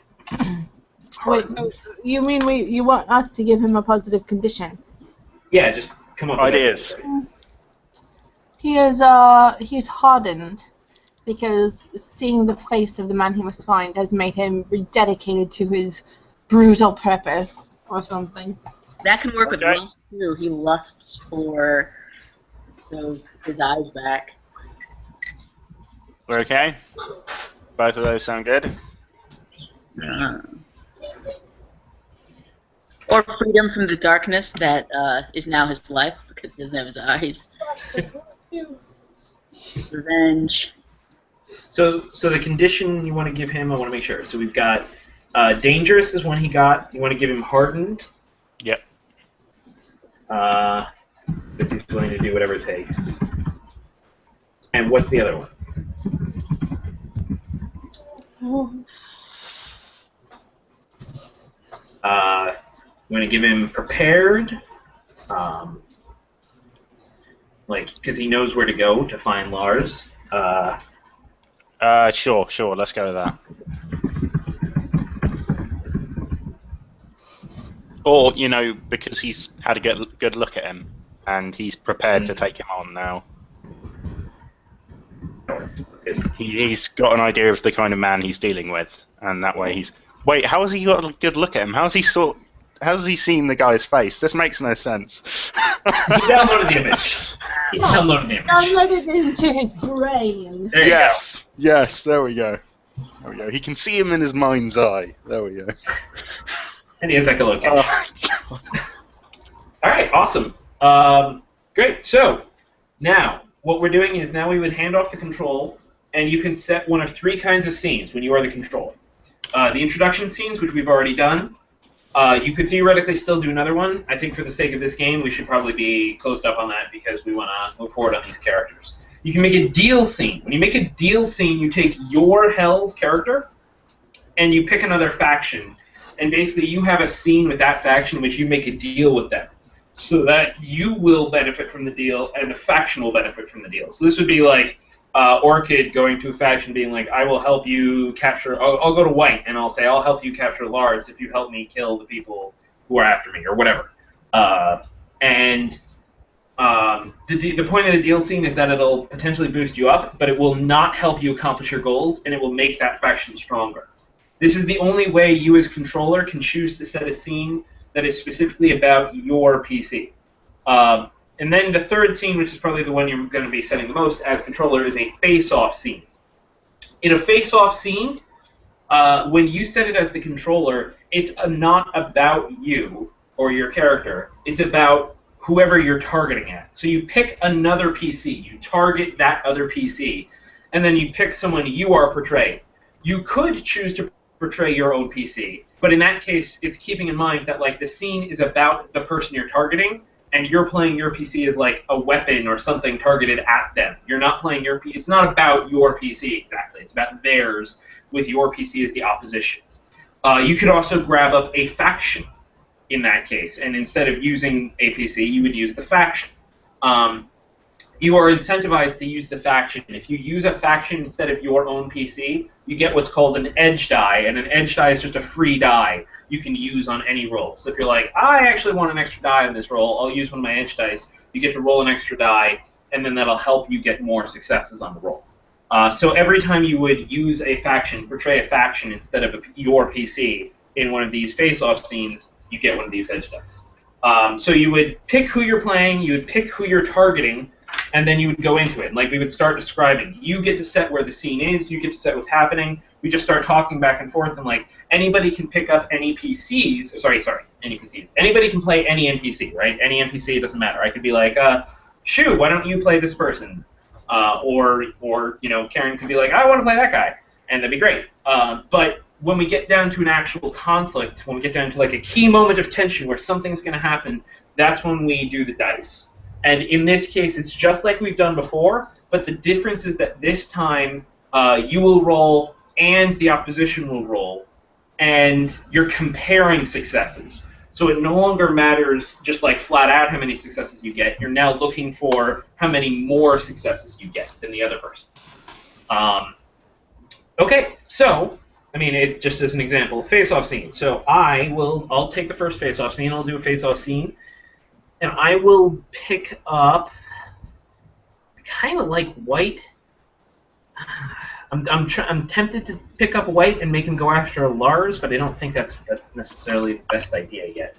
wait, no, you mean you want us to give him a positive condition? Yeah, just come up with Ideas. He's hardened because seeing the face of the man he must find has made him rededicated to his brutal purpose or something. That can work with Okay. lust too. He lusts for his eyes back. We're okay? Both of those sound good? Or freedom from the darkness that is now his life because he doesn't have his eyes. Revenge. So the condition you want to give him, I want to make sure. So we've got dangerous is one he got. You want to give him hardened. Yep. Because he's willing to do whatever it takes. And what's the other one? You want to give him prepared. Because he knows where to go to find Lars. Sure, let's go with that. Or, because he's had a good look at him, and he's prepared to take him on now. He's got an idea of the kind of man he's dealing with, and that way he's... Wait, how has he got a good look at him? How has he seen the guy's face? This makes no sense. He downloaded the image. Download it into his brain. There you Yes, yes, there we go. He can see him in his mind's eye. There we go. go. And he has echolocation. Oh, All right, awesome. Great. So now what we're doing is now we would hand off the control, and you can set one of 3 kinds of scenes when you are the controller. The introduction scenes, which we've already done. You could theoretically still do another one. I think for the sake of this game, we should probably be closed up on that because we want to move forward on these characters. You can make a deal scene. When you make a deal scene, you take your held character and you pick another faction. And basically you have a scene with that faction in which you make a deal with them so that you will benefit from the deal and the faction will benefit from the deal. So this would be like Orchid going to a faction being like, I will help you capture... I'll go to White and I'll say, I'll help you capture Lars if you help me kill the people who are after me, or whatever. The point of the deal scene is that it'll potentially boost you up, but it will not help you accomplish your goals, and it will make that faction stronger. This is the only way you as controller can choose to set a scene that is specifically about your PC. And then the third scene, which is probably the one you're going to be setting the most as controller, is a face-off scene. In a face-off scene, when you set it as the controller, it's not about you or your character. It's about whoever you're targeting at. So you pick another PC, you target that other PC, and then you pick someone you are portraying. You could choose to portray your own PC, but in that case, it's keeping in mind that the scene is about the person you're targeting, and you're playing your PC as like a weapon or something targeted at them. You're not playing your PC. It's not about your PC exactly. It's about theirs with your PC as the opposition. You could also grab up a faction in that case, and instead of using a PC, you would use the faction. you are incentivized to use the faction. If you use a faction instead of your own PC, you get what's called an edge die, and an edge die is just a free die you can use on any roll. So if you're like, I actually want an extra die on this roll, I'll use one of my edge dice. You get to roll an extra die, and then that'll help you get more successes on the roll. So every time you would use a faction, portray a faction instead of your PC in one of these face-off scenes, you get one of these edge dice. So you would pick who you're playing, you would pick who you're targeting, and then you would go into it. Like, we would start describing. You get to set where the scene is, you get to set what's happening. We just start talking back and forth, and like, anybody can pick up any PCs. Sorry, any PCs. Anybody can play any NPC, right? Any NPC, it doesn't matter. I could be like, Shu, why don't you play this person? Or you know, Karen could be like, I want to play that guy, and that'd be great. But when we get down to an actual conflict, when we get down to like a key moment of tension where something's going to happen, that's when we do the dice. And in this case, it's just like we've done before, but the difference is that this time you will roll and the opposition will roll, and you're comparing successes. So it no longer matters just like flat out how many successes you get. You're now looking for how many more successes you get than the other person. Okay, so I mean, it just as an example, face-off scene. So I'll take the first face-off scene. I'll do a face-off scene, and I will pick up kind of like White. I'm tempted to pick up White and make him go after Lars, but I don't think that's necessarily the best idea yet.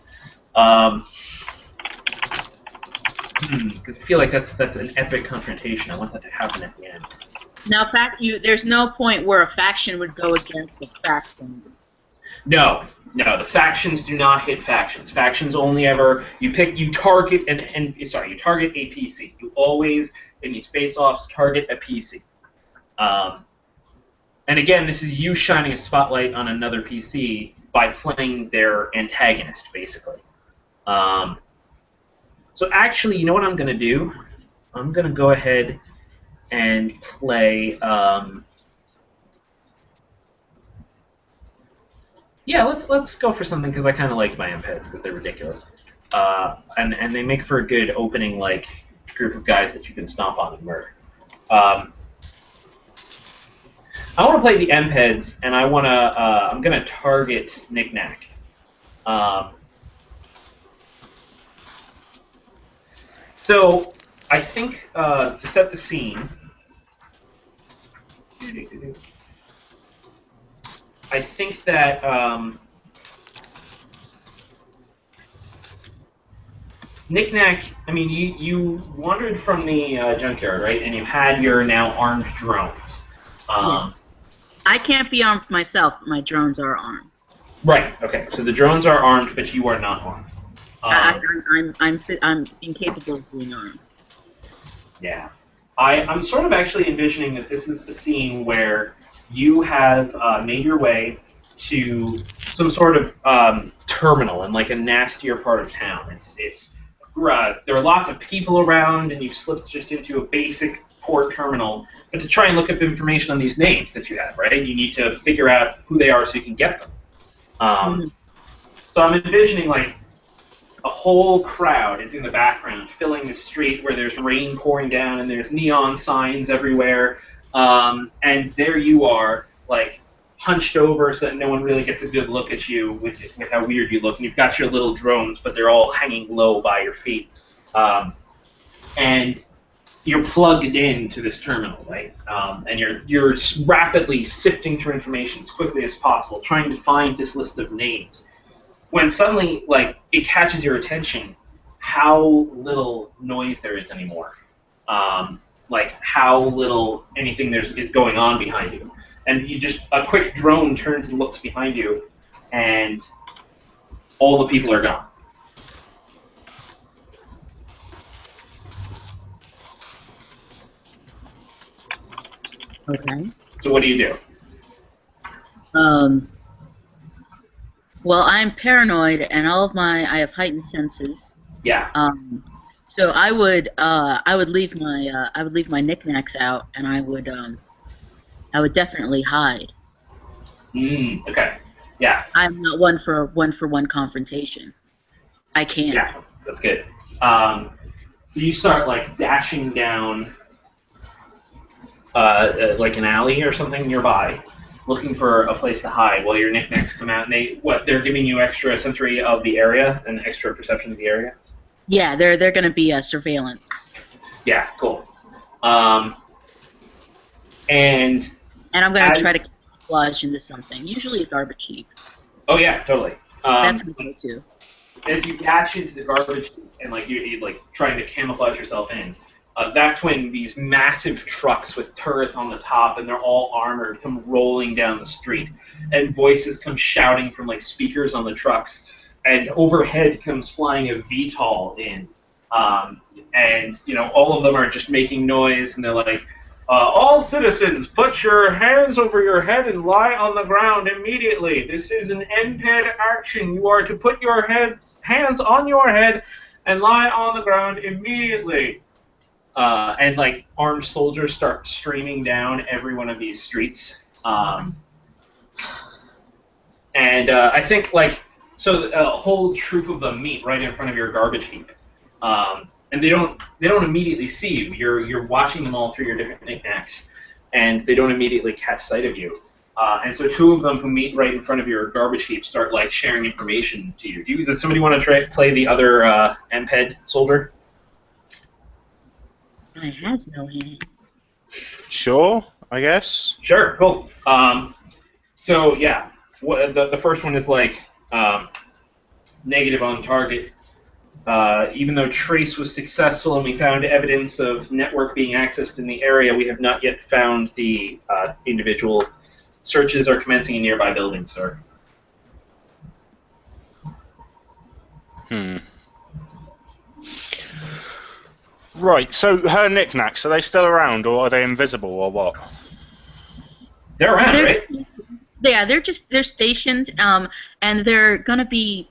Because I feel like that's an epic confrontation. I want that to happen at the end. Now, there's no point where a faction would go against a faction. No, the factions do not hit factions. Factions only ever you target you target a PC. You always in these face-offs target a PC. And again, this is you shining a spotlight on another PC by playing their antagonist, basically. So actually, you know what I'm going to do? I'm going to go ahead and play... yeah, let's go for something, because I kind of like my MPEDs, because they're ridiculous. And they make for a good opening, like, group of guys that you can stomp on and murder. I want to play the MPEDs, and I'm going to target Nick Nack. So I think to set the scene, I think that Nick Nack, I mean, you wandered from the junkyard, right? And you had your now armed drones. Yes. I can't be armed myself. My drones are armed. Right. Okay. So the drones are armed, but you are not armed. I'm incapable of being armed. Yeah. I'm sort of actually envisioning that this is a scene where you have made your way to some sort of terminal in like a nastier part of town. There are lots of people around, and you've slipped just into a basic port terminal. But to try and look up information on these names that you have, right? You need to figure out who they are so you can get them. So I'm envisioning like a whole crowd is in the background, filling the street where there's rain pouring down and there's neon signs everywhere. And there you are, like, hunched over so that no one really gets a good look at you with how weird you look. And you've got your little drones, but they're all hanging low by your feet. And you're plugged into this terminal, right? And you're rapidly sifting through information as quickly as possible, trying to find this list of names. When suddenly, like, it catches your attention how little noise there is anymore. Like, how little anything is going on behind you. And a quick drone turns and looks behind you, and all the people are gone. Okay. So what do you do? Well, I'm paranoid, and I have heightened senses. Yeah. So I would leave my knickknacks out, and I would definitely hide. Okay. Yeah. I'm not one for one confrontation. I can't. Yeah, that's good. So you start like dashing down like an alley or something nearby, looking for a place to hide while your knickknacks come out, and they're giving you extra sensory of the area and extra perception of the area. Yeah, they're going to be surveillance. Yeah, cool. And I'm going to try to camouflage into something, usually a garbage heap. Oh yeah, totally. That's my go-to. As you dash into the garbage and like you're like trying to camouflage yourself in, that's when these massive trucks with turrets on the top and they're all armored come rolling down the street, and voices come shouting from like speakers on the trucks, and overhead comes flying a VTOL in, and all of them are just making noise, and they're like, all citizens, put your hands over your head and lie on the ground immediately. This is an NPED action. You are to put your hands on your head and lie on the ground immediately. And like armed soldiers start streaming down every one of these streets. And I think so a whole troop of them meet right in front of your garbage heap. And they don't immediately see you. You're watching them all through your different knickknacks, and they don't immediately catch sight of you. And so two of them who meet right in front of your garbage heap start like sharing information to you. Does somebody want to play the other MPED soldier? I has no hand. Sure, I guess. Sure, cool. So yeah, the first one is like negative on target. Even though trace was successful and we found evidence of network being accessed in the area, we have not yet found the individual. Searches are commencing in nearby buildings, sir. Right, so her knickknacks, are they still around, or are they invisible, or what? They're around, right? Yeah, they're stationed, and they're going to be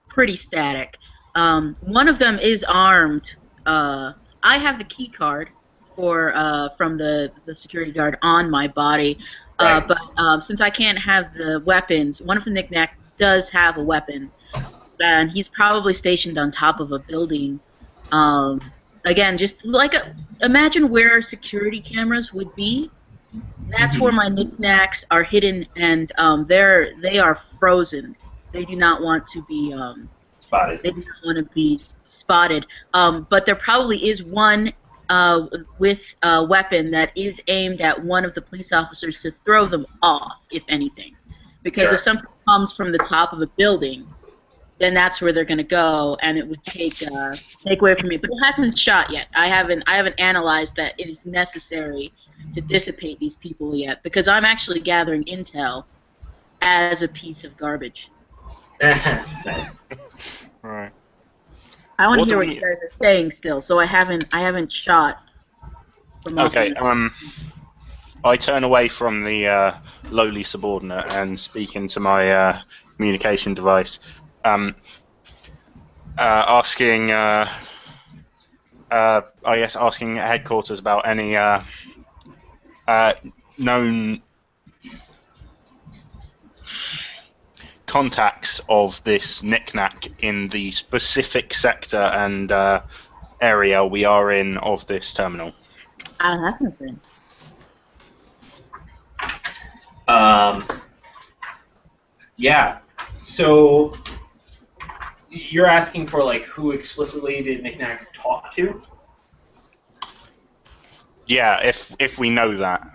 pretty static. One of them is armed. I have the key card from the security guard on my body, right. But since I can't have the weapons, one of the knickknacks does have a weapon, and he's probably stationed on top of a building. Again, just like imagine where security cameras would be. That's where my knickknacks are hidden, and they are frozen. They do not want to be spotted. They do not want to be spotted. But there probably is one with a weapon that is aimed at one of the police officers to throw them off, if anything. Because Sure. if something comes from the top of a building, then that's where they're going to go, and it would take away from me. But it hasn't shot yet. I haven't analyzed that it is necessary to dissipate these people yet, because I'm actually gathering intel as a piece of garbage. Nice. Right. I want What to hear do what you guys are saying still, so I haven't shot. From Okay. I turn away from the lowly subordinate and speak into my communication device, asking, asking headquarters about any known contacts of this knickknack in the specific sector and area we are in of this terminal. I don't have no friends. Yeah. So you're asking for like who explicitly did Knickknack talk to? Yeah, if we know that.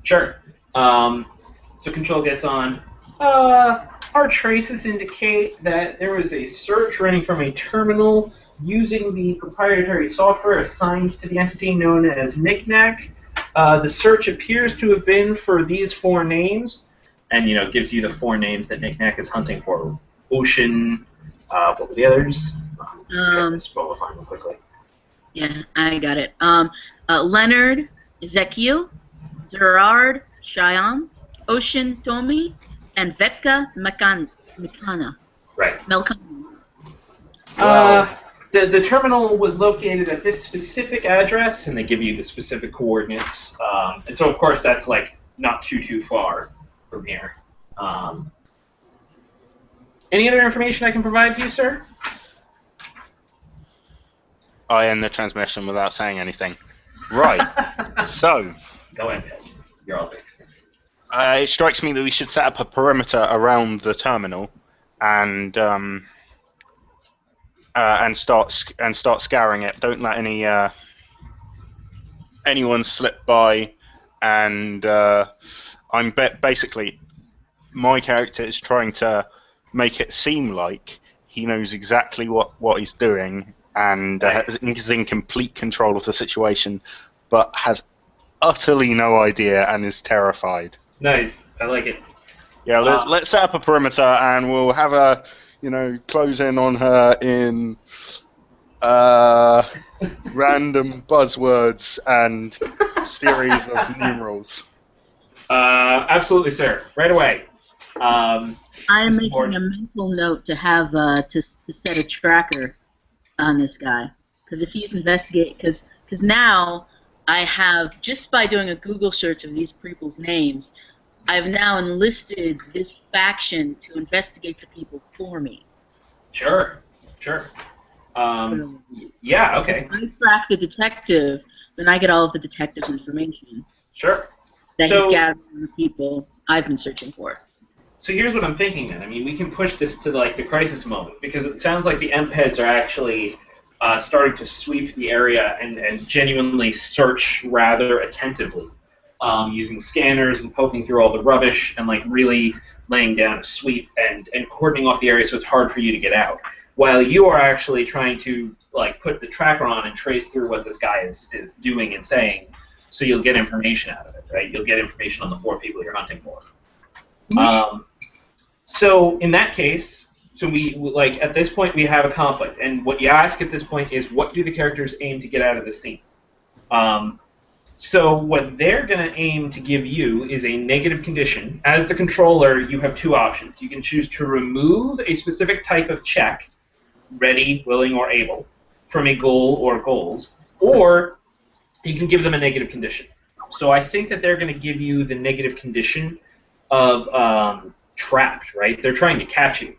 Sure. So Control gets on. Our traces indicate that there was a search running from a terminal using the proprietary software assigned to the entity known as Knickknack. The search appears to have been for these 4 names, and gives you the 4 names that Knickknack is hunting for. Ocean. What were the others? Check this qualify real quickly. Yeah, I got it. Leonard, Ezekiel, Gerard, Cheyenne, Ocean, Tommy, and Vetka Mekana. Right. Melkana. The terminal was located at this specific address, and they give you the specific coordinates. And so, of course, that's like not too far from here. Any other information I can provide for you, sir? I end the transmission without saying anything. Right. So, Go ahead. You're all fixed. it strikes me that we should set up a perimeter around the terminal, and start scouring it. Don't let anyone slip by, and basically my character is trying to make it seem like he knows exactly what he's doing and is in complete control of the situation, but has utterly no idea and is terrified. Nice. I like it. Yeah, let's set up a perimeter, and we'll have her, close in on her in random buzzwords and series of numerals. Absolutely, sir. Right away. I'm making a mental note to have to set a tracker on this guy, because if he's investigating, because now I have, just by doing a Google search of these people's names, I've now enlisted this faction to investigate the people for me. Sure. Yeah, okay. If I track the detective, then I get all of the detective's information. Sure. That he's gathering the people I've been searching for. So here's what I'm thinking then. I mean, we can push this to the crisis moment, because it sounds like the MPEDs are actually starting to sweep the area and genuinely search rather attentively, using scanners and poking through all the rubbish and really laying down a sweep and cordoning off the area so it's hard for you to get out. While you are actually trying to put the tracker on and trace through what this guy is doing and saying, so you'll get information out of it, right? You'll get information on the 4 people you're hunting for. So in that case, we at this point we have a conflict, and what you ask at this point is, what do the characters aim to get out of the scene? So what they're going to aim to give you is a negative condition. As the controller, you have 2 options. You can choose to remove a specific type of check, ready, willing, or able, from a goal or goals, or you can give them a negative condition. So I think that they're going to give you the negative condition of trapped, right? They're trying to catch you.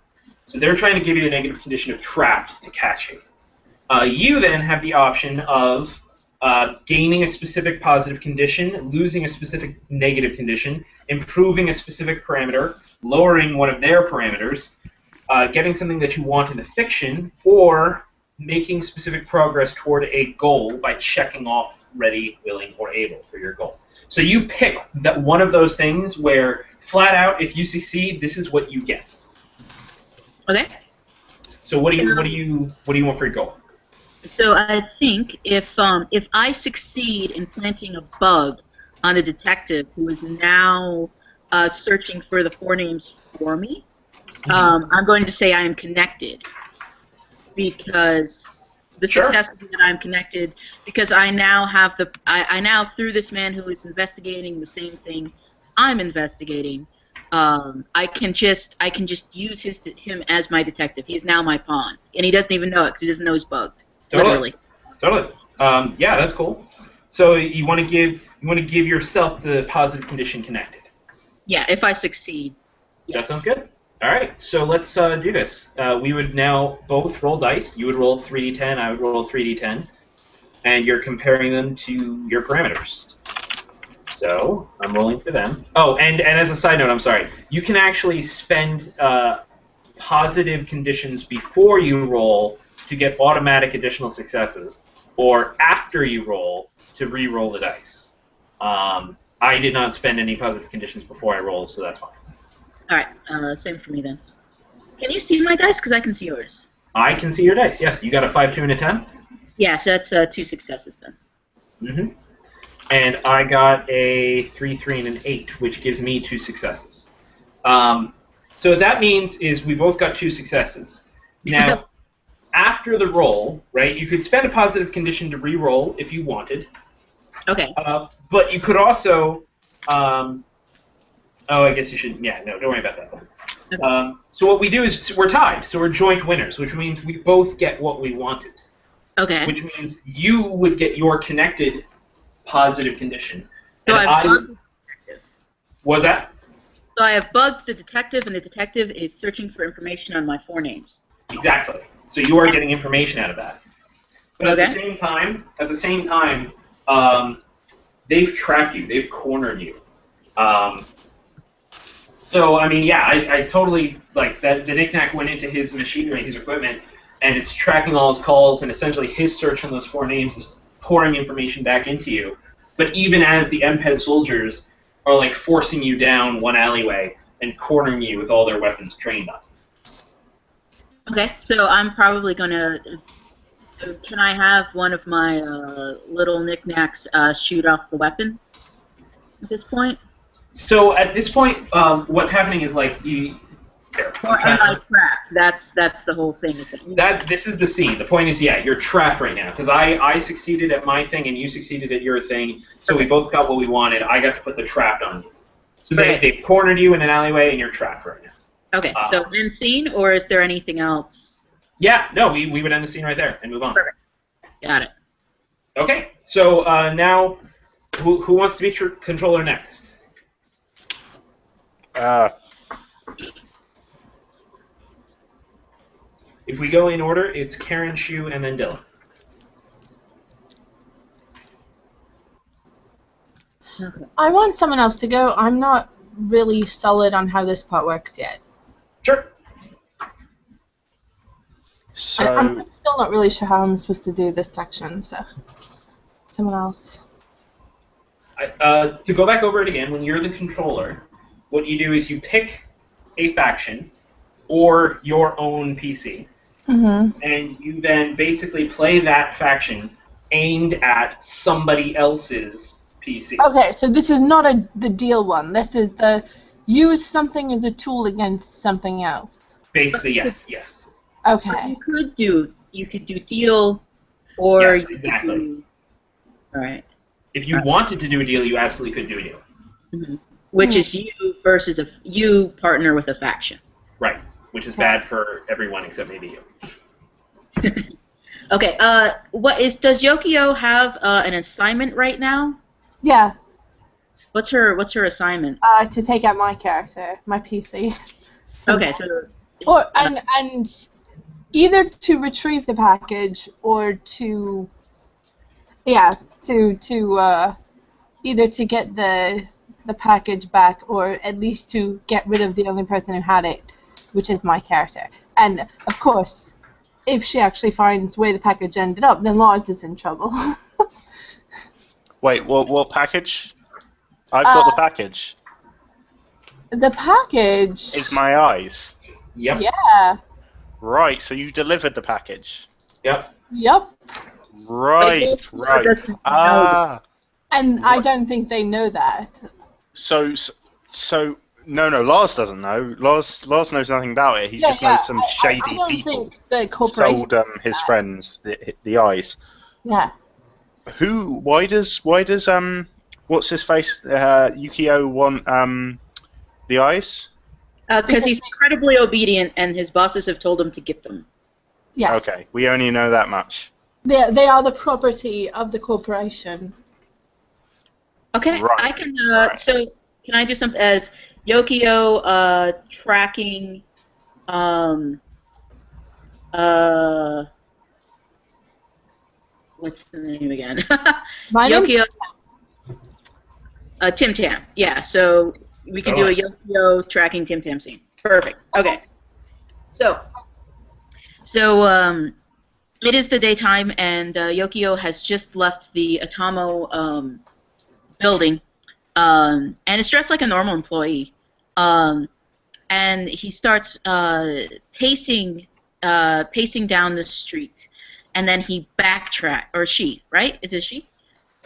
So they're trying to give you the negative condition of trapped to catch you. You then have the option of gaining a specific positive condition, losing a specific negative condition, improving a specific parameter, lowering one of their parameters, getting something that you want in the fiction, or making specific progress toward a goal by checking off ready, willing, or able for your goal. So you pick that one of those things where, flat out, if you succeed, this is what you get. Okay. So what do you want for your goal? So I think if I succeed in planting a bug on a detective who is now searching for the 4 names for me, I'm going to say I am connected, because the success will be that I'm connected, because I now have I now, through this man who is investigating the same thing I'm investigating, I can just use him as my detective. He's now my pawn, and he doesn't even know it because he doesn't know he's bugged. Totally. Yeah, that's cool. So you want to give yourself the positive condition connected. Yeah, if I succeed. Yes. That sounds good. All right, so let's do this. We would now both roll dice. You would roll 3d10, I would roll 3d10, and you're comparing them to your parameters. So I'm rolling for them. Oh, and as a side note, I'm sorry, you can actually spend positive conditions before you roll to get automatic additional successes, or after you roll to re-roll the dice. I did not spend any positive conditions before I rolled, so that's fine. All right, same for me then. Can you see my dice? Because I can see yours. I can see your dice, yes. You got a 5, 2, and a 10? Yeah, so that's 2 successes then. Mm-hmm. And I got a 3, 3, and an 8, which gives me 2 successes. So what that means is we both got 2 successes. Now, after the roll, right, you could spend a positive condition to re-roll if you wanted. Okay. But you could also... I guess you shouldn't. Yeah, no, don't worry about that one. Okay. So what we do is we're tied, so we're joint winners, which means we both get what we wanted. Okay. Which means you would get your connected positive condition. So I've bugged the detective. Was that? So I have bugged the detective, and the detective is searching for information on my 4 names. Exactly. So you are getting information out of that. But at Okay. the same time, they've trapped you. They've cornered you. So I mean, yeah, I totally like that. The knickknack went into his machinery, his equipment, and it's tracking all his calls, and essentially his search on those 4 names is pouring information back into you. But even as the MPED soldiers are like forcing you down one alleyway and cornering you with all their weapons trained on. Okay, so I'm probably gonna. Can I have one of my little knickknacks shoot off the weapon at this point? So at this point, what's happening is like you. Here, Or am I trapped? That's the whole thing. This is the scene. The point is, yeah, you're trapped right now because I succeeded at my thing and you succeeded at your thing, so we both got what we wanted. I got to put the trap on you. So they've cornered you in an alleyway and you're trapped right now. Okay, so end scene, or is there anything else? Yeah, no, we would end the scene right there and move on. Perfect. Got it. Okay, so now, who wants to be controller next? If we go in order, it's Karen, Shu, and then Dylan. Okay. I want someone else to go. I'm not really solid on how this part works yet. Sure. So I'm still not really sure how I'm supposed to do this section, so someone else. To go back over it again, when you're the controller, what you do is you pick a faction or your own PC, and you then basically play that faction aimed at somebody else's PC. Okay, so this is not the deal one. This is the use something as a tool against something else. Basically, yes. Okay. You could do deal, or Yes, you exactly. could do, all right. If you wanted to do a deal, you absolutely could do a deal. Mm-hmm. Which is you versus you partner with a faction. Right, which is bad for everyone except maybe you. Okay. Does Yokio have an assignment right now? Yeah, What's her assignment? to take out my character, my PC. Okay, so Or and either to retrieve the package or to either to get the package back or at least to get rid of the only person who had it, which is my character. And of course, if she actually finds where the package ended up, then Lars is in trouble. wait, what package? I've got the package. The package. It's my eyes. Yep. Yeah. Right, so you delivered the package. Yep. Yep. Right. doesn't Ah. And I don't think they know that. So no, Lars doesn't know. Lars knows nothing about it. He just knows some shady I don't people think the corporation. sold his friends the eyes. Yeah. Why does what's his face Yukio want the eyes? because he's incredibly obedient, and his bosses have told him to get them. Yes. Okay, we only know that much. They are the property of the corporation. Okay, Right, I can. right. So can I do something as Yokio tracking? What's the name again? My name's Yokio. Tim Tam. Yeah. So we can do a Yokio tracking Tim Tam scene. Perfect. Okay. So it is the daytime, and Yokio has just left the Atamo building, and is dressed like a normal employee. And he starts pacing down the street, and then he backtrack, or she, right? Is it she?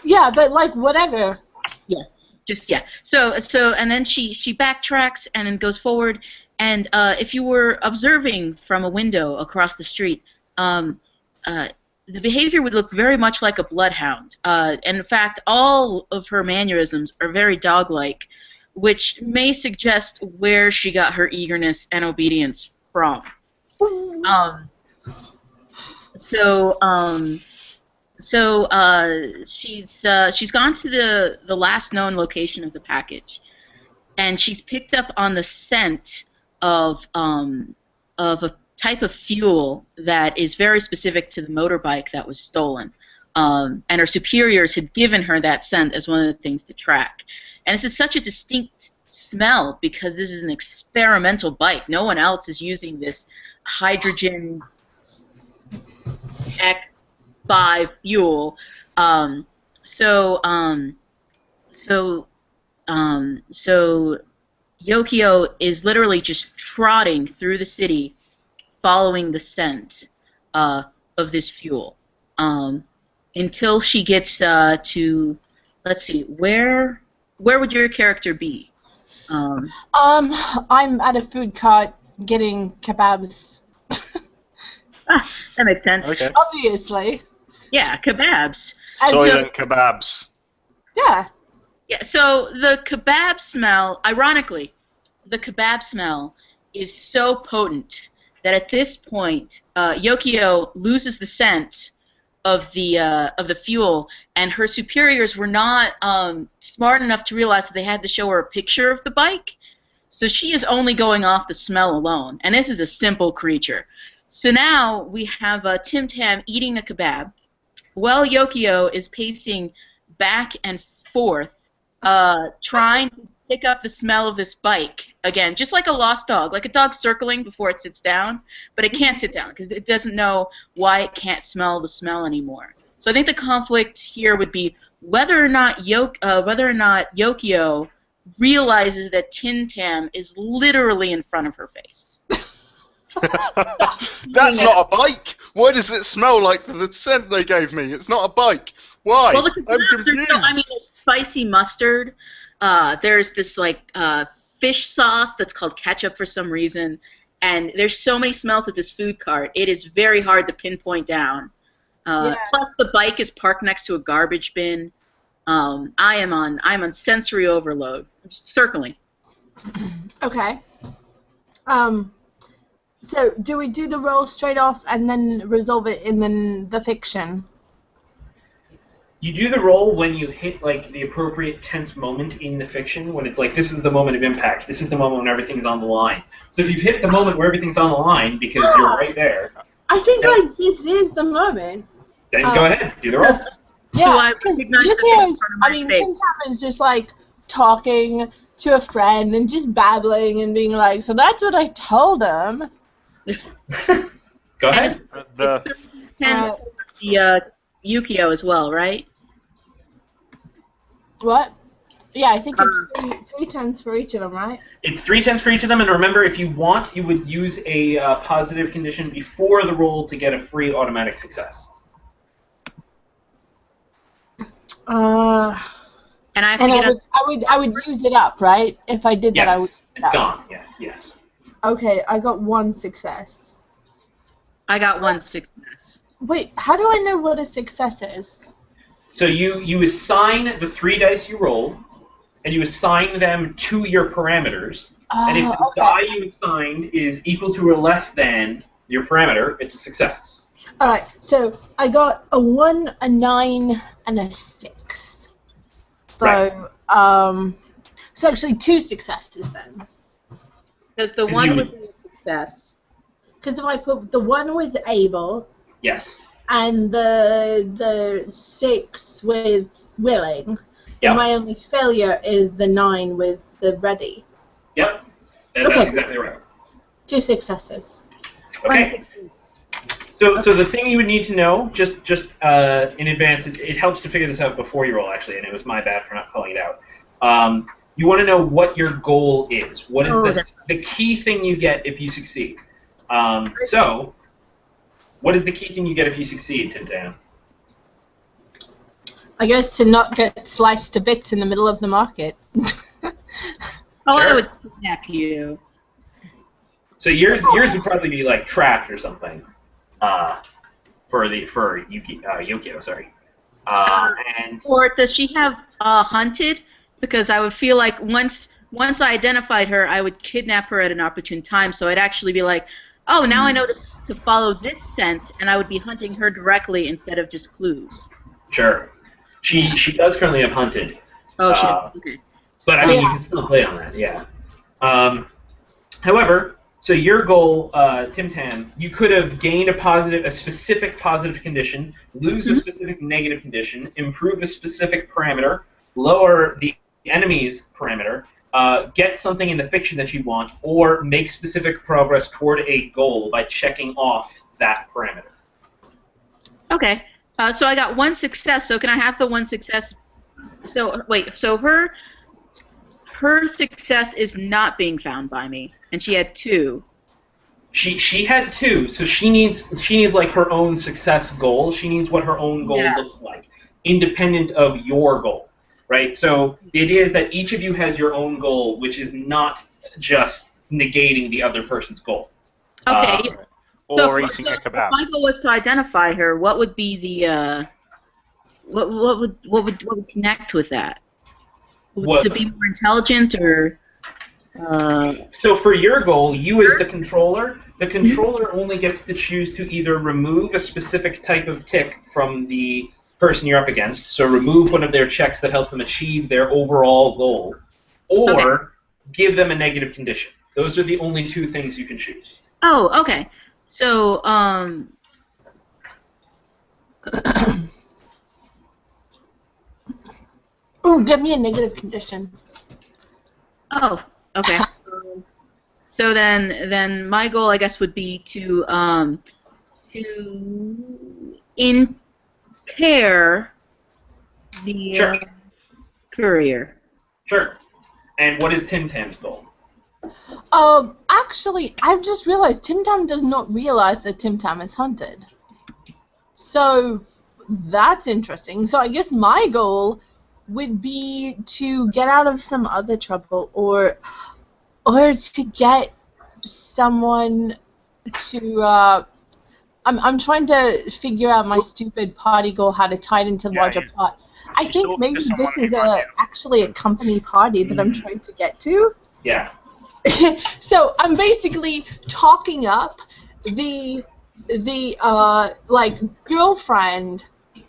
Yeah, but like whatever. Yeah, just yeah. So and then she backtracks and then goes forward, and if you were observing from a window across the street, the behavior would look very much like a bloodhound. And in fact, all of her mannerisms are very dog-like, which may suggest where she got her eagerness and obedience from. She's gone to the last known location of the package, and she's picked up on the scent of type of fuel that is very specific to the motorbike that was stolen. And her superiors had given her that scent as one of the things to track. And this is such a distinct smell because this is an experimental bike. No one else is using this hydrogen X5 fuel. So Yokio is literally just trotting through the city, following the scent of this fuel, until she gets to, let's see, where would your character be? I'm at a food cart getting kebabs. That makes sense. Okay. Obviously. Yeah, kebabs. Soylent kebabs. Yeah. Yeah, so the kebab smell, ironically, the kebab smell is so potent that at this point, Yokio loses the scent of the fuel, and her superiors were not smart enough to realize that they had to show her a picture of the bike. So she is only going off the smell alone, and this is a simple creature. So now we have Tim Tam eating a kebab, while Yokio is pacing back and forth, trying to pick up the smell of this bike again, just like a lost dog, like a dog circling before it sits down, but it can't sit down because it doesn't know why it can't smell the smell anymore. So I think the conflict here would be whether or not Yokio realizes that Tim Tam is literally in front of her face. That's not a bike. Why does it smell like the scent they gave me? It's not a bike. Why? Well, the I'm kebabs confused. are, there's spicy mustard. There's this fish sauce that's called ketchup for some reason, and there's so many smells at this food cart. It is very hard to pinpoint down. Plus, the bike is parked next to a garbage bin. I'm on sensory overload. I'm just circling. Okay. So do we do the roll straight off and then resolve it in the fiction? You do the roll when you hit like the appropriate tense moment in the fiction, when it's like this is the moment of impact, this is the moment when everything's on the line. So if you've hit the moment where everything's on the line because you're right there, I think this is the moment. then go ahead, do the roll. Yeah, because Tim Tam is just like talking to a friend and just babbling and being like, so that's what I told him. Go ahead. The Yukio as well, right? What? Yeah, I think it's three tens for each of them, right? It's 3 10s for each of them, and remember, if you want, you would use a positive condition before the roll to get a free automatic success. And I would use it up, right? If I did that, I would. Yes, it's gone. Yes. Okay, I got 1 success. I got 1 success. Wait, how do I know what a success is? So you assign the 3 dice you roll, and you assign them to your parameters. And if the die you assigned is equal to or less than your parameter, it's a success. Alright, so I got a 1, a 9, and a 6. So, right. So actually 2 successes then. Because the 1 would be a success. Because if I put the 1 with able... Yes. And the 6 with willing, Yep. my only failure is the 9 with the ready. Yep. That's exactly right. 2 successes. Okay. So the thing you would need to know, just in advance, it helps to figure this out before you roll, actually, and it was my bad for not calling it out. You want to know what your goal is. What is the key thing you get if you succeed? So, what is the key thing you get if you succeed, Tim Tam? I guess to not get sliced to bits in the middle of the market. I would kidnap you. So yours would probably be like trapped or something. For Yukio, sorry. Or does she have hunted? Because I would feel like once I identified her, I would kidnap her at an opportune time. So I'd actually be like, oh, now I know to follow this scent, and I would be hunting her directly instead of just clues. Sure. She does currently have hunted. Oh, she does. Okay. But I mean, you can still play on that, yeah. However, So your goal, Tim Tam, you could have gained a specific positive condition, lose a specific negative condition, improve a specific parameter, lower the enemy's parameter, get something in the fiction that you want, or make specific progress toward a goal by checking off that parameter. Okay. So I got one success. So can I have the one success? So wait. So her success is not being found by me, and she had 2. She had 2, so she needs like her own success goal. She needs what her own goal looks like, independent of your goal, right? So the idea is that each of you has your own goal, which is not just negating the other person's goal. Okay. Or eating a kebab. My goal was to identify her. What would be the what would connect with that? To be more intelligent, or So for your goal, you as the controller only gets to choose to either remove a specific type of tick from the person you're up against, so remove one of their checks that helps them achieve their overall goal, or give them a negative condition. Those are the only 2 things you can choose. Oh, okay. So Oh, give me a negative condition. Oh, okay. So then my goal, I guess, would be to impair the courier. Sure. And what is Tim Tam's goal? Actually, I've just realized Tim Tam does not realize that Tim Tam is hunted. So that's interesting. So I guess my goal would be to get out of some other trouble, or to get someone to. I'm trying to figure out my stupid party goal, how to tie it into the larger plot. I think maybe this is actually a company party that I'm trying to get to. Yeah. So I'm basically talking up the girlfriend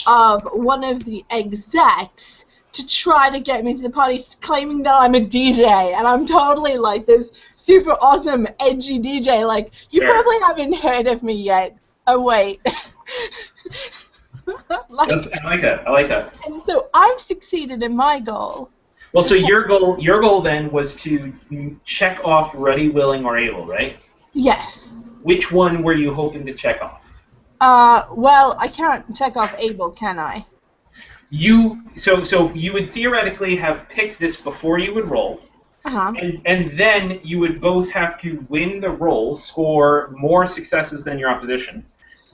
of one of the execs to try to get me to the party, claiming that I'm a DJ, and I'm totally like this super awesome edgy DJ. Like, you probably haven't heard of me yet. Oh wait. I like that. And so I've succeeded in my goal. Well, so your goal then was to check off ready, willing, or able, right? Yes. Which one were you hoping to check off? Well, I can't check off able, can I? So you would theoretically have picked this before you would roll, and then you would both have to win the roll, score more successes than your opposition,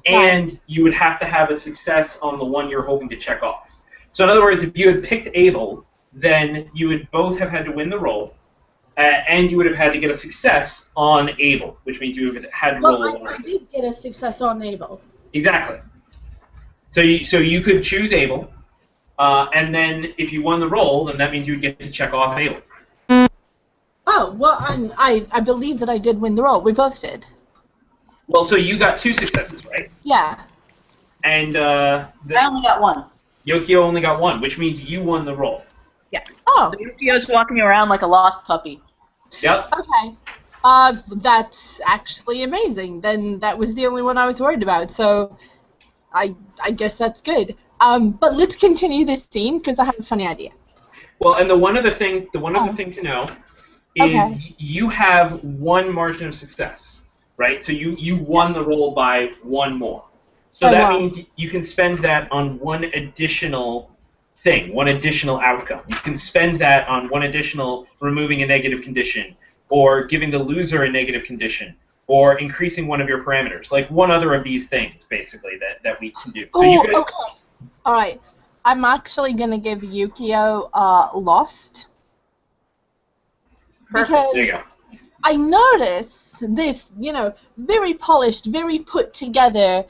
and you would have to have a success on the one you're hoping to check off. So in other words, if you had picked able, then you would both have had to win the roll, and you would have had to get a success on able, which means you would have had to roll a 1. I did get a success on able. Exactly. So you could choose able, and then if you won the roll, then that means you would get to check off able. Oh, well, I believe that I did win the roll. We both did. Well, so you got 2 successes, right? Yeah. And I only got 1. Yokio only got 1, which means you won the roll. Yeah. Oh. So Yukio's walking around like a lost puppy. Yep. Okay. That's actually amazing. Then that was the only one I was worried about. So I guess that's good. But let's continue this scene because I have a funny idea. Well, and the one other thing to know is you have 1 margin of success, right? So you won the roll by 1 more. So that means you can spend that on 1 additional thing, 1 additional outcome. You can spend that on 1 additional removing a negative condition, or giving the loser a negative condition, or increasing one of your parameters. Like 1 other of these things, basically, that we can do. So you could. Okay. All right. I'm actually gonna give Yukio Lost. Because there you go. I notice this, very polished, very put together,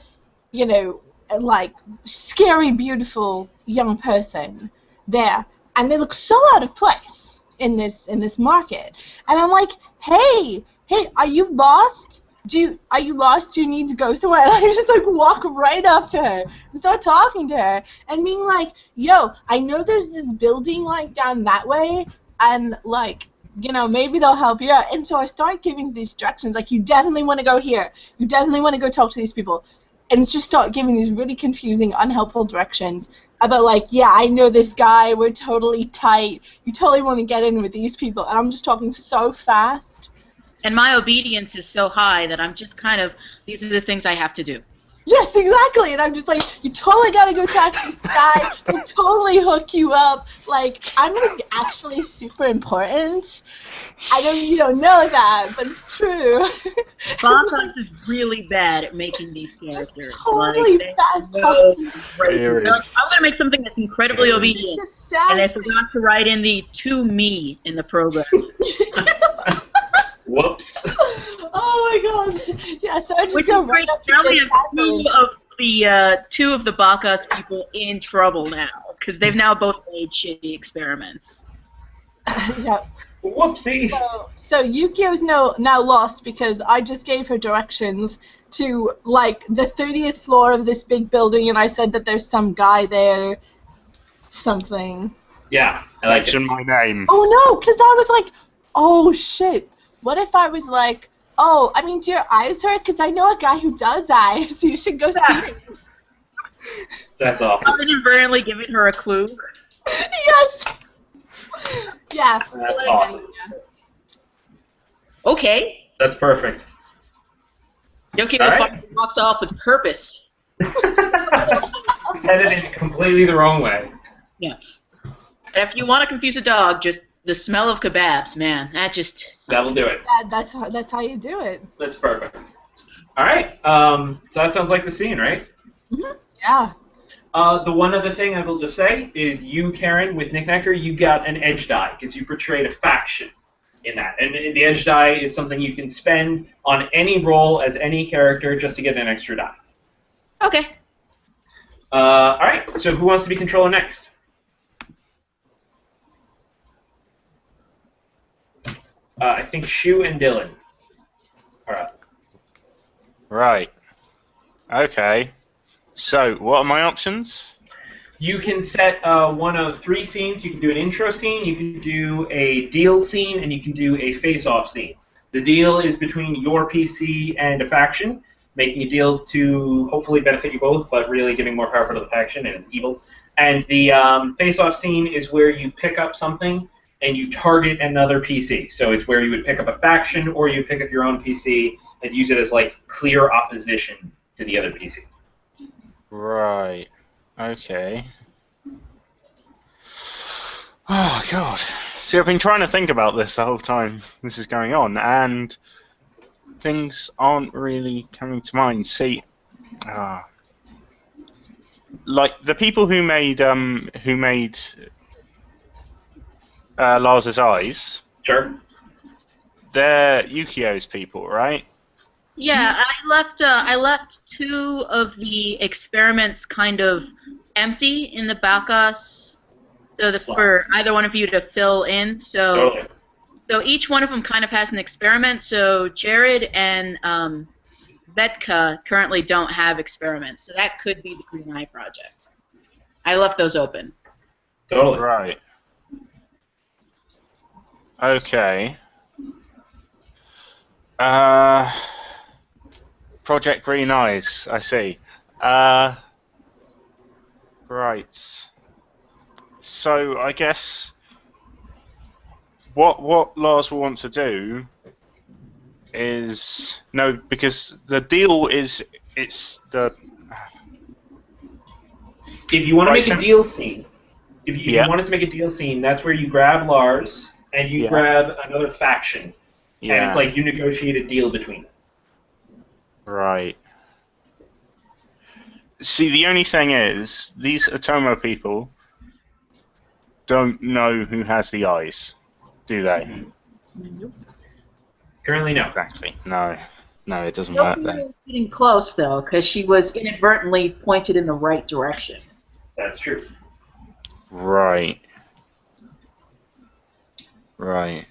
like scary, beautiful young person there, and they look so out of place in this market. And I'm like, hey, are you lost? Are you lost? Do you need to go somewhere? And I just walk right up to her and start talking to her and being like, yo, I know there's this building down that way, and you know, maybe they'll help you out. And so I start giving these directions, like, you definitely want to go here. You definitely want to go talk to these people. And it's just start giving these really confusing, unhelpful directions about, like, yeah, I know this guy, we're totally tight, you totally want to get in with these people. And I'm just talking so fast. And my obedience is so high that I'm just kind of, these are the things I have to do. Yes, exactly. And I'm just like, you totally gotta go talk to this guy. He'll totally hook you up. Like, I'm like actually super important. I know you don't know that, but it's true. Bacchus is really bad at making these characters. Totally like, fast talking. They're like, I'm gonna make something that's incredibly obedient, and they forgot to write in the "to me" in the program. Whoops. Oh my god. Yeah, so I just go right up to now we the have two of the Bacchus people in trouble now, because they've now both made shitty experiments. Yeah. Whoopsie. So Yukio's now lost because I just gave her directions to, like, the 30th floor of this big building, and I said that there's some guy there, something. Yeah, I like Mention it. my name. Oh no, because I was like, oh shit, what if I was like, oh, I mean, do your eyes hurt? Because I know a guy who does eyes, so you should go see him. That's awful. Inadvertently giving her a clue. Yes! Yeah. That's awesome. Okay. That's perfect. Yukio All right. walks off with purpose. Headed in completely the wrong way. Yeah. And if you want to confuse a dog, just the smell of kebabs, man, that just... That'll do it. That's how you do it. That's perfect. All right. So that sounds like the scene, right? Mm-hmm. Yeah. The one other thing I will just say is you, Karen, with Knickknacker, you got an edge die because you portrayed a faction in that. And the edge die is something you can spend on any roll as any character just to get an extra die. Okay. All right. So who wants to be controller next? I think Shu and Dylan. All right. Right. Okay. So, what are my options? You can set one of three scenes. You can do an intro scene, you can do a deal scene, and you can do a face-off scene. The deal is between your PC and a faction, making a deal to hopefully benefit you both, but really giving more power to the faction, and it's evil. And the face-off scene is where you pick up something and you target another PC. So it's where you would pick up a faction, or you pick up your own PC and use it as like clear opposition to the other PC. Right. Okay. Oh, God. See, I've been trying to think about this the whole time this is going on, and things aren't really coming to mind. See, like, the people who made Lars's eyes, Sure. they're Yukio's people, right? Yeah, I left two of the experiments kind of empty in the Bacchus, so that's for either one of you to fill in. So, Totally. so each one of them kind of has an experiment. So Jared and Vetka currently don't have experiments, so that could be the Green Eye Project. I left those open. Totally. Right. Okay. Project Green Eyes, I see. Right. So I guess what Lars will want to do is because the deal is it's the. If you want to make a so- deal scene, if you wanted to make a deal scene, that's where you grab Lars and you grab another faction, and it's like you negotiate a deal between them. Right. See, the only thing is, these Otomo people don't know who has the eyes, do they? Currently, no. Exactly. No, it doesn't work then. Sophie was getting close though, because she was inadvertently pointed in the right direction. That's true. Right. Right.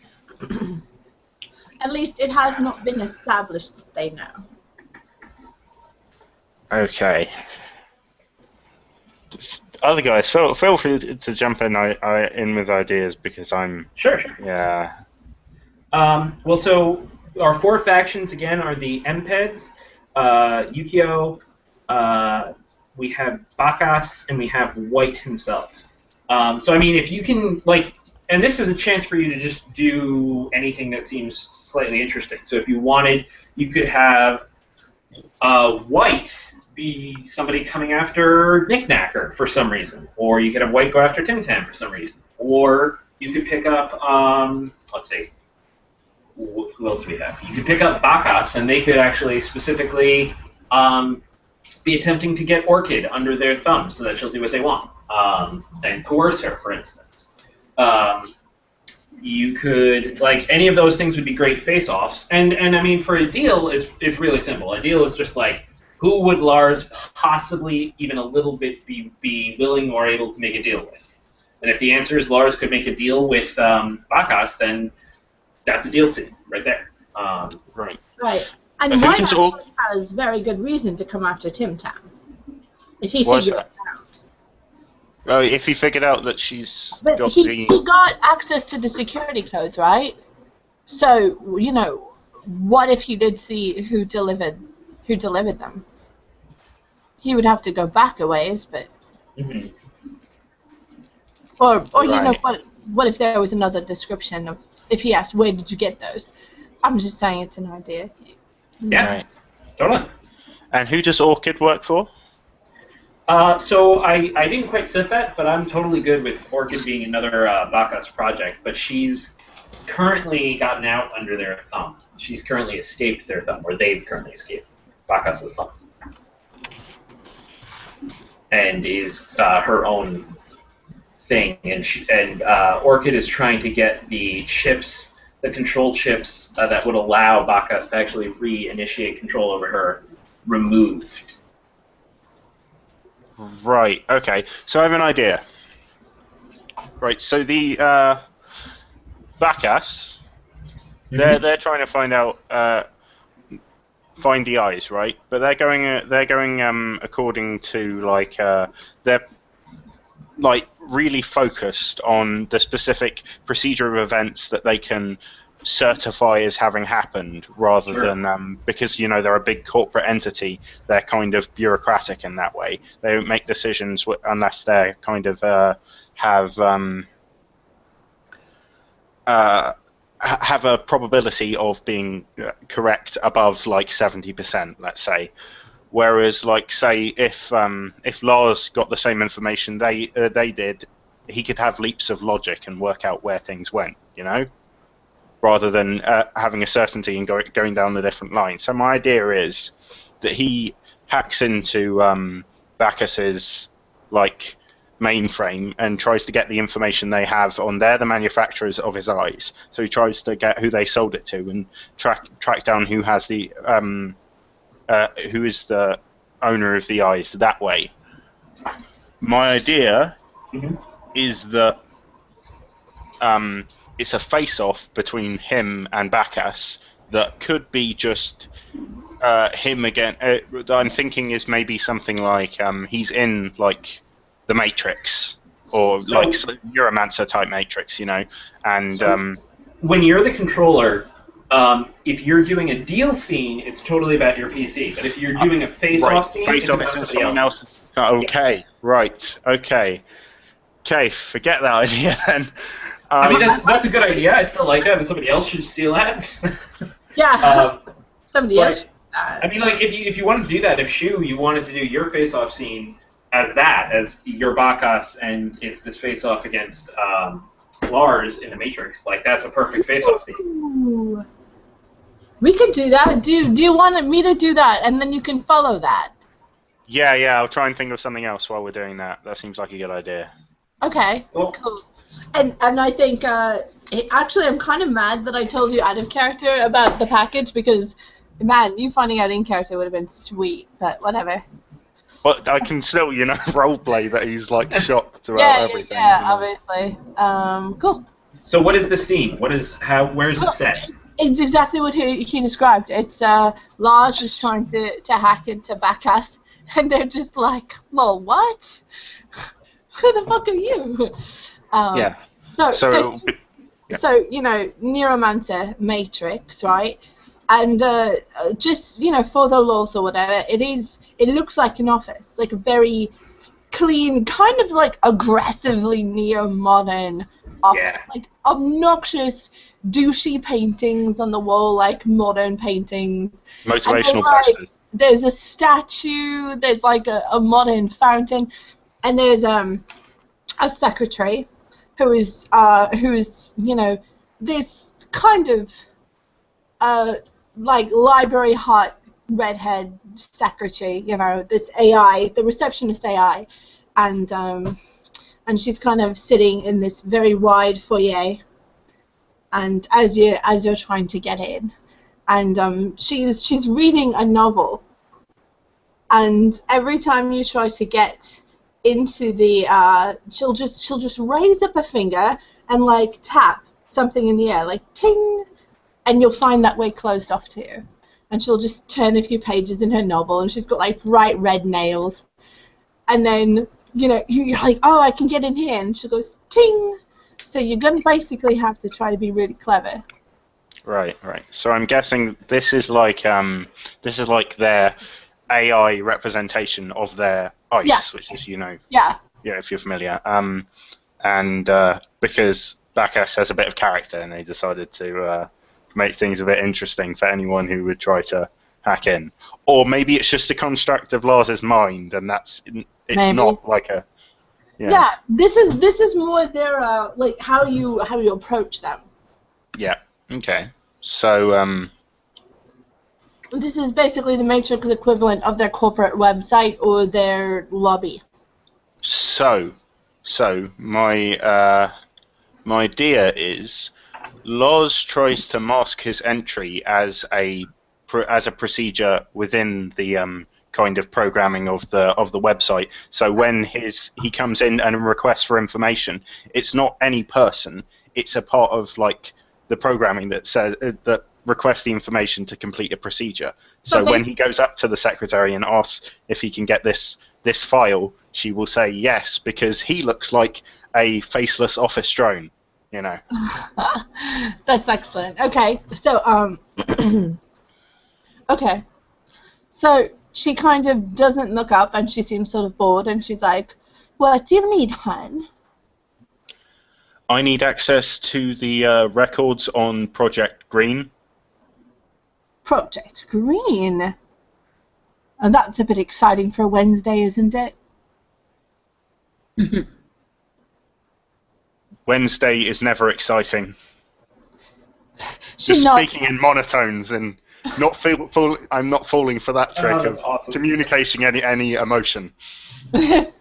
At least it has not been established that they know. Okay. Other guys, feel free to jump in with ideas because I'm. Sure. Yeah. Well, so our 4 factions again are the Empeds, Yukio, we have Bacchus, and we have White himself. So I mean, if you can and this is a chance for you to just do anything that seems slightly interesting. So if you wanted, you could have White be somebody coming after Nick Knacker for some reason, or you could have White go after Tim Tam for some reason, or you could pick up, let's see, who else do we have? You could pick up Bacchus, and they could actually specifically be attempting to get Orchid under their thumb so that she'll do what they want, and coerce her, for instance. You could, any of those things would be great face-offs, and I mean, for a deal, it's really simple. A deal is just who would Lars possibly even a little bit be willing or able to make a deal with? And if the answer is Lars could make a deal with Bacchus, then that's a deal scene right there. Right. Right. And White actually has very good reason to come after Tim Tam. If he figured it out. Oh, if he figured out that she's got he got access to the security codes, right? So, what if he did see who delivered them? He would have to go back a ways, but... Mm-hmm. Or right. What if there was another description of... If he asked, where did you get those? I'm just saying it's an idea. Yeah, right. Totally. And who does Orchid work for? So I didn't quite set that, but I'm totally good with Orchid being another Bacchus project, but she's currently gotten out under their thumb. She's currently escaped their thumb, or they've currently escaped Bacchus's thumb. And is her own thing, and Orchid is trying to get the chips, the control chips that would allow Bacchus to actually reinitiate control over her, removed. Right, okay. So I have an idea. Right, so the Bacchus, they're trying to find out, find the eyes, right? But they're going according to they're really focused on the specific procedure of events that they can certify as having happened, rather than because they're a big corporate entity, they're kind of bureaucratic in that way. They don't make decisions unless they kind of have a probability of being correct above 70%, let's say. Whereas, say, if Lars got the same information they did, he could have leaps of logic and work out where things went, rather than having a certainty and going down a different line. So my idea is that he hacks into Bacchus's mainframe and tries to get the information they have on the manufacturers of his eyes. So he tries to get who they sold it to and track down who has the who is the owner of the eyes that way. My idea is that it's a face-off between him and Bacchus that could be just him again. I'm thinking is maybe something like he's in the Matrix, or Neuromancer type Matrix, and when you're the controller, if you're doing a deal scene, it's totally about your PC. But if you're doing a face-off scene, it's about somebody else. Okay, yes. Right, okay, forget that idea then. I mean, that's a good idea. I still like that, but somebody else should steal that. Yeah, somebody else. I mean, if you wanted to do that, if Shu, you wanted to do your face-off scene as your Bacchus, and it's this face-off against Lars in the Matrix, that's a perfect face-off scene. Ooh. We could do that. Do you want me to do that, and then you can follow that? Yeah, I'll try and think of something else while we're doing that. That seems like a good idea. Okay, cool. And I think, actually, I'm kind of mad that I told you out of character about the package, because, man, you finding out in character would have been sweet, but whatever. But I can still, roleplay that he's, shocked about everything. Yeah, obviously. Cool. So what is the scene? Where is it set? It's exactly what he described. It's, Lars is trying to hack into Bacchus, and they're just like, well, what? Who the fuck are you? Yeah. So Yeah. So, Neuromancer Matrix, right? And just, for the laws or whatever, it looks like an office, like a very clean, kind of like aggressively neo-modern office. Yeah. Like obnoxious, douchey paintings on the wall, like modern paintings. Motivational Like, posters. there's a statue, there's like a modern fountain, and there's a secretary who is this kind of like library hot redhead secretary, this AI, the receptionist AI, and she's kind of sitting in this very wide foyer, and as you're trying to get in, and she's reading a novel, and every time you try to get into the she'll just raise up a finger and like tap something in the air, like ting, and you'll find that way closed off to you. And she'll just turn a few pages in her novel, and she's got like bright red nails. And then, you're like, oh, I can get in here, and she goes ting. So you're gonna basically have to try to be really clever. Right. So I'm guessing this is like their AI representation of their ICE, Yeah. which is Yeah. if you're familiar. And because Bacchus has a bit of character, and they decided to make things a bit interesting for anyone who would try to hack in. Or maybe it's just a construct of Lars's mind, and it's Maybe. not like a... Yeah, this is more their like how you approach them. Yeah, okay. So, This is basically the Matrix equivalent of their corporate website or their lobby. So my idea is Lars tries to mask his entry as a procedure within the kind of programming of the website. So when he comes in and requests for information, it's not any person. It's a part of like the programming that says that requests the information to complete a procedure. So Okay. when he goes up to the secretary and asks if he can get this file, she will say yes, because he looks like a faceless office drone, That's excellent. Okay, so okay, so she kind of doesn't look up, and she seems sort of bored, and she's like, "What do you need, hun?" I need access to the records on Project Green. Project Green. And that's a bit exciting for a Wednesday, isn't it? Wednesday is never exciting. She's Just not. speaking in monotones and I'm not falling for that trick that's of awesome. communicating any emotion. Okay.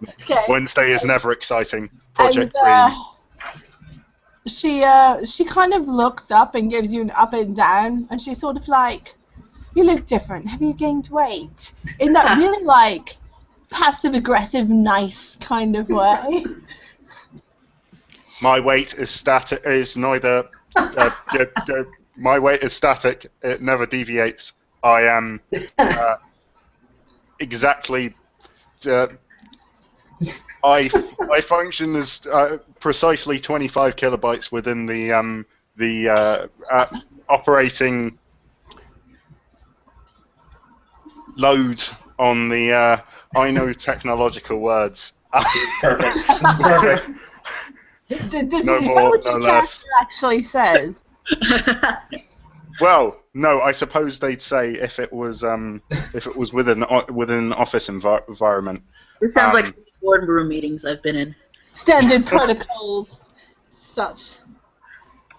Wednesday is never exciting. Project And, Green. she kind of looks up and gives you an up and down, and she's sort of like, "You look different. Have you gained weight?" In that really like passive-aggressive, nice kind of way. My weight is static. Is neither. My weight is static. It never deviates. I am exactly. I function as precisely 25 kilobytes within the operating load on the I know technological words. Perfect. Perfect. Is No that more, what your no character less. actually says? Well, no, I suppose they'd say if it was within an office environment. This sounds like boardroom meetings I've been in. Standard protocols, such.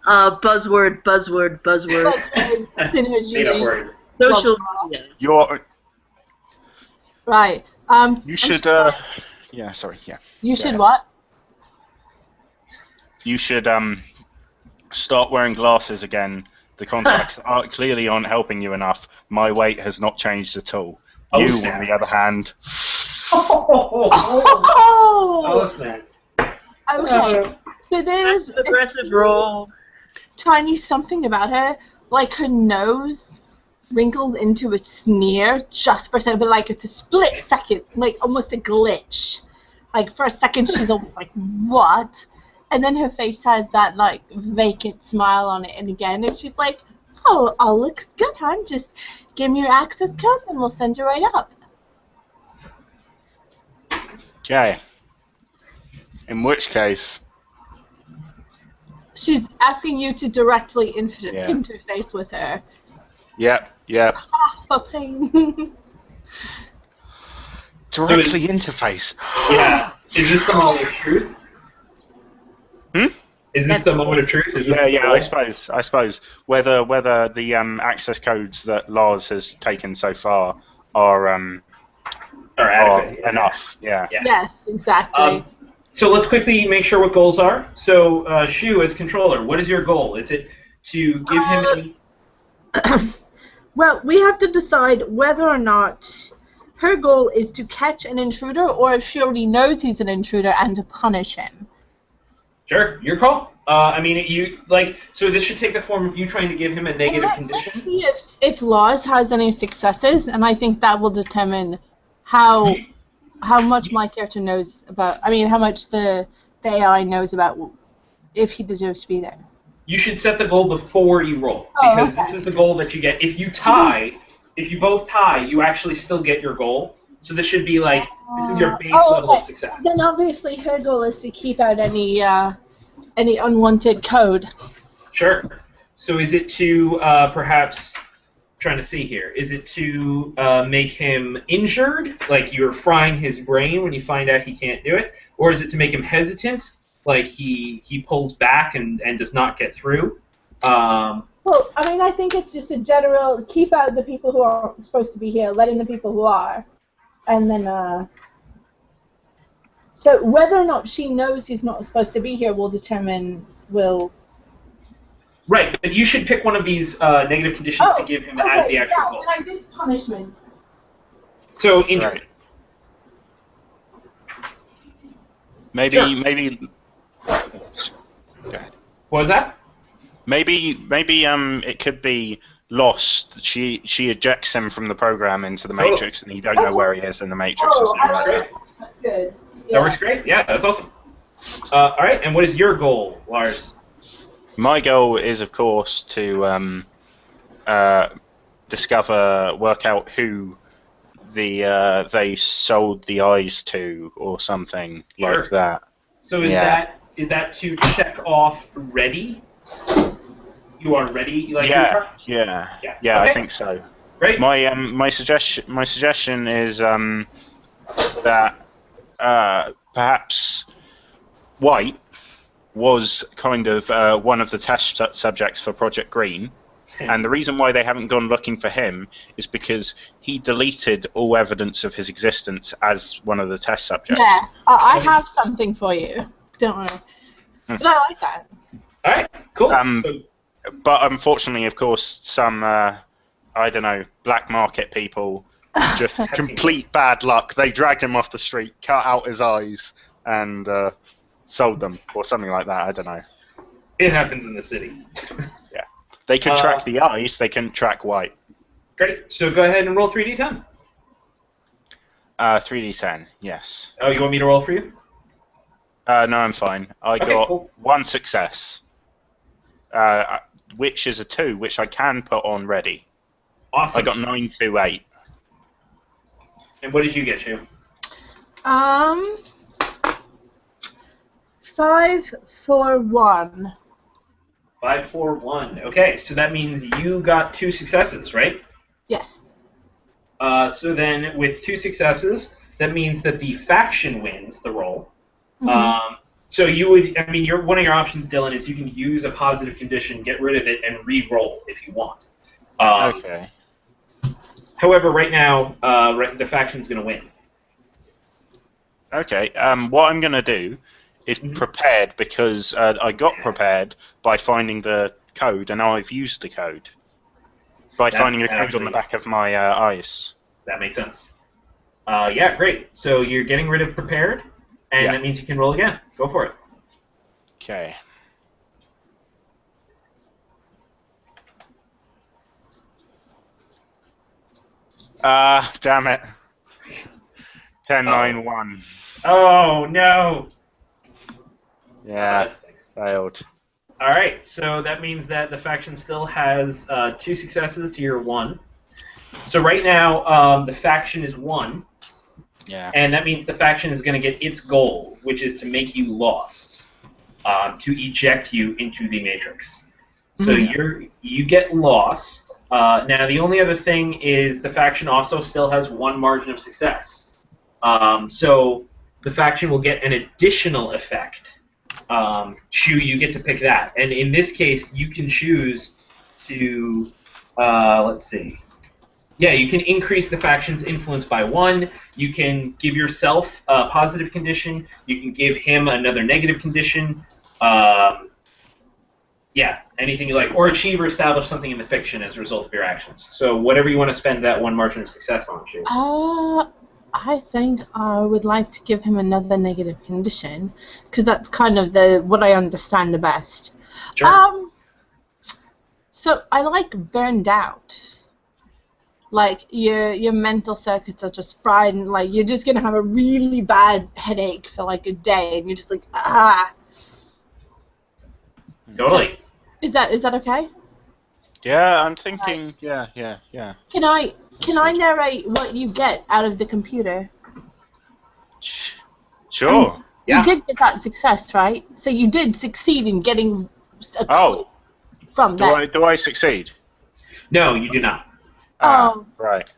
Buzzword. Synergy. Made up word. Social media. Right. You should. Yeah. Sorry. Yeah. You should ahead. what? You should start wearing glasses again. The contacts clearly aren't helping you enough. My weight has not changed at all. Oh, You, snap. on the other hand, Oh, snap. Okay. So there's a Aggressive roll. tiny something about her, like her nose wrinkled into a sneer just for a second, but like it's a split second, like almost a glitch. Like for a second she's almost like, what? And then her face has that like vacant smile on it, and again, and she's like, "Oh, all looks good, hon. Just give me your access code, and we'll send you right up." Okay. In which case, She's asking you to directly Yeah. interface with her. yep. Ah, for pain. Directly interface. Yeah. Is this the moment of truth? Hmm? Is this the moment of truth? Is this the Yeah. goal? I suppose whether the access codes that Lars has taken so far are Or are adequate. enough. Yeah. Yeah. Yes, exactly. So let's quickly make sure what goals are. So, Shu, as controller, what is your goal? Is it to give him any... Well, we have to decide whether or not her goal is to catch an intruder, or if she already knows he's an intruder and to punish him. Sure, your call. I mean, so this should take the form of you trying to give him a negative Let's condition. see if Lars has any successes, and I think that will determine how much my character knows about. I mean, how much the AI knows about if he deserves to be there. You should set the goal before you roll, Oh, because okay. this is the goal that you get. If you tie, if you both tie, you actually still get your goal. So this should be like, this is your base level of success. Then obviously her goal is to keep out any unwanted code. Sure. So is it to perhaps, trying to see here, is it to make him injured, like you're frying his brain when you find out he can't do it? Or is it to make him hesitant, like he pulls back and does not get through? Well, I mean, I think it's just a general keep out the people who aren't supposed to be here, let in the people who are. And then, so whether or not she knows he's not supposed to be here will determine, Right, but you should pick one of these negative conditions to give him as the actual goal. Then I did punishment. So, injury. Right. Maybe Sure. maybe. Go ahead. What was that? Maybe it could be lost. She ejects him from the program into the Matrix, and he don't know where he is in the Matrix or something like that. That's good. That works great. Yeah, that's awesome. All right, and what is your goal, Lars? My goal is, of course, to work out who they sold the eyes to, or something Sure. like that. So is that to check off ready? You are ready. Like Yeah. Okay. I think so. Great. My suggestion is that perhaps White was kind of one of the test subjects for Project Green, and the reason why they haven't gone looking for him is because he deleted all evidence of his existence as one of the test subjects. Yeah, I have something for you. Don't worry. But I like that. All right. Cool. But unfortunately, of course, some I don't know, black market people, just complete bad luck. They dragged him off the street, cut out his eyes, and sold them, or something like that. I don't know. It happens in the city. Yeah, they could track the eyes. They couldn't track White. Great. So go ahead and roll 3d10. 3d10. Yes. Oh, you want me to roll for you? No, I'm fine. I Okay, got cool. one success, which is a 2, which I can put on ready. Awesome. I got 928. And what did you get, Shu? 541. 541. Okay, so that means you got 2 successes, right? Yes. So then, with 2 successes, that means that the faction wins the roll. Mhm. So you would, I mean, one of your options, Dylan, is you can use a positive condition, get rid of it, and re-roll if you want. Okay. However, right now, the faction's going to win. Okay. What I'm going to do is prepared, because I got prepared by finding the code, and now I've used the code. By finding the code on the back of my eyes. That makes sense. Yeah, great. So you're getting rid of prepared, and that means you can roll again. Go for it. Okay. Damn it. 1091. Oh, no. Yeah, That stinks. failed. All right, so that means that the faction still has 2 successes to your 1. So right now, the faction is 1, Yeah. and that means the faction is going to get its goal, which is to make you lost, to eject you into the Matrix. So you get lost. Now the only other thing is the faction also still has 1 margin of success. So the faction will get an additional effect. You get to pick that, and in this case, you can choose to, let's see. Yeah, you can increase the faction's influence by 1. You can give yourself a positive condition. You can give him another negative condition. Yeah, anything you like, or achieve or establish something in the fiction as a result of your actions. So whatever you want to spend that 1 margin of success on, Shu. I think I would like to give him another negative condition, because that's kind of what I understand the best. Sure. So I like burned out. Like your mental circuits are just fried, and like you're just gonna have a really bad headache for like a day, and you're just like Totally. So, is that okay? Yeah, I'm thinking. Yeah. Can I narrate what you get out of the computer? Sure. Yeah. You did get that success, right? So you did succeed in getting a Oh. from that. Do I succeed? No, you do not, Right.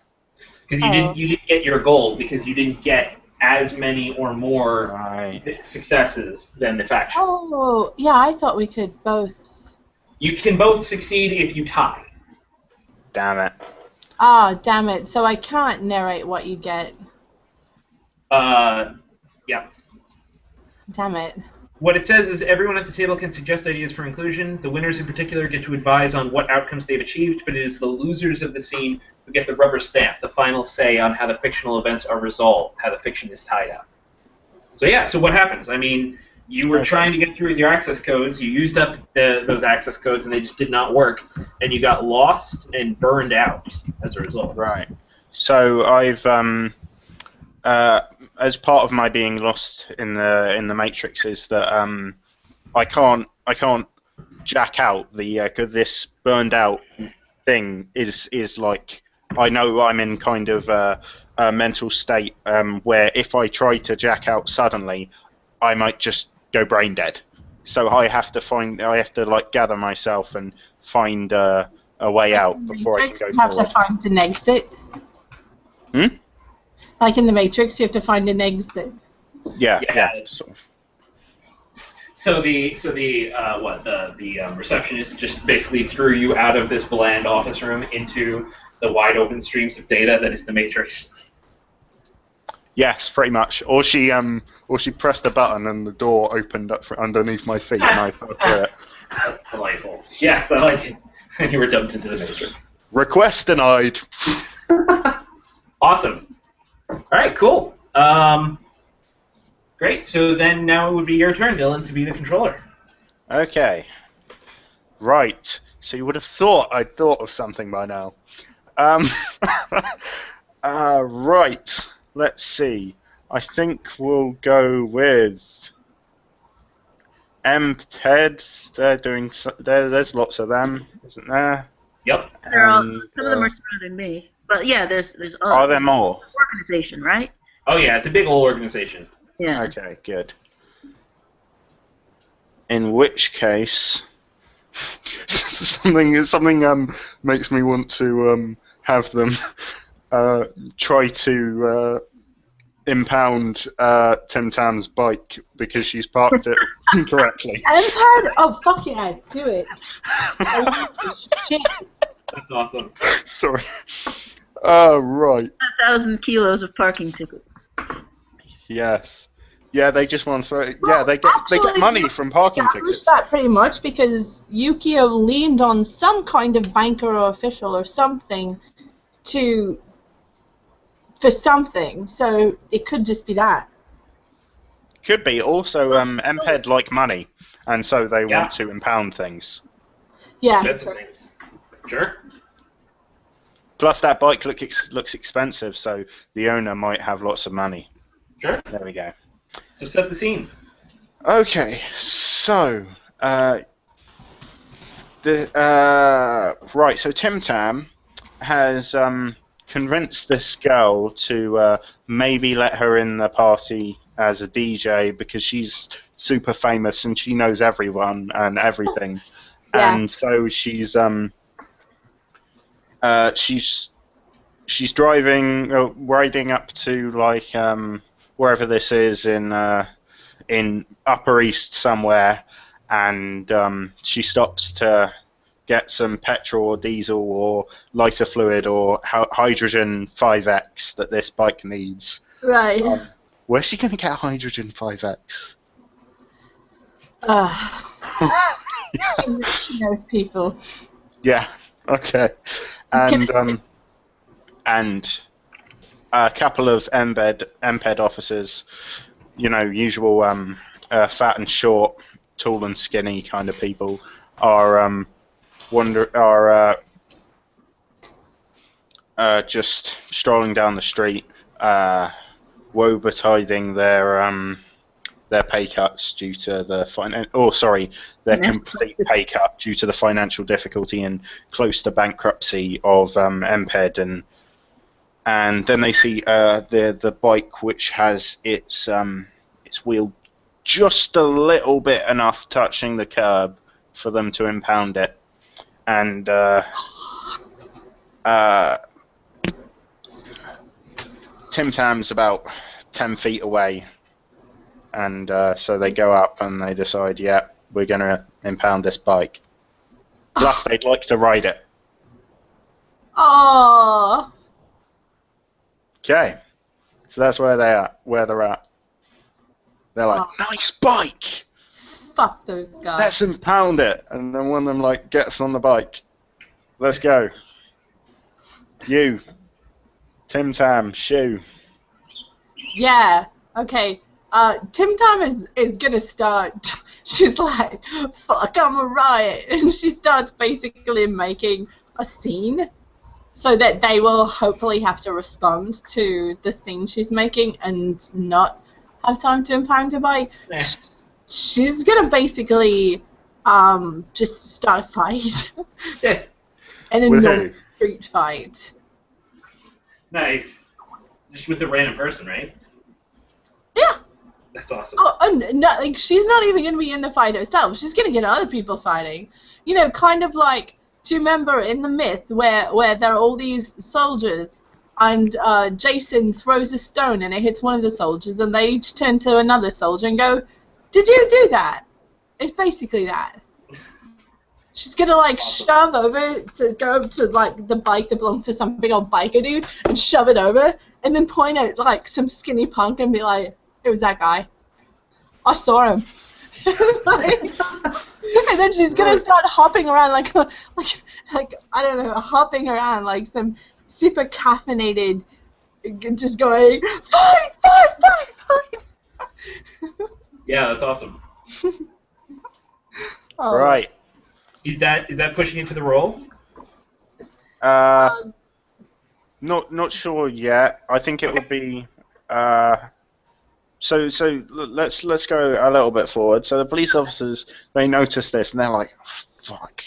because you didn't get your goal because you didn't get as many or more Right. successes than the faction. Oh, yeah, I thought we could both. You can both succeed if you tie. Damn it. Ah, damn it. So I can't narrate what you get. Yeah. Damn it. What it says is everyone at the table can suggest ideas for inclusion. The winners in particular get to advise on what outcomes they've achieved, but it is the losers of the scene who get the rubber stamp, the final say on how the fictional events are resolved, how the fiction is tied up. So yeah, so what happens? I mean, you were trying to get through with your access codes, you used up those access codes, and they just did not work, and you got lost and burned out as a result. Right. So I've as part of my being lost in the Matrix is that I can't jack out the cause this burned out thing is like I know I'm in kind of a mental state where if I try to jack out suddenly, I might just go brain dead. So I have to like gather myself and find a way out before I can go You have forward. to find an exit. Like in the Matrix, you have to find an exit. Yeah. So the receptionist just basically threw you out of this bland office room into the wide open streams of data that is the Matrix. Yes, pretty much. Or she pressed a button and the door opened up underneath my feet and I fell through it. That's delightful. Yes, I like it. And you were dumped into the Matrix. Request denied. Awesome. All right, cool. Great. So then now it would be your turn, Dylan, to be the controller. Okay. Right. So you would have thought I'd thought of something by now. Right. Let's see. I think we'll go with MPED. They're doing. There's lots of them, isn't there? Yep. Some of them are surrounding me, but yeah, there's Are there more? organization, right? Oh yeah, it's a big old organization. Yeah. Okay, good. In which case, something makes me want to have them try to impound Tim Tam's bike because she's parked it incorrectly. Empire? Oh, fuck yeah, do it. Shit. That's awesome. Sorry. Right. 1,000 kilos of parking tickets. Yes. Yeah, they just want to. Yeah, they get money from parking tickets. That pretty much because Yukio leaned on some kind of banker or official or something for something, so it could just be that. Could be. Also, MPED like money, and so they want to impound things. Yeah. Things. Sure. Plus, that bike looks expensive, so the owner might have lots of money. Sure. There we go. So set the scene. Okay, so right. So Tim Tam has convinced this girl to maybe let her in the party as a DJ because she's super famous and she knows everyone and everything, Yeah. and so she's driving, riding up to like wherever this is in Upper East somewhere, and she stops to get some petrol or diesel or lighter fluid or hydrogen 5X that this bike needs. Right. Where's she going to get hydrogen 5X? She knows people. Yeah. Okay. And a couple of MPED officers, usual fat and short, tall and skinny kind of people, are just strolling down the street, woe-betiding their pay cuts due to their complete pay cut due to the financial difficulty and close to bankruptcy of MPED, and then they see the bike which has its wheel just a little bit enough touching the curb for them to impound it, and Tim Tam's about 10 feet away, and so they go up and they decide, yeah, we're going to impound this bike. Plus, they'd like to ride it. Oh. Okay, so that's where they're at. They're like, nice bike! Fuck those guys. Let's impound it! And then one of them gets on the bike. Let's go. You, Tim Tam, Shoe. Yeah. Okay. Tim Tam is gonna start. She's like, "Fuck, I'm a riot," and she starts basically making a scene, so that they will hopefully have to respond to the scene she's making and not have time to impound her bike. Yeah. She's gonna basically just start a fight. Yeah. And With a who? street fight. Nice. Just with a random person, right? Yeah. That's awesome. Oh, and no, she's not even gonna be in the fight herself. She's gonna get other people fighting. Kind of like, do you remember in the myth where there are all these soldiers and Jason throws a stone and it hits one of the soldiers and they each turn to another soldier and go, "Did you do that?" It's basically that. She's gonna shove over to go up to the bike that belongs to some big old biker dude and shove it over and then point at some skinny punk and be like, "It was that guy. I saw him." And then she's gonna start hopping around like I don't know, hopping around like some super caffeinated, just going fight. Yeah, that's awesome. Oh. Right. Is that pushing into the role? Not sure yet. I think it would be. So let's go a little bit forward. So the police officers, they notice this and they're like, "Fuck!"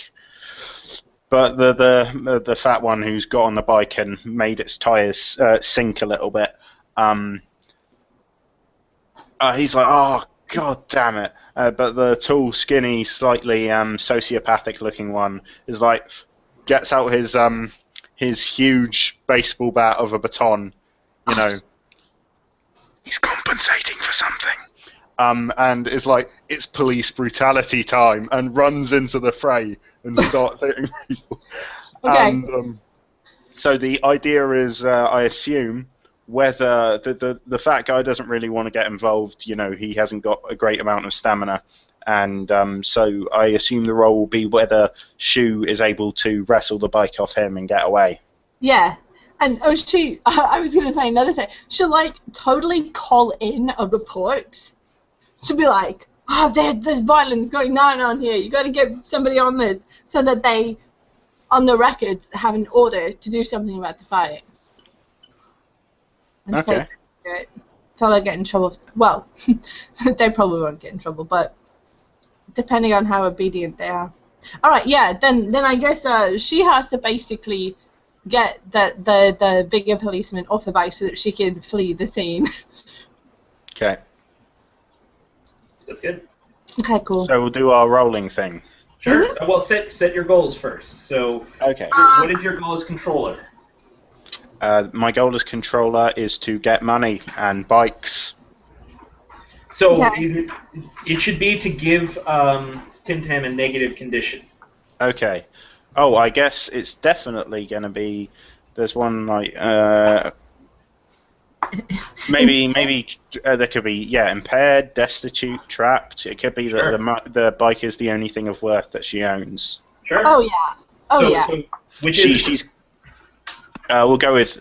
But the fat one who's got on the bike and made its tires sink a little bit, he's like, "Oh, God damn it!" But the tall, skinny, slightly sociopathic-looking one is like, gets out his huge baseball bat of a baton, He's compensating for something. And is like, "It's police brutality time," and runs into the fray and starts hitting people. Okay. And so the idea is, I assume, whether the fat guy doesn't really want to get involved, he hasn't got a great amount of stamina, and so I assume the role will be whether Shu is able to wrestle the bike off him and get away. Yeah. And I was gonna say another thing. She'll totally call in a report. She'll be like, "Oh, there's violence going on here. You got to get somebody on this," so that they, on the records, have an order to do something about the fight. And Okay. till I get in trouble. Well, they probably won't get in trouble, but depending on how obedient they are. All right, yeah. Then I guess she has to basically get the bigger policeman off the bike so that she can flee the scene. Okay. That's good. Okay, cool. So we'll do our rolling thing. Sure. Well, set your goals first. So, Okay. what is your goal as controller? My goal as controller is to get money and bikes. So Okay. it should be to give Tim Tam a negative condition. Okay. Oh, I guess it's definitely going to be. There's one like maybe there could be impaired, destitute, trapped. It could be Sure. that the bike is the only thing of worth that she owns. Sure. Oh yeah. Oh yeah. So which is She's we'll go with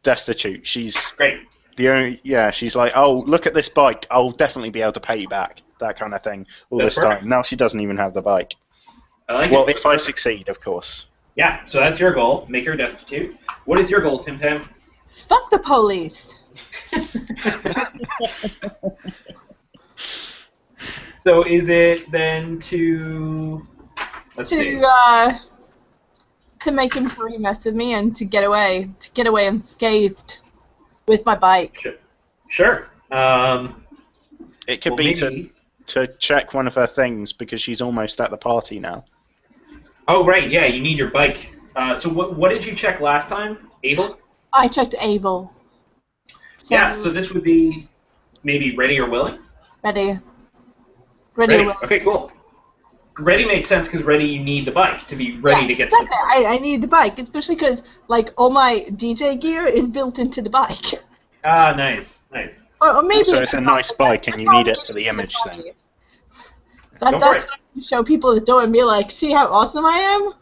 destitute. She's great. the only she's like, oh, look at this bike. I'll definitely be able to pay you back. That kind of thing. All That's this perfect. time. Now she doesn't even have the bike. I like Well, it. if I succeed, of course. Yeah. So that's your goal. Make her destitute. What is your goal, Tim Tam? Fuck the police. So is it then to let's see. To make him so he messed with me and to get away unscathed with my bike. Sure. It could Well, be maybe- to check one of her things because she's almost at the party now. Oh right, yeah. You need your bike. So what did you check last time? Able? I checked Able. Yeah. So this would be maybe ready or willing. Ready. Ready. Well. Okay, cool. Ready makes sense because ready you need the bike to be ready to get. Exactly. I need the bike, especially because like all my DJ gear is built into the bike. Ah, nice. Or maybe So it's a nice bike and you need it for the image thing. Go for That's it. what I show people at the door and be like, see how awesome I am?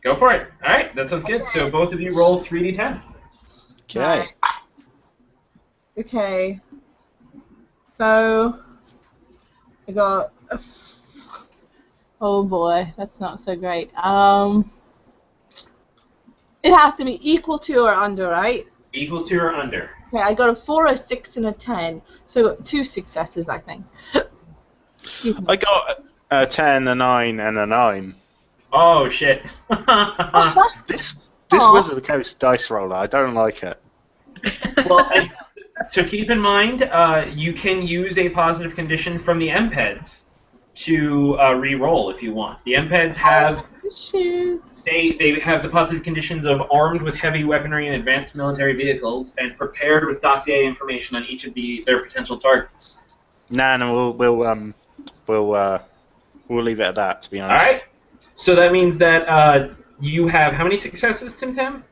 Go for it. All right, that sounds good. So both of you roll 3d10. Okay. Right. Okay. So I got oh boy, that's not so great. It has to be equal to or under, right? Equal to or under. Okay, I got a 4, a 6, and a 10. So I got 2 successes, I think. Excuse me. I got a 10, a 9, and a 9. Oh shit. This Aw. Wizard of the Coast dice roller, I don't like it. Well, so keep in mind, you can use a positive condition from the MPEDs to re-roll if you want. The MPEDs have Shoot. they have the positive conditions of armed with heavy weaponry and advanced military vehicles, and prepared with dossier information on each of their potential targets. No, we'll leave it at that. To be All honest. right. So that means that you have how many successes, Tim Tam?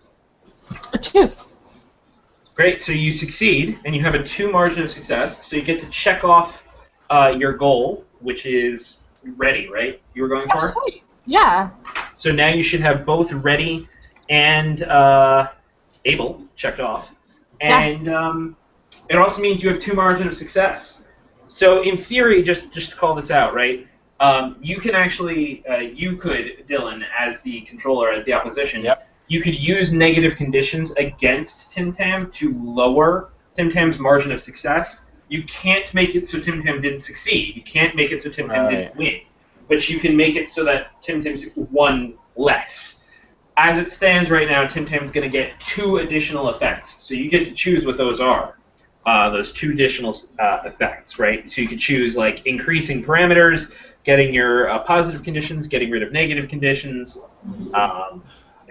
A 2. Great. So you succeed, and you have a 2 margin of success. So you get to check off your goal, which is ready, right? You were going for. Sweet. Yeah. So now you should have both ready and able checked off, and it also means you have 2 margin of success. So in theory, just to call this out, right? You can actually, you could, Dylan, as the controller, as the opposition, Yep. you could use negative conditions against Tim Tam to lower Tim Tam's margin of success. You can't make it so Tim Tam didn't succeed. You can't make it so Tim Tam didn't win. But you can make it so that Tim Tam won less. As it stands right now, Tim Tam's going to get 2 additional effects. So you get to choose what those are. Those 2 additional effects, right? So you could choose like increasing parameters, getting your positive conditions, getting rid of negative conditions.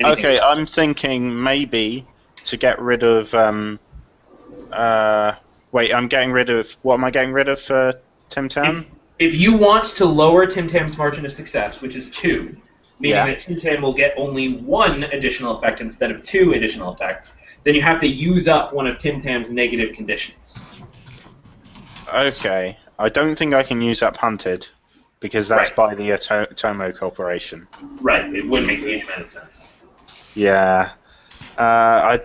Okay, I'm thinking maybe to get rid of. Wait, I'm getting rid of. What am I getting rid of for Tim Tam? If you want to lower Tim Tam's margin of success, which is 2, meaning Yeah. that Tim Tam will get only 1 additional effect instead of 2 additional effects, then you have to use up one of Tim Tam's negative conditions. Okay, I don't think I can use up Hunted because that's by the Tomo Corporation. Right, it would make a huge amount of sense. Yeah. No,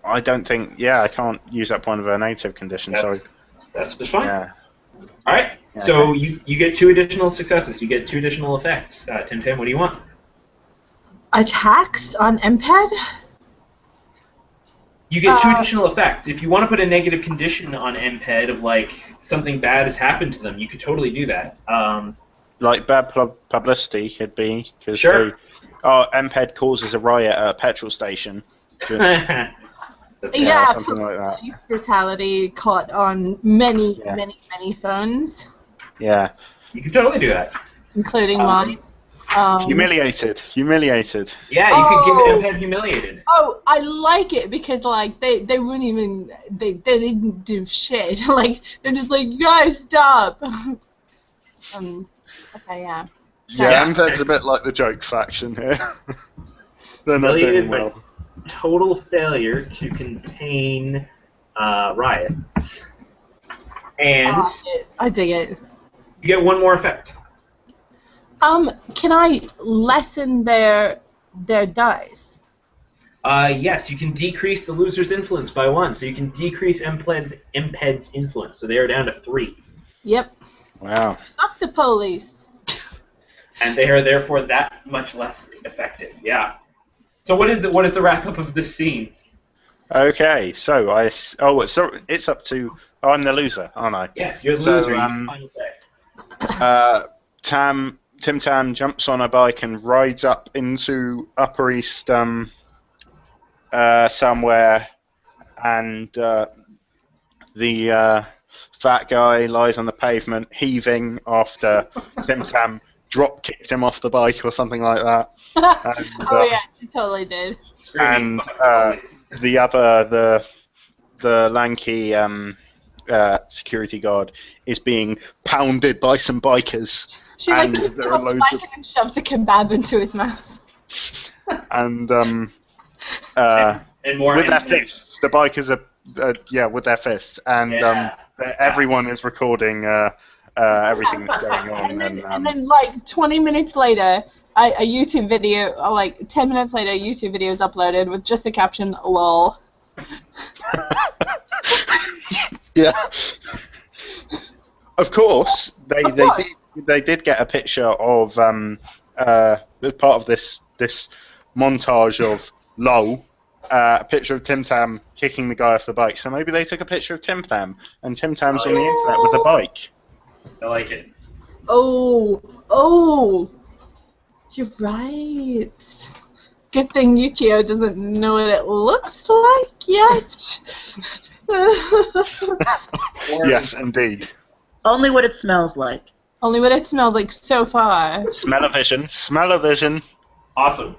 I don't think. Yeah, I can't use up one of her negative conditions. That's just fine. Yeah. All right, Yeah, so you get 2 additional successes. You get 2 additional effects. Tim Tam, what do you want? Attacks on MPED? You get 2 additional effects. If you want to put a negative condition on MPED of like something bad has happened to them, you could totally do that. Like bad publicity could be because Sure. MPED causes a riot at a petrol station. Yeah, something like that. Police brutality caught on many phones, Yeah. You could totally do that. including mine. Humiliated. Yeah, you could give MPED humiliated. Oh, I like it because like they wouldn't even they didn't do shit. Like they're just like, guys, stop. Okay, yeah. Yeah, MPED's a bit like the joke faction here. They're not doing Humiliated by well. total failure to contain riot. And I dig it. you get 1 more effect. Can I lessen their dice? Yes, you can decrease the loser's influence by 1, so you can decrease MPED's influence, so they are down to 3. Yep. Wow. Not the police. And they are therefore that much less effective. Yeah. So what is the wrap up of this scene? Okay, so it's up to. Oh, I'm the loser, aren't I? Yes, you're the So, loser. You can final say. Tim Tam jumps on a bike and rides up into Upper East somewhere, and the fat guy lies on the pavement heaving after Tim Tam drop kicked him off the bike or something like that. And, Oh yeah, she totally did. Screaming and fucking the lanky security guard is being pounded by some bikers. She And like there are loads of- and shoved a kebab into his mouth. And and more with their enemies. fists, the bikers are with their fists, and Yeah. everyone is recording everything that's going on. And then like 20 minutes later, a YouTube video, or like 10 minutes later, a YouTube video is uploaded with just the caption "lol." Yeah. Of course, they did get a picture of as part of this montage of LOL, a picture of Tim Tam kicking the guy off the bike. So maybe they took a picture of Tim Tam, and Tim Tam's on the internet with the bike. I like it. Oh, you're right. Good thing Yukio doesn't know what it looks like yet. Yes, indeed. Only what it smells like. Only what it smells like so far. Smell-o-vision. Awesome.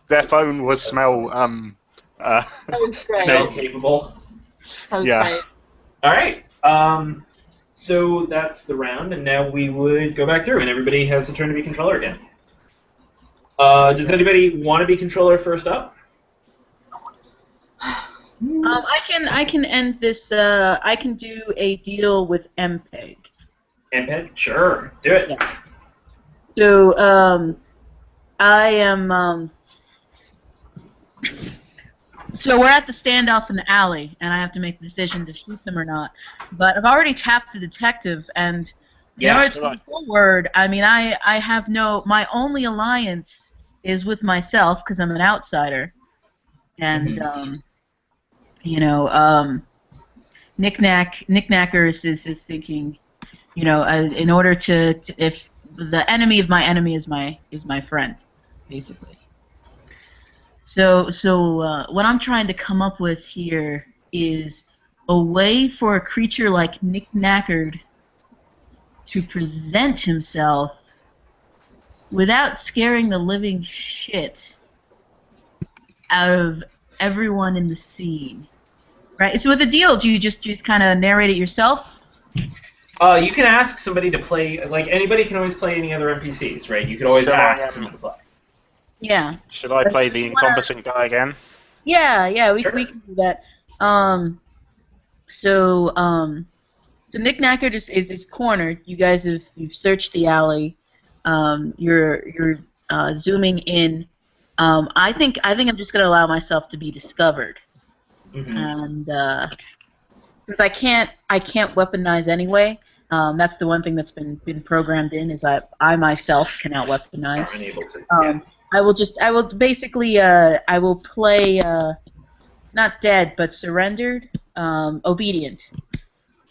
Their phone was smell. That was great. Smell capable. That was Yeah. great. All right. So that's the round, and now we would go back through, and everybody has a turn to be controller again. Does anybody want to be controller first up? I can end this. I can do a deal with MPEG. MPEG? Sure. Do it. Yeah. So I am. So we're at the standoff in the alley, and I have to make the decision to shoot them or not. But I've already tapped the detective, and in order to move forward, I mean, I have my only alliance is with myself because I'm an outsider, and Knickknackers is thinking, in order to if the enemy of my enemy is my friend, basically. So what I'm trying to come up with here is a way for a creature like Knickknackard to present himself without scaring the living shit out of everyone in the scene. Right? So with the deal, do you just kind of narrate it yourself? You can ask somebody to play, like anybody can always play any other NPCs, right? You could always ask someone to play. Yeah. Should I play the incompetent guy again? Yeah, we Sure. can do that. So Knickknackard is cornered. You guys you've searched the alley. You're zooming in. I think I'm just gonna allow myself to be discovered. Mm-hmm. And since I can't weaponize anyway, that's the one thing that's been programmed in is I myself cannot weaponize. Unable to. I will basically, I will play, not dead, but surrendered, obedient.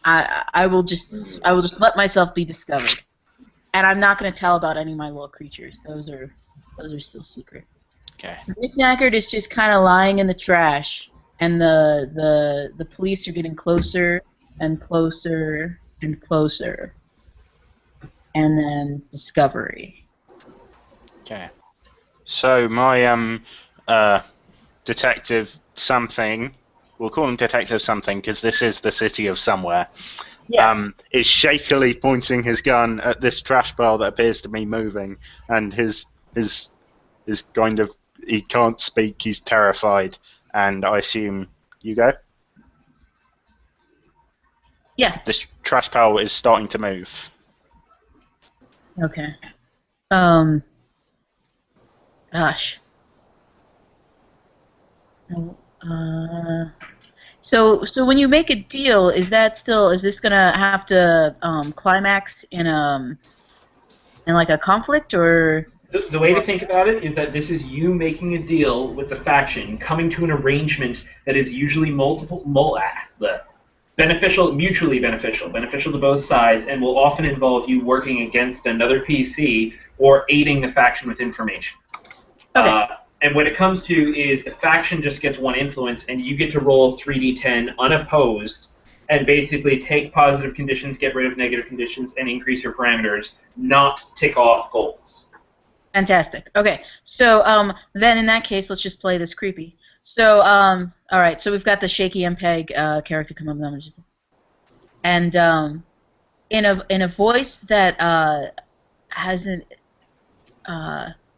I will just let myself be discovered, and I'm not going to tell about any of my little creatures. Those are still secret. Okay. So Nick Nackard is just kind of lying in the trash, and the police are getting closer and closer and closer, and then discovery. Okay. So my detective something, we'll call him Detective something because this is the city of somewhere. Yeah. Is shakily pointing his gun at this trash pile that appears to be moving, and his kind of, he can't speak, he's terrified, and I assume you go? Yeah. This trash pile is starting to move. Okay. Gosh. So when you make a deal, is this gonna have to climax in like a conflict, or? The way to think about it is that this is you making a deal with the faction, coming to an arrangement that is usually mutually beneficial to both sides, and will often involve you working against another PC or aiding the faction with information. Okay. And what it comes to is the faction just gets one influence, and you get to roll 3d10 unopposed, and basically take positive conditions, get rid of negative conditions, and increase your parameters, not tick off goals. Fantastic. Okay, so then in that case, let's just play this creepy. So all right, so we've got the shaky MPEG character come up with us, and in a voice that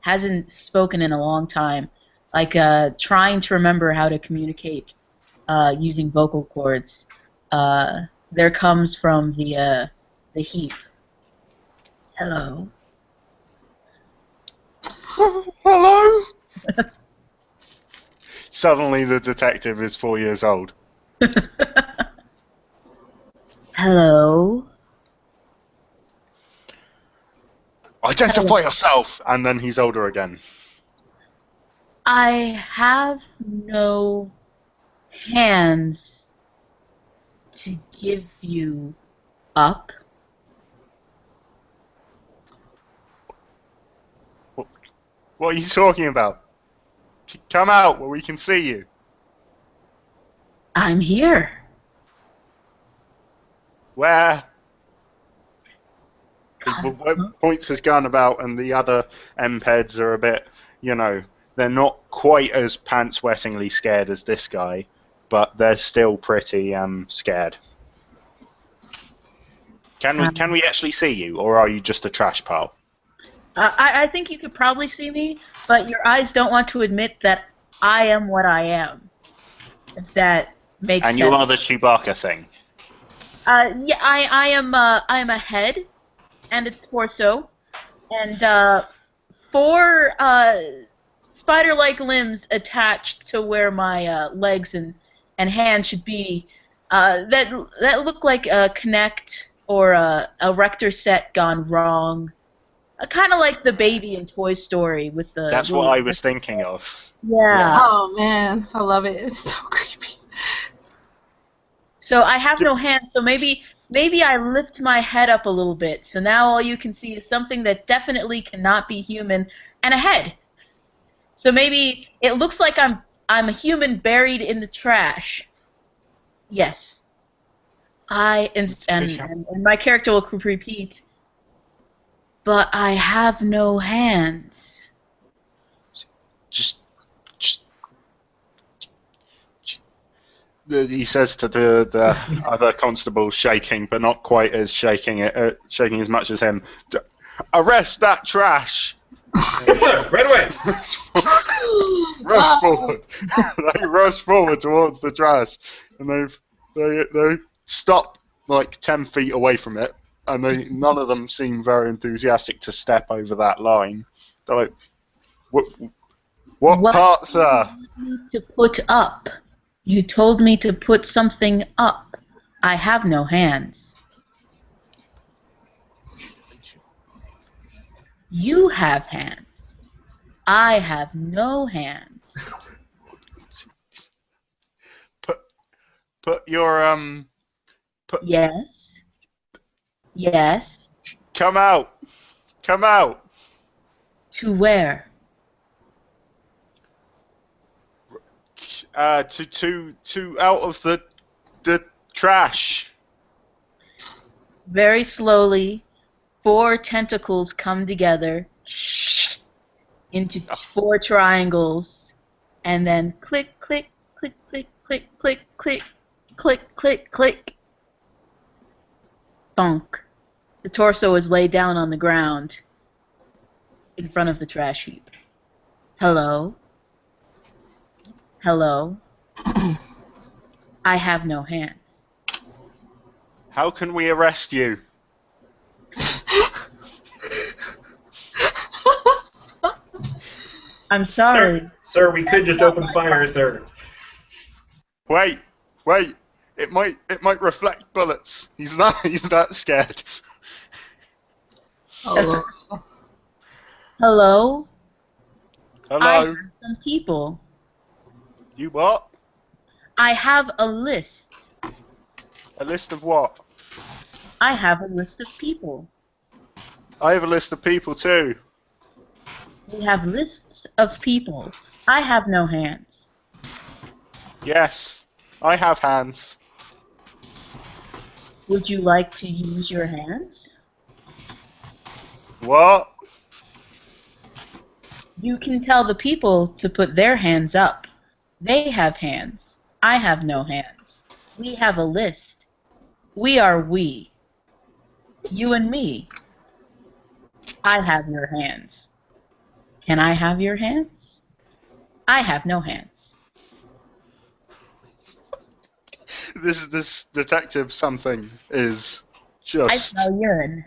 hasn't spoken in a long time, like trying to remember how to communicate using vocal cords. There comes from the heap. Hello. Hello? Suddenly the detective is 4 years old. Hello. Identify yourself! And then he's older again. I have no hands to give you up. What are you talking about? Come out where we can see you. I'm here. Where? He Come. points his gun about, and the other MPEDs are a bit, they're not quite as pants-wettingly scared as this guy, but they're still pretty scared. Can we actually see you, or are you just a trash pile? I think you could probably see me, but your eyes don't want to admit that I am what I am. If that makes sense. And you are the Chewbacca thing. Yeah, I am a head and a torso, and 4 spider-like limbs attached to where my legs and hands should be. That look like a Kinect or a Rector set gone wrong. Kind of like the baby in Toy Story with the. That's what I was thinking of. Yeah. Oh man, I love it. It's so creepy. So I have no hands, so maybe I lift my head up a little bit. So now all you can see is something that definitely cannot be human, and a head. So maybe it looks like I'm a human buried in the trash. Yes. And my character will repeat. But I have no hands. He says to the other constable, shaking, but not quite as shaking as much as him. Arrest that trash! Yes, sir. Right away. Rush forward. They rush forward towards the trash, and they stop like 10 feet away from it, and none of them seem very enthusiastic to step over that line. They're like, what part, sir? To put up. You told me to put something up. I have no hands. You have hands. I have no hands. Put your Yes. Yes. Come out. Come out. To where? To out of the trash. Very slowly, 4 tentacles come together into 4 triangles, and then click, click, click, click, click, click, click, click, click, click. Bonk. The torso is laid down on the ground in front of the trash heap. Hello? Hello? I have no hands. How can we arrest you? I'm sorry. Sir, we could just open fire, sir. Wait. It might reflect bullets. He's that scared. Hello. Hello? I Hello. have some people. You what? I have a list. A list of what? I have a list of people. I have a list of people too. We have lists of people. I have no hands. Yes, I have hands. Would you like to use your hands? What? You can tell the people to put their hands up. They have hands. I have no hands. We have a list. We are we. You and me. I have your hands. Can I have your hands? I have no hands. This detective something is I just. smell urine.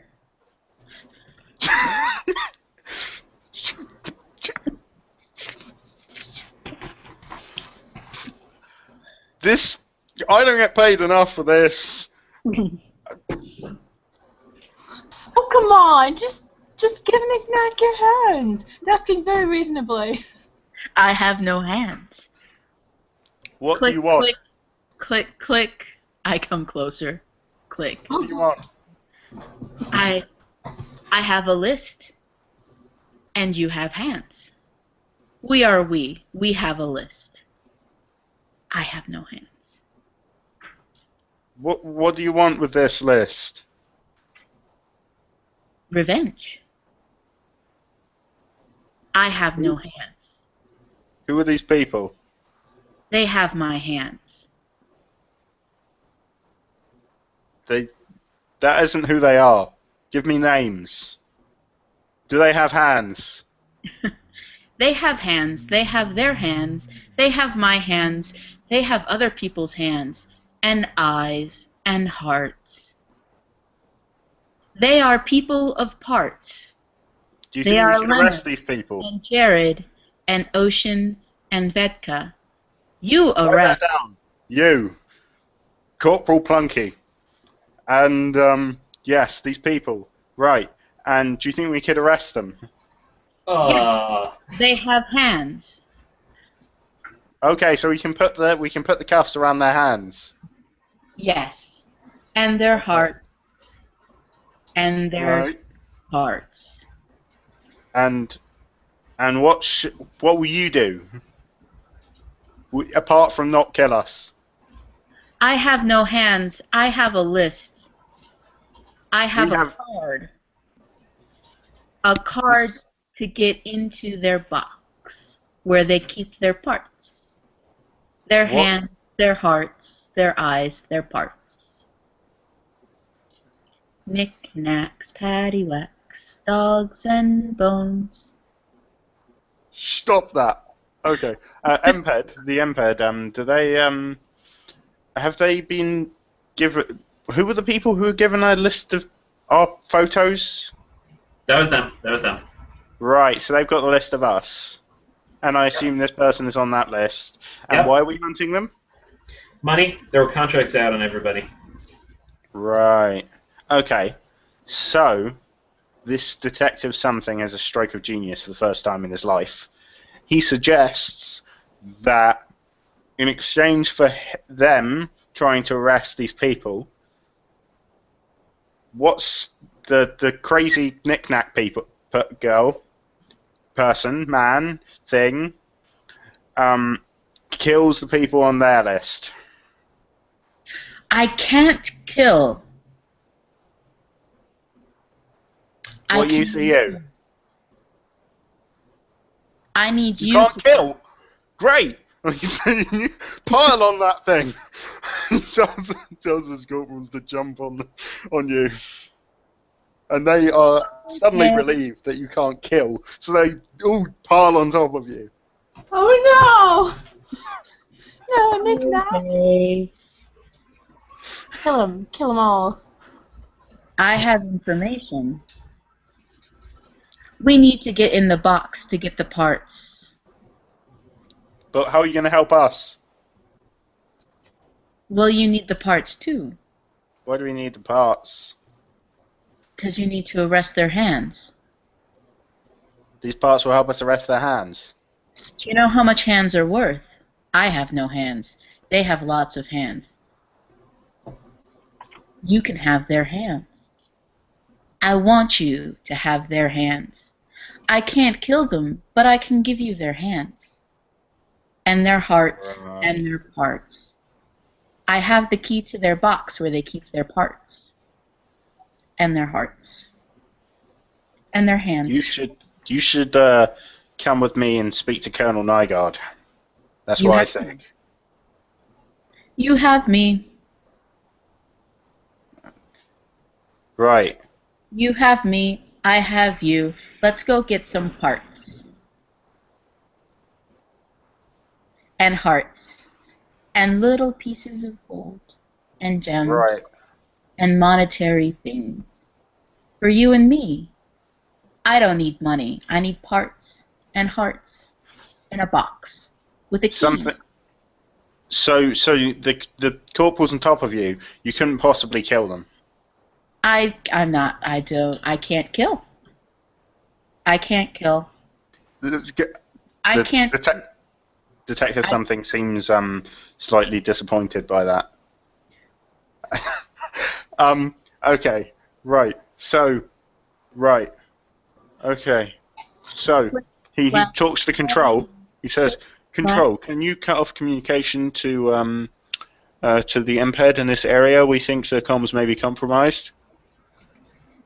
This. I don't get paid enough for this. Oh, come on. Just give Knick-Knack your hands. You're asking very reasonably. I have no hands. What Click, do you want? click, click, click. I come closer. Click. What do you want? I have a list. And you have hands. We are we. We have a list. I have no hands. What do you want with this list? Revenge. I have no hands. Who are these people? They have my hands. That isn't who they are. Give me names. Do they have hands? They have hands. They have their hands. They have my hands. They have other people's hands. And eyes. And hearts. They are people of parts. Do you They think are we can arrest Leonard these people? And Jared. And Ocean. And Vedka. You Write arrest. that down. You. Corporal Plunky. And, yes, these people. Right. And do you think we could arrest them? They have hands. Okay, so we can put the cuffs around their hands. Yes. And their hearts. And their Right. hearts. And what will you do? Apart from not kill us. I have no hands. I have a list. I have a card. A card to get into their box where they keep their parts. Their hands, their hearts, their eyes, their parts. Knick-knacks, paddywhacks, dogs and bones. Stop that. Okay. MPED, the MPED, do they, have they been given, who were the people who were given a list of our photos? That was them. Right, so they've got the list of us. And I assume this person is on that list. And Yep. why are we hunting them? Money. There were contracts out on everybody. Right. Okay. So, this detective something has a stroke of genius for the first time in his life. He suggests that in exchange for them trying to arrest these people, what's the crazy knick-knack man, thing, kills the people on their list. I can't kill. What use are you? I need You you can't to kill. Great. Pile on that thing. He tells his corporals to jump on you, and they are suddenly relieved that you can't kill, so they all pile on top of you. Oh no! No, knick-knack. Okay. Kill them all. I have information. We need to get in the box to get the parts. But how are you going to help us? Well, you need the parts too. Why do we need the parts? Because you need to arrest their hands. These parts will help us arrest their hands. Do you know how much hands are worth? I have no hands. They have lots of hands. You can have their hands. I want you to have their hands. I can't kill them, but I can give you their hands. And their hearts and their parts. I have the key to their box where they keep their parts. And their hearts. And their hands. You should come with me and speak to Colonel Nygaard. That's what I think. You have me. Right. You have me. I have you. Let's go get some parts. And hearts. And little pieces of gold. And gems. Right. And monetary things. For you and me. I don't need money. I need parts. And hearts. And a box. With a key. Something. So the corporals on top of you, you couldn't possibly kill them. I can't kill. I can't kill. I can't. Detective Something seems slightly disappointed by that. Okay. Right. So. Right. Okay. So he talks to Control. He says, "Control, can you cut off communication to the MPED in this area? We think the comms may be compromised."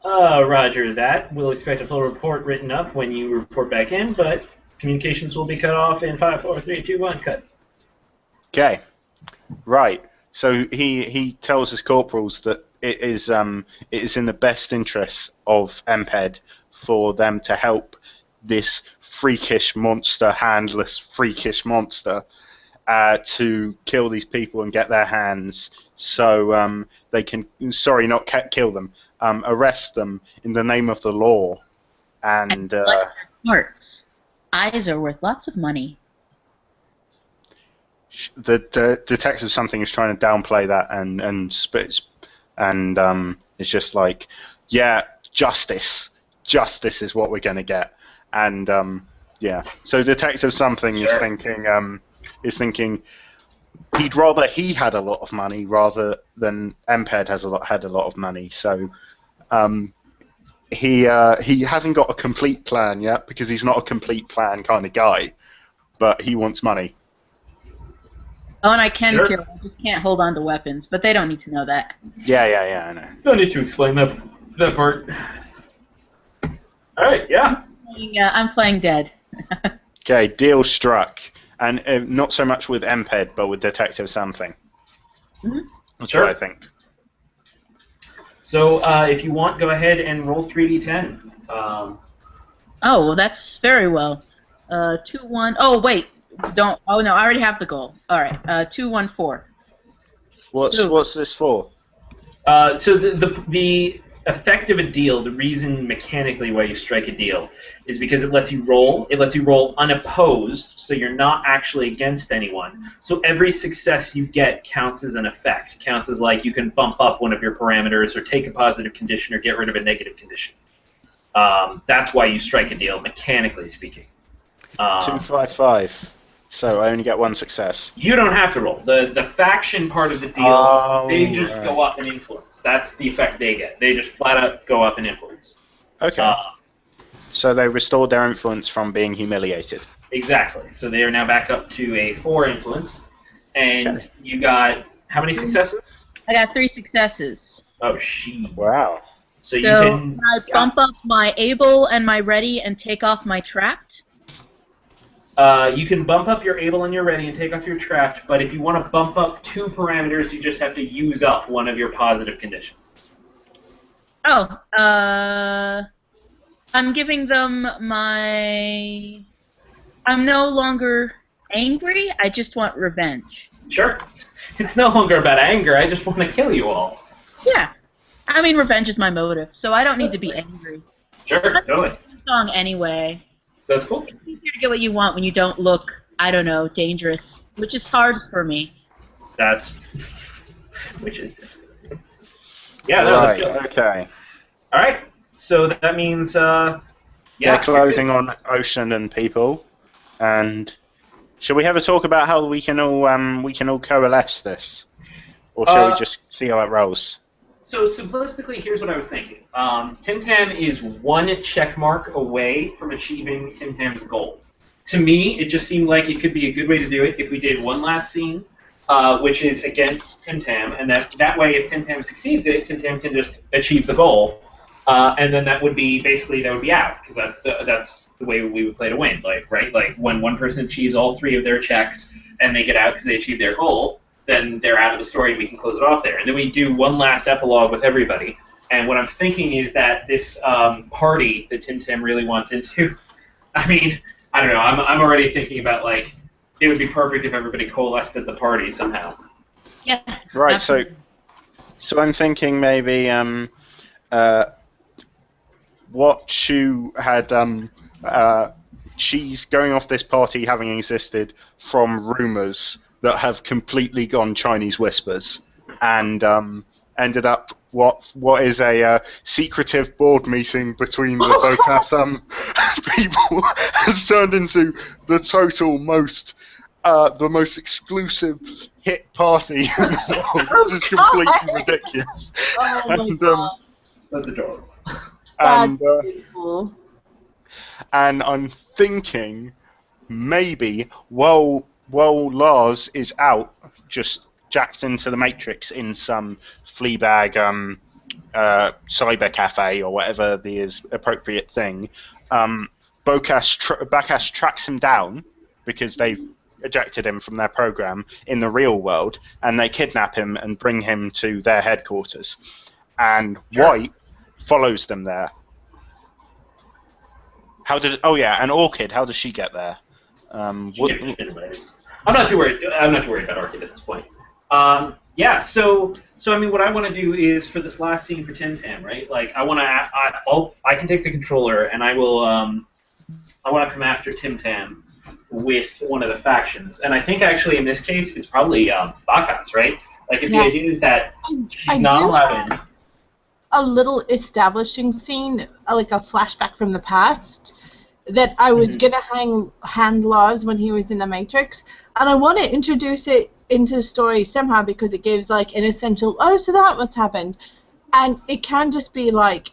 Roger that. We'll expect a full report written up when you report back in, but communications will be cut off in 5, 4, 3, 2, 1, cut. Okay. Right. So he tells his corporals that it is in the best interests of MPED for them to help this freakish monster, handless freakish monster, to kill these people and get their hands, so they can, not kill them, arrest them in the name of the law. And hearts. Eyes are worth lots of money. The Detective Something is trying to downplay that and spits, and it's just like, yeah, justice is what we're going to get. And yeah, so Detective Something is thinking he'd rather he had a lot of money rather than MPED had a lot of money. So he hasn't got a complete plan yet, because he's not a complete plan kind of guy, but he wants money. Oh, and I can kill. I just can't hold on to weapons, but they don't need to know that. Yeah, I know. Don't need to explain that part. All right, yeah. I'm playing dead. Okay, deal struck. And not so much with MPED, but with Detective Something. Mm-hmm. That's what I think. So if you want, go ahead and roll 3d10. Oh, well, that's very well. 2, 1. Oh, wait. Don't. Oh, no, I already have the goal. All right. 2, 1, 4. What's this for? So the effect of a deal, the reason mechanically why you strike a deal, is because it lets you roll. It lets you roll unopposed, so you're not actually against anyone. So every success you get counts as an effect. Counts as like you can bump up one of your parameters or take a positive condition or get rid of a negative condition. That's why you strike a deal, mechanically speaking. 255. So I only get one success. You don't have to roll. The faction part of the deal, they just right. go up in influence. That's the effect they get. They just flat out go up in influence. Okay. So they restored their influence from being humiliated. Exactly. So they are now back up to a 4 influence. And Okay. you got how many successes? I got 3 successes. Oh, she. Wow. So you So can. I bump up my able and my ready and take off my trapped. You can bump up your able and your ready and take off your trapped, but if you want to bump up 2 parameters, you just have to use up one of your positive conditions. Oh, I'm giving them my... I'm no longer angry, I just want revenge. Sure. It's no longer about anger, I just want to kill you all. Yeah. I mean, revenge is my motive, so I don't need to be angry. Sure, totally. Song anyway. That's cool. It's easier to get what you want when you don't look, I don't know, dangerous, which is hard for me. That's... which is difficult. Yeah, no, let's Right. go. Okay. Alright, so that means, They're closing on Ocean and people, and shall we have a talk about how we can all coalesce this, or shall we just see how it rolls? So simplistically, here's what I was thinking. Tim Tam is 1 check mark away from achieving Tim Tam's goal. To me, it just seemed like it could be a good way to do it if we did one last scene, which is against Tim Tam, and that way, if Tim Tam succeeds it, Tim Tam can just achieve the goal, and then that would be out, because that's the way we would play to win, right? Like when one person achieves all 3 of their checks and they get out because they achieve their goal, then they're out of the story and we can close it off there. And then we do one last epilogue with everybody. And what I'm thinking is that this party that Tim Tam really wants into, I mean, I don't know, I'm already thinking about, like, it would be perfect if everybody coalesced at the party somehow. Yeah. Right. absolutely. So I'm thinking maybe what Shu had she's going off this party having existed from rumors that have completely gone Chinese whispers, and ended up what is a secretive board meeting between the Bokas people has turned into the total the most exclusive hit party in the world. This is completely ridiculous. Oh my And, god. That's adorable. And, That's beautiful. and I'm thinking maybe while Lars is out, just jacked into the Matrix in some Fleabag cyber cafe or whatever the appropriate thing, Bakash tracks him down because they've ejected him from their program in the real world, and they kidnap him and bring him to their headquarters. And Sure. White follows them there. And Orchid, how does she get there? She could have just been invited. I'm not too worried about Orchid at this point. Yeah. So I mean, what I want to do is for this last scene for Tim Tam, right? Like, I can take the controller and I will. I want to come after Tim Tam with one of the factions, and I think actually in this case it's probably Bakas, right? Like, if the idea is that she's not allowed in. A little establishing scene, like a flashback from the past, that I was gonna hand Lars when he was in the Matrix, and I want to introduce it into the story somehow because it gives like an essential. Oh, so that's what's happened, and it can just be like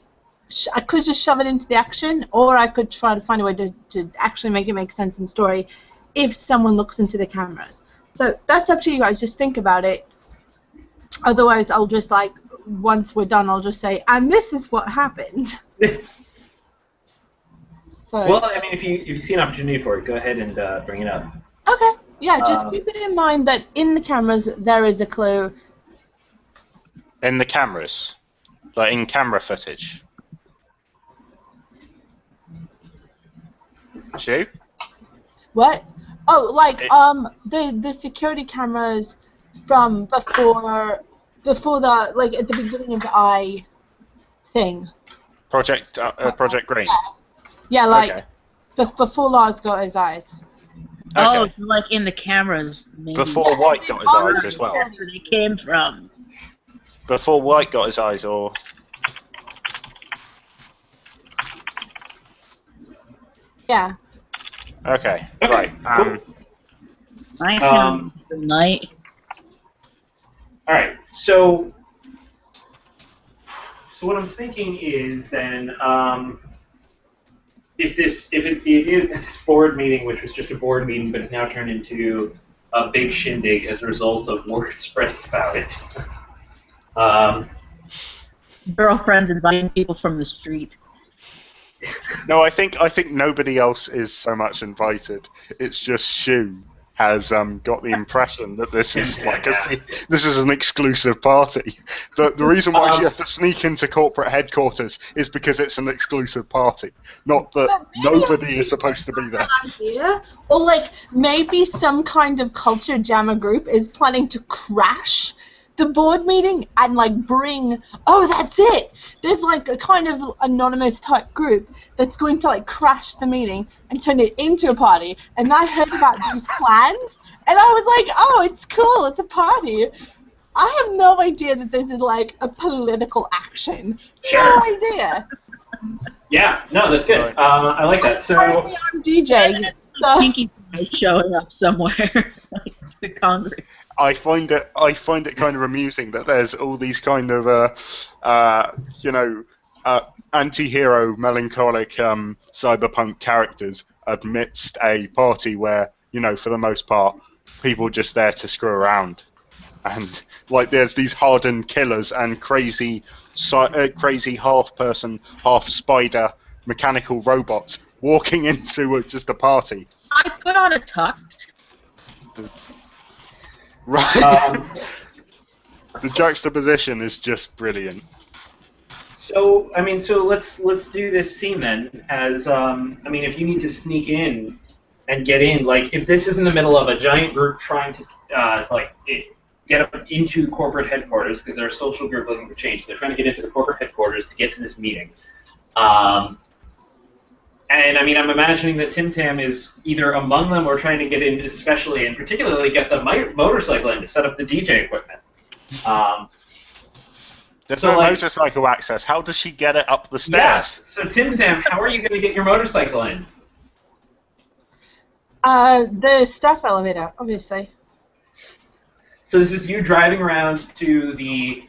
I could just shove it into the action, or I could try to find a way to actually make it make sense in story if someone looks into the cameras. So that's up to you guys. Just think about it. Otherwise, I'll just like. Once we're done, I'll just say, and this is what happened. So, Well, I mean, if you see an opportunity for it, go ahead and bring it up. okay, yeah, just keep it in mind that in the cameras there is a clue. In the cameras, like in camera footage. Shu? What? Oh, like the security cameras from before the like at the beginning of the Eye thing. Project Green. Yeah, like Okay. before Lars got his eyes. Oh, Okay. like in the cameras, maybe. Before White got his eyes as well. That's where they came from. Before White got his eyes, or Yeah. Okay. Okay, Right. cool. I am the night. All right, so what I'm thinking is then, if it is this board meeting, which was just a board meeting, but is now turned into a big shindig as a result of word spreading about it. Girlfriends inviting people from the street. No, I think nobody else is so much invited. It's just Shu has got the impression that this is like this is an exclusive party. The reason why she has to sneak into corporate headquarters is because it's an exclusive party, not that nobody is supposed to be there. Idea. Or like maybe some kind of culture jammer group is planning to crash the board meeting and like bring, oh, that's it. There's like a kind of anonymous type group that's going to like crash the meeting and turn it into a party. And I heard about these plans and I was like, oh, it's cool, it's a party. I have no idea that this is like a political action. Sure. No idea. Yeah, no, that's good. I like that. So Apparently I'm DJ. So. Pinky Pie showing up somewhere to Congress. I find it kind of amusing that there's all these kind of anti-hero melancholic cyberpunk characters amidst a party where, you know, for the most part people are just there to screw around, and like there's these hardened killers and crazy half person half spider mechanical robots walking into just a party. I put on a tux. Right. The juxtaposition is just brilliant. So let's do this scene then. As if you need to sneak in and get in, like if this is in the middle of a giant group trying to get up into corporate headquarters because they're a social group looking for change. They're trying to get into the corporate headquarters to get to this meeting. And I'm imagining that Tim Tam is either among them or trying to get in, especially and particularly get the motorcycle in to set up the DJ equipment. There's no motorcycle access. How does she get it up the stairs? Yes. So Tim Tam, how are you going to get your motorcycle in? The staff elevator, obviously. So this is you driving around to the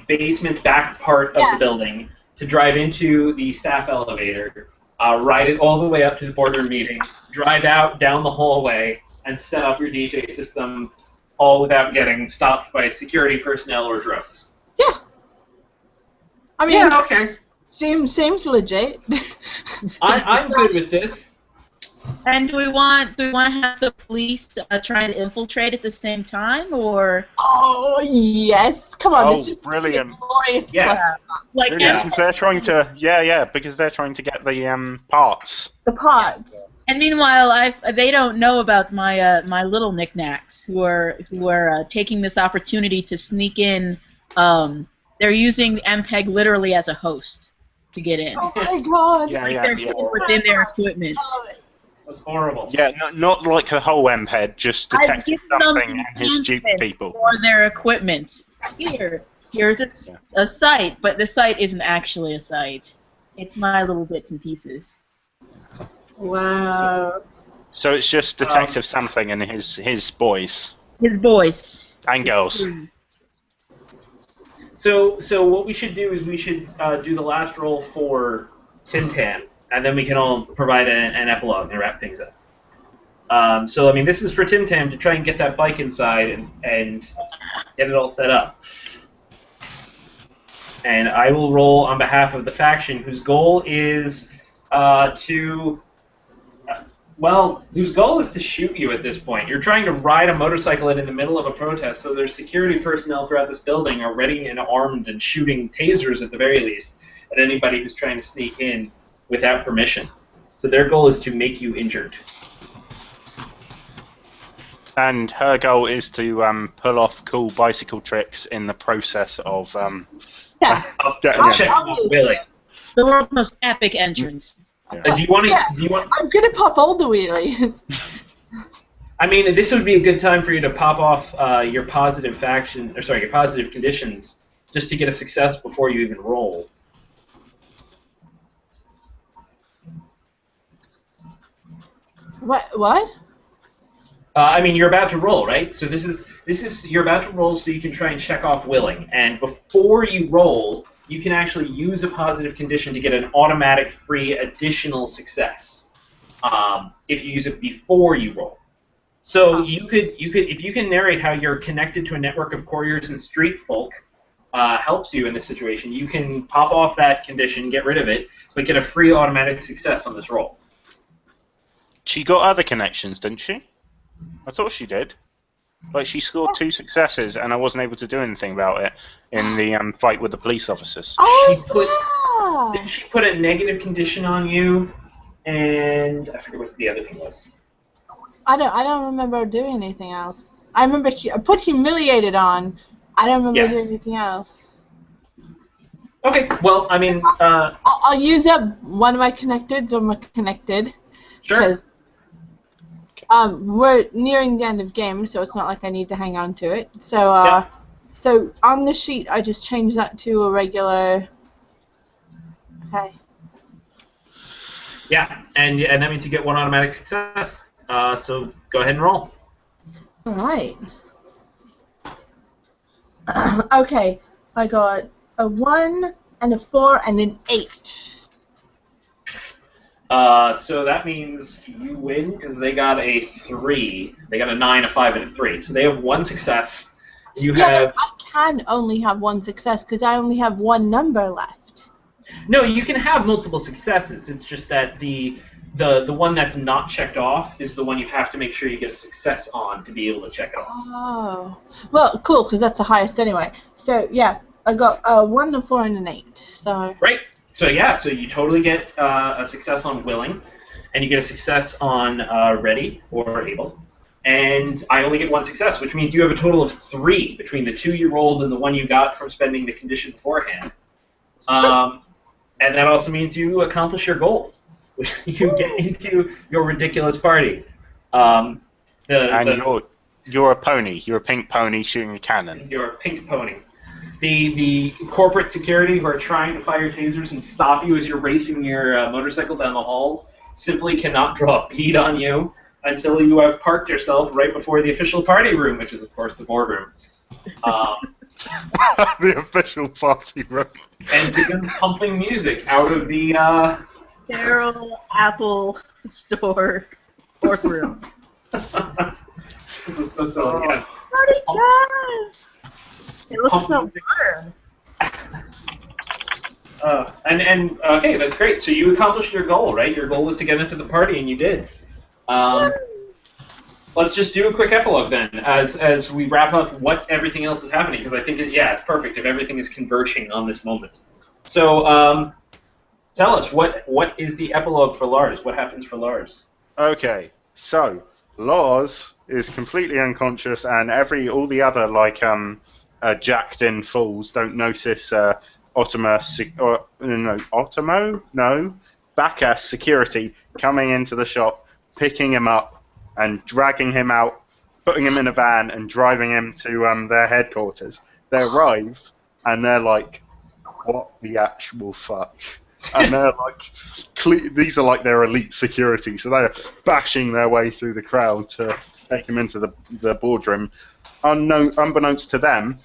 basement back part of the building to drive into the staff elevator. Ride it all the way up to the boardroom meeting, drive out down the hallway, and set up your DJ system, all without getting stopped by security personnel or drones. Yeah. I mean, okay. Seems legit. I'm good with this. And do we want to have the police try to infiltrate at the same time, or? Oh yes! Come on, this is brilliant. Glorious. Yes. Like because they're trying to because they're trying to get the parts. The parts. And meanwhile, they don't know about my my little knickknacks who are taking this opportunity to sneak in. They're using MPEG literally as a host to get in. Oh my god! They're hidden within their equipment. That's horrible. Yeah, not like the whole MPEG, just Detective Something and his stupid people. For their equipment. Here's a site, but the site isn't actually a site. It's my little bits and pieces. Wow. So it's just Detective Something and his boys. His boys. And girls. So what we should do is we should do the last roll for Tim Tam, and then we can all provide an epilogue and wrap things up. This is for Tim Tam to try and get that bike inside and get it all set up. And I will roll on behalf of the faction whose goal is whose goal is to shoot you at this point. You're trying to ride a motorcycle in the middle of a protest, so there's security personnel throughout this building are ready and armed and shooting tasers at the very least at anybody who's trying to sneak in without permission. So their goal is to make you injured. And her goal is to pull off cool bicycle tricks in the process of Really. The world's most epic entrance. Yeah. Do you want? I'm gonna pop all the wheelies. This would be a good time for you to pop off your positive conditions, just to get a success before you even roll. What? I mean, you're about to roll, right? So this is you're about to roll, so you can try and check off willing. And before you roll, you can actually use a positive condition to get an automatic free additional success. If you use it before you roll. So you could if you can narrate how you're connected to a network of couriers and street folk helps you in this situation, you can pop off that condition, get rid of it, but get a free automatic success on this roll. She got other connections, didn't she? I thought she did. Like, she scored 2 successes, and I wasn't able to do anything about it in the fight with the police officers. She put a negative condition on you, and I forget what the other thing was. I don't remember doing anything else. I remember I put humiliated on. I don't remember doing anything else. Okay, well, I mean... I'll use up one of my connecteds or my connected. Sure. We're nearing the end of game, so it's not like I need to hang on to it. So, so on the sheet, I just change that to a regular... Okay. Yeah, and that means you get 1 automatic success. So go ahead and roll. All right. Okay, I got a 1 and a 4 and an 8. So that means you win because they got a 3. They got a 9, a 5, and a 3. So they have 1 success. You have. I can only have 1 success because I only have 1 number left. No, you can have multiple successes. It's just that the one that's not checked off is the one you have to make sure you get a success on to be able to check it off. Oh, well, cool, because that's the highest anyway. So yeah, I got a 1, a 4, and an 8. So. Right. So yeah, so you totally get a success on willing, and you get a success on ready or able, and I only get 1 success, which means you have a total of 3 between the 2 you rolled and the 1 you got from spending the condition beforehand. And that also means you accomplish your goal. You get into your ridiculous party. You're a pony. You're a pink pony shooting a cannon. You're a pink pony. The corporate security who are trying to fire tasers and stop you as you're racing your motorcycle down the halls simply cannot draw a bead on you until you have parked yourself right before the official party room, which is, of course, the boardroom. The official party room. And begin pumping music out of the... Carol Apple Store boardroom. This is so silly, yes. Party time! It looks so warm. Okay, that's great. So you accomplished your goal, right? Your goal was to get into the party, and you did. Let's just do a quick epilogue then, as we wrap up what everything else is happening, because I think it's perfect if everything is converging on this moment. So tell us what is the epilogue for Lars? What happens for Lars? Okay, so Lars is completely unconscious, and all the other jacked-in fools don't notice Bacchus security coming into the shop, picking him up, and dragging him out, putting him in a van, and driving him to their headquarters. They arrive, and they're like, what the actual fuck? And they're like, these are like their elite security, so they're bashing their way through the crowd to take him into the boardroom. Unbeknownst to them,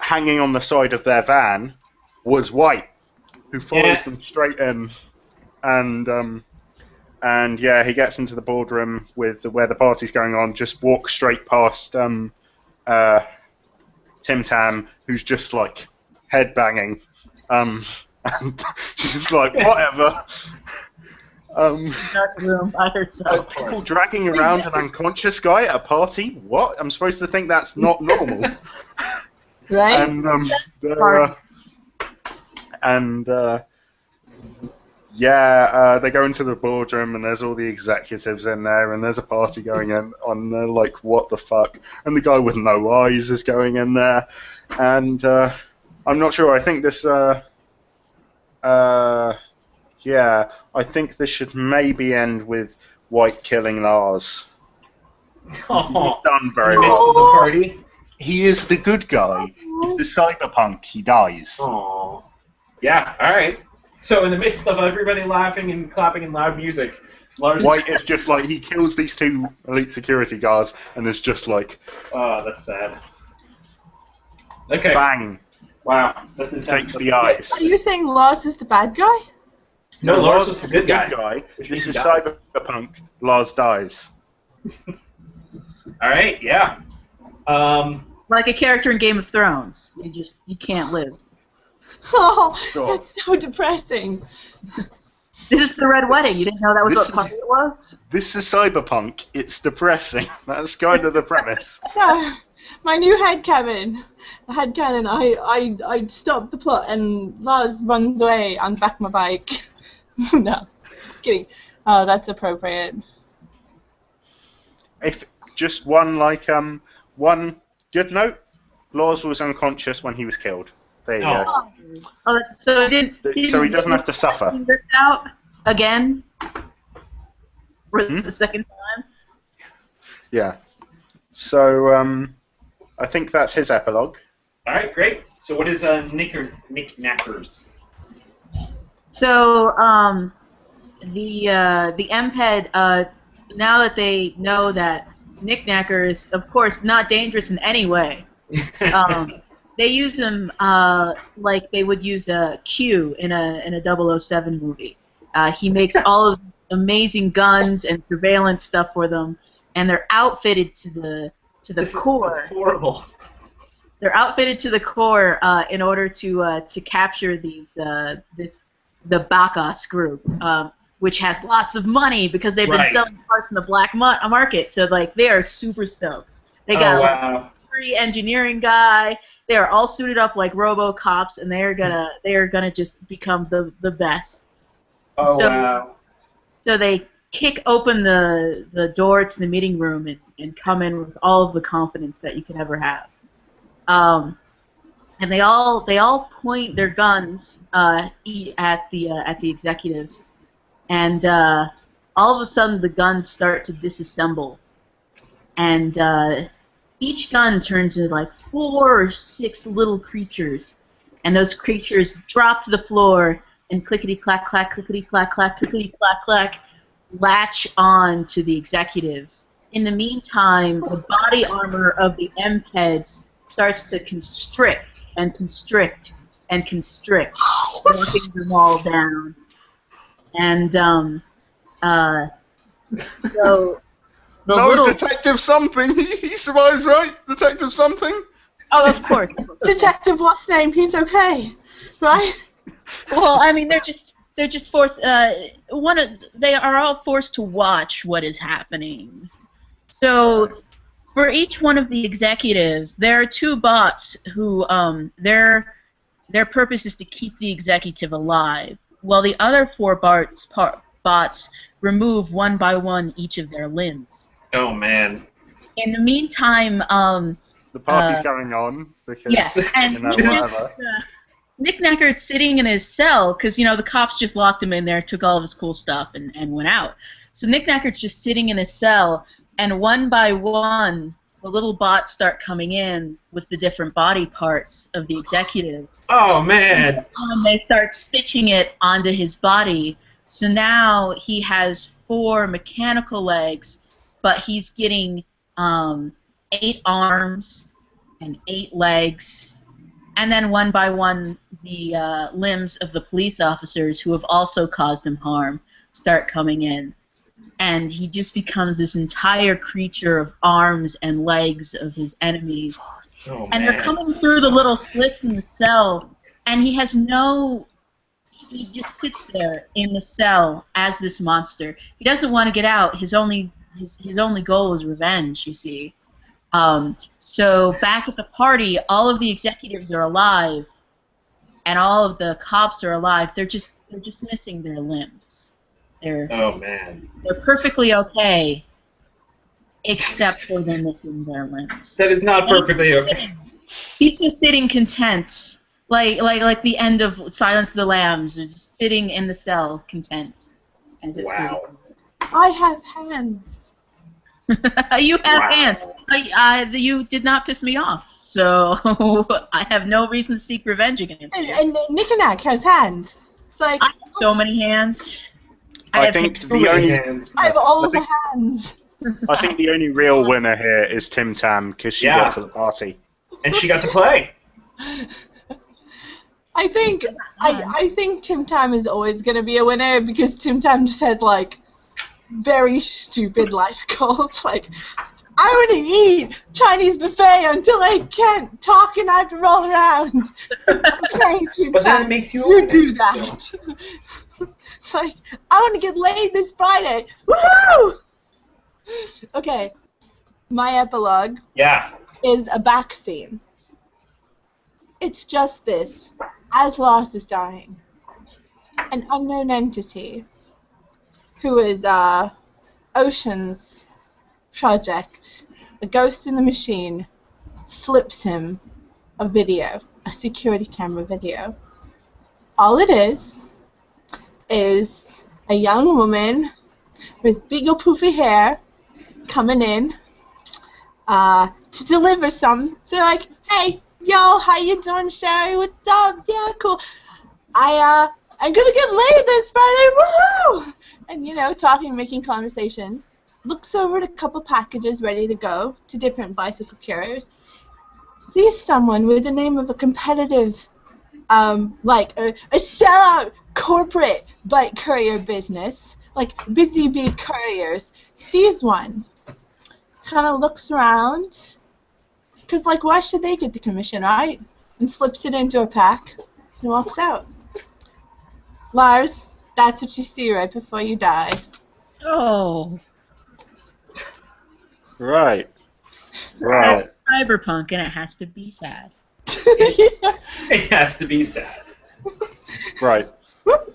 hanging on the side of their van was White, who follows them straight in, and he gets into the boardroom where the party's going on. Just walks straight past Tim Tam, who's just like headbanging, and she's just like whatever. Dark room by herself. People dragging around an unconscious guy at a party? What? I'm supposed to think that's not normal. Right? They go into the boardroom, and there's all the executives in there, and there's a party going on there, like, what the fuck? And the guy with no eyes is going in there, and I'm not sure. I think this, I think this should maybe end with White killing Lars. Oh, He's done very well. well. The party? He is the good guy. He's the cyberpunk. He dies. Oh. Yeah, alright. So in the midst of everybody laughing and clapping and loud music, Lars... White is just like, he kills these two elite security guards, and is just like... Oh, that's sad. Okay. Bang! Wow, that's intense. Takes the eyes. Are you saying Lars is the bad guy? No, Lars is the good guy. This means is he dies. Cyberpunk. Lars dies. Alright, yeah. Like a character in Game of Thrones. You can't live. Oh, Sure. that's so depressing. This is the Red Wedding. You didn't know that was This what part is- it was? This is Cyberpunk. It's depressing. That's kind of the premise. So, my new headcanon. I stop the plot and Lars runs away on the back of my bike. No, just kidding. Oh, that's appropriate. If just one one good note, Lars was unconscious when he was killed. There you go. Oh, so it didn't. So he doesn't have to suffer. Ripped out again for Hmm? the second time. Yeah. So I think that's his epilogue. Alright, great. So what is Nick Knackers? So the MPED now that they know that Knickknacker is, of course, not dangerous in any way. They use him like they would use a Q in a 007 movie. He makes all of amazing guns and surveillance stuff for them, and they're outfitted to the core. That's horrible. They're outfitted to the core in order to capture the Bacchus group, which has lots of money because they've been Right. selling parts in the black market. So like they are super stoked. They got like, wow. free engineering guy. They are all suited up like RoboCops, and they are gonna just become the best. Oh, So- wow. So they kick open the door to the meeting room and come in with all of the confidence that you could ever have. And they all point their guns at the executives, and all of a sudden the guns start to disassemble, and each gun turns into like 4 or 6 little creatures, and those creatures drop to the floor and clickety clack clack, clickety clack clack, clickety clack clack, latch on to the executives. In the meantime, the body armor of the MPEDs starts to constrict and constrict and constrict, breaking them all down. And so the No, little Detective something. He survives, right? Detective something. oh, of course. Detective what's name? He's okay, right? Well, I mean, they're just forced. They are all forced to watch what is happening. So, for each one of the executives, there are 2 bots who their purpose is to keep the executive alive, while the other 4 bots remove one by one each of their limbs. Oh, man. In the meantime, The party's going on because yes, and you know, whatever. Nick Knacker's sitting in his cell because, the cops just locked him in there, took all of his cool stuff, and went out. So Nick Knacker's just sitting in his cell, and one by one, the little bots start coming in with the different body parts of the executive. Oh, man. And they start stitching it onto his body. So now he has 4 mechanical legs, but he's getting 8 arms and 8 legs. And then one by one, the limbs of the police officers who have also caused him harm start coming in. And he just becomes this entire creature of arms and legs of his enemies. Oh, And man. they're coming through the little slits in the cell, and he just sits there in the cell as this monster. He doesn't want to get out. His only goal is revenge, you see. So back at the party, all of the executives are alive, and all of the cops are alive. They're just missing their limbs. Oh, man. They're perfectly okay, except for them missing their limbs. That is not perfectly okay. He's just sitting content, like the end of Silence of the Lambs, just sitting in the cell, content. As it Wow. I have hands. You have Wow. hands. You did not piss me off, so I have no reason to seek revenge against you. And Nick has hands. It's like I have so many hands. I think the only I have all the hands. I think the only real winner here is Tim Tam because she Yeah. got to the party. And she got to play. I think Tim Tam is always gonna be a winner because Tim Tam just has like very stupid life goals. Like, I want to eat Chinese buffet until I can't talk and I have to roll around. Okay, Tim But Tam, that makes you you do that. Like, I want to get laid this Friday. Woohoo! Okay, my epilogue Yeah. is a back scene. It's just this. As Lars is dying, an unknown entity, who is Ocean's project, a ghost in the machine, slips him a video, a security camera video. All it is a young woman with big old poofy hair coming in to deliver some. So like, hey, yo, how you doing, Sherry? What's up? Yeah, cool. I'm gonna get laid this Friday, woohoo! And, you know, talking, making conversation. Looks over at a couple packages ready to go to different bicycle couriers. Sees someone with the name of a competitive, like a sellout corporate bike courier business, like Busy Bee Couriers. Sees one. Kind of looks around. Because, like, why should they get the commission, right? And slips it into a pack and walks out. Lars, that's what you see right before you die. Oh. Right. It's cyberpunk, and it has to be sad. It has to be sad. Right.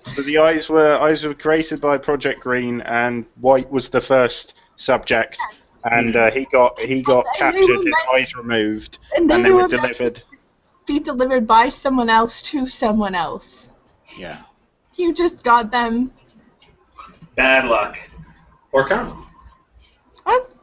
So the eyes were created by Project Green, and white was the first subject, and he got captured, his eyes removed, and they were delivered. Be delivered by someone else to someone else. Yeah. You just got them. Bad luck. Or karma. What?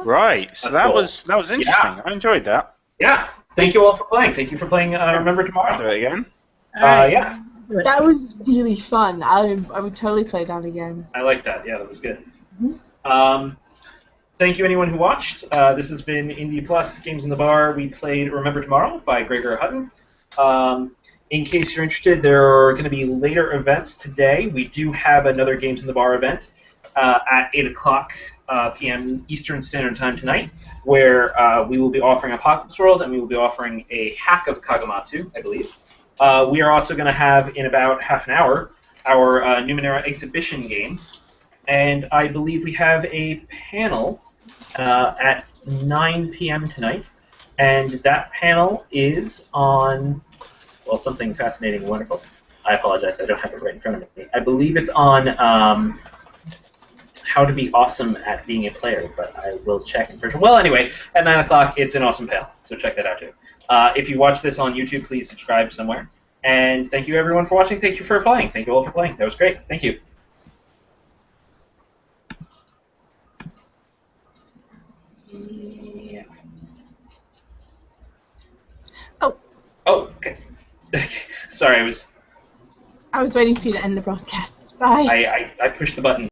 Right. So That's that was interesting. Yeah. I enjoyed that. Yeah. Thank you all for playing. Thank you for playing Remember I'll do Tomorrow. it again. Yeah. Do it. That was really fun. I would totally play that again. I like that. Yeah, that was good. Mhm. Thank you, anyone who watched. This has been Indie Plus Games in the Bar. We played Remember Tomorrow by Gregor Hutton. In case you're interested, there are going to be later events today. We do have another Games in the Bar event at 8 o'clock p.m. Eastern Standard Time tonight, where we will be offering Apocalypse World, and we will be offering a hack of Kagamatsu, I believe. We are also going to have, in about half an hour, our Numenera exhibition game. And I believe we have a panel at 9 p.m. tonight. And that panel is on, well, something fascinating and wonderful. I apologize, I don't have it right in front of me. I believe it's on how to be awesome at being a player, but I will check in first. Well, anyway, at 9 o'clock, it's an awesome panel, so check that out too. If you watch this on YouTube, please subscribe somewhere. And thank you, everyone, for watching. Thank you for playing. Thank you all for playing. That was great. Thank you. Yeah. Oh. Oh, okay. Sorry, I was waiting for you to end the broadcast. Bye. I pushed the button.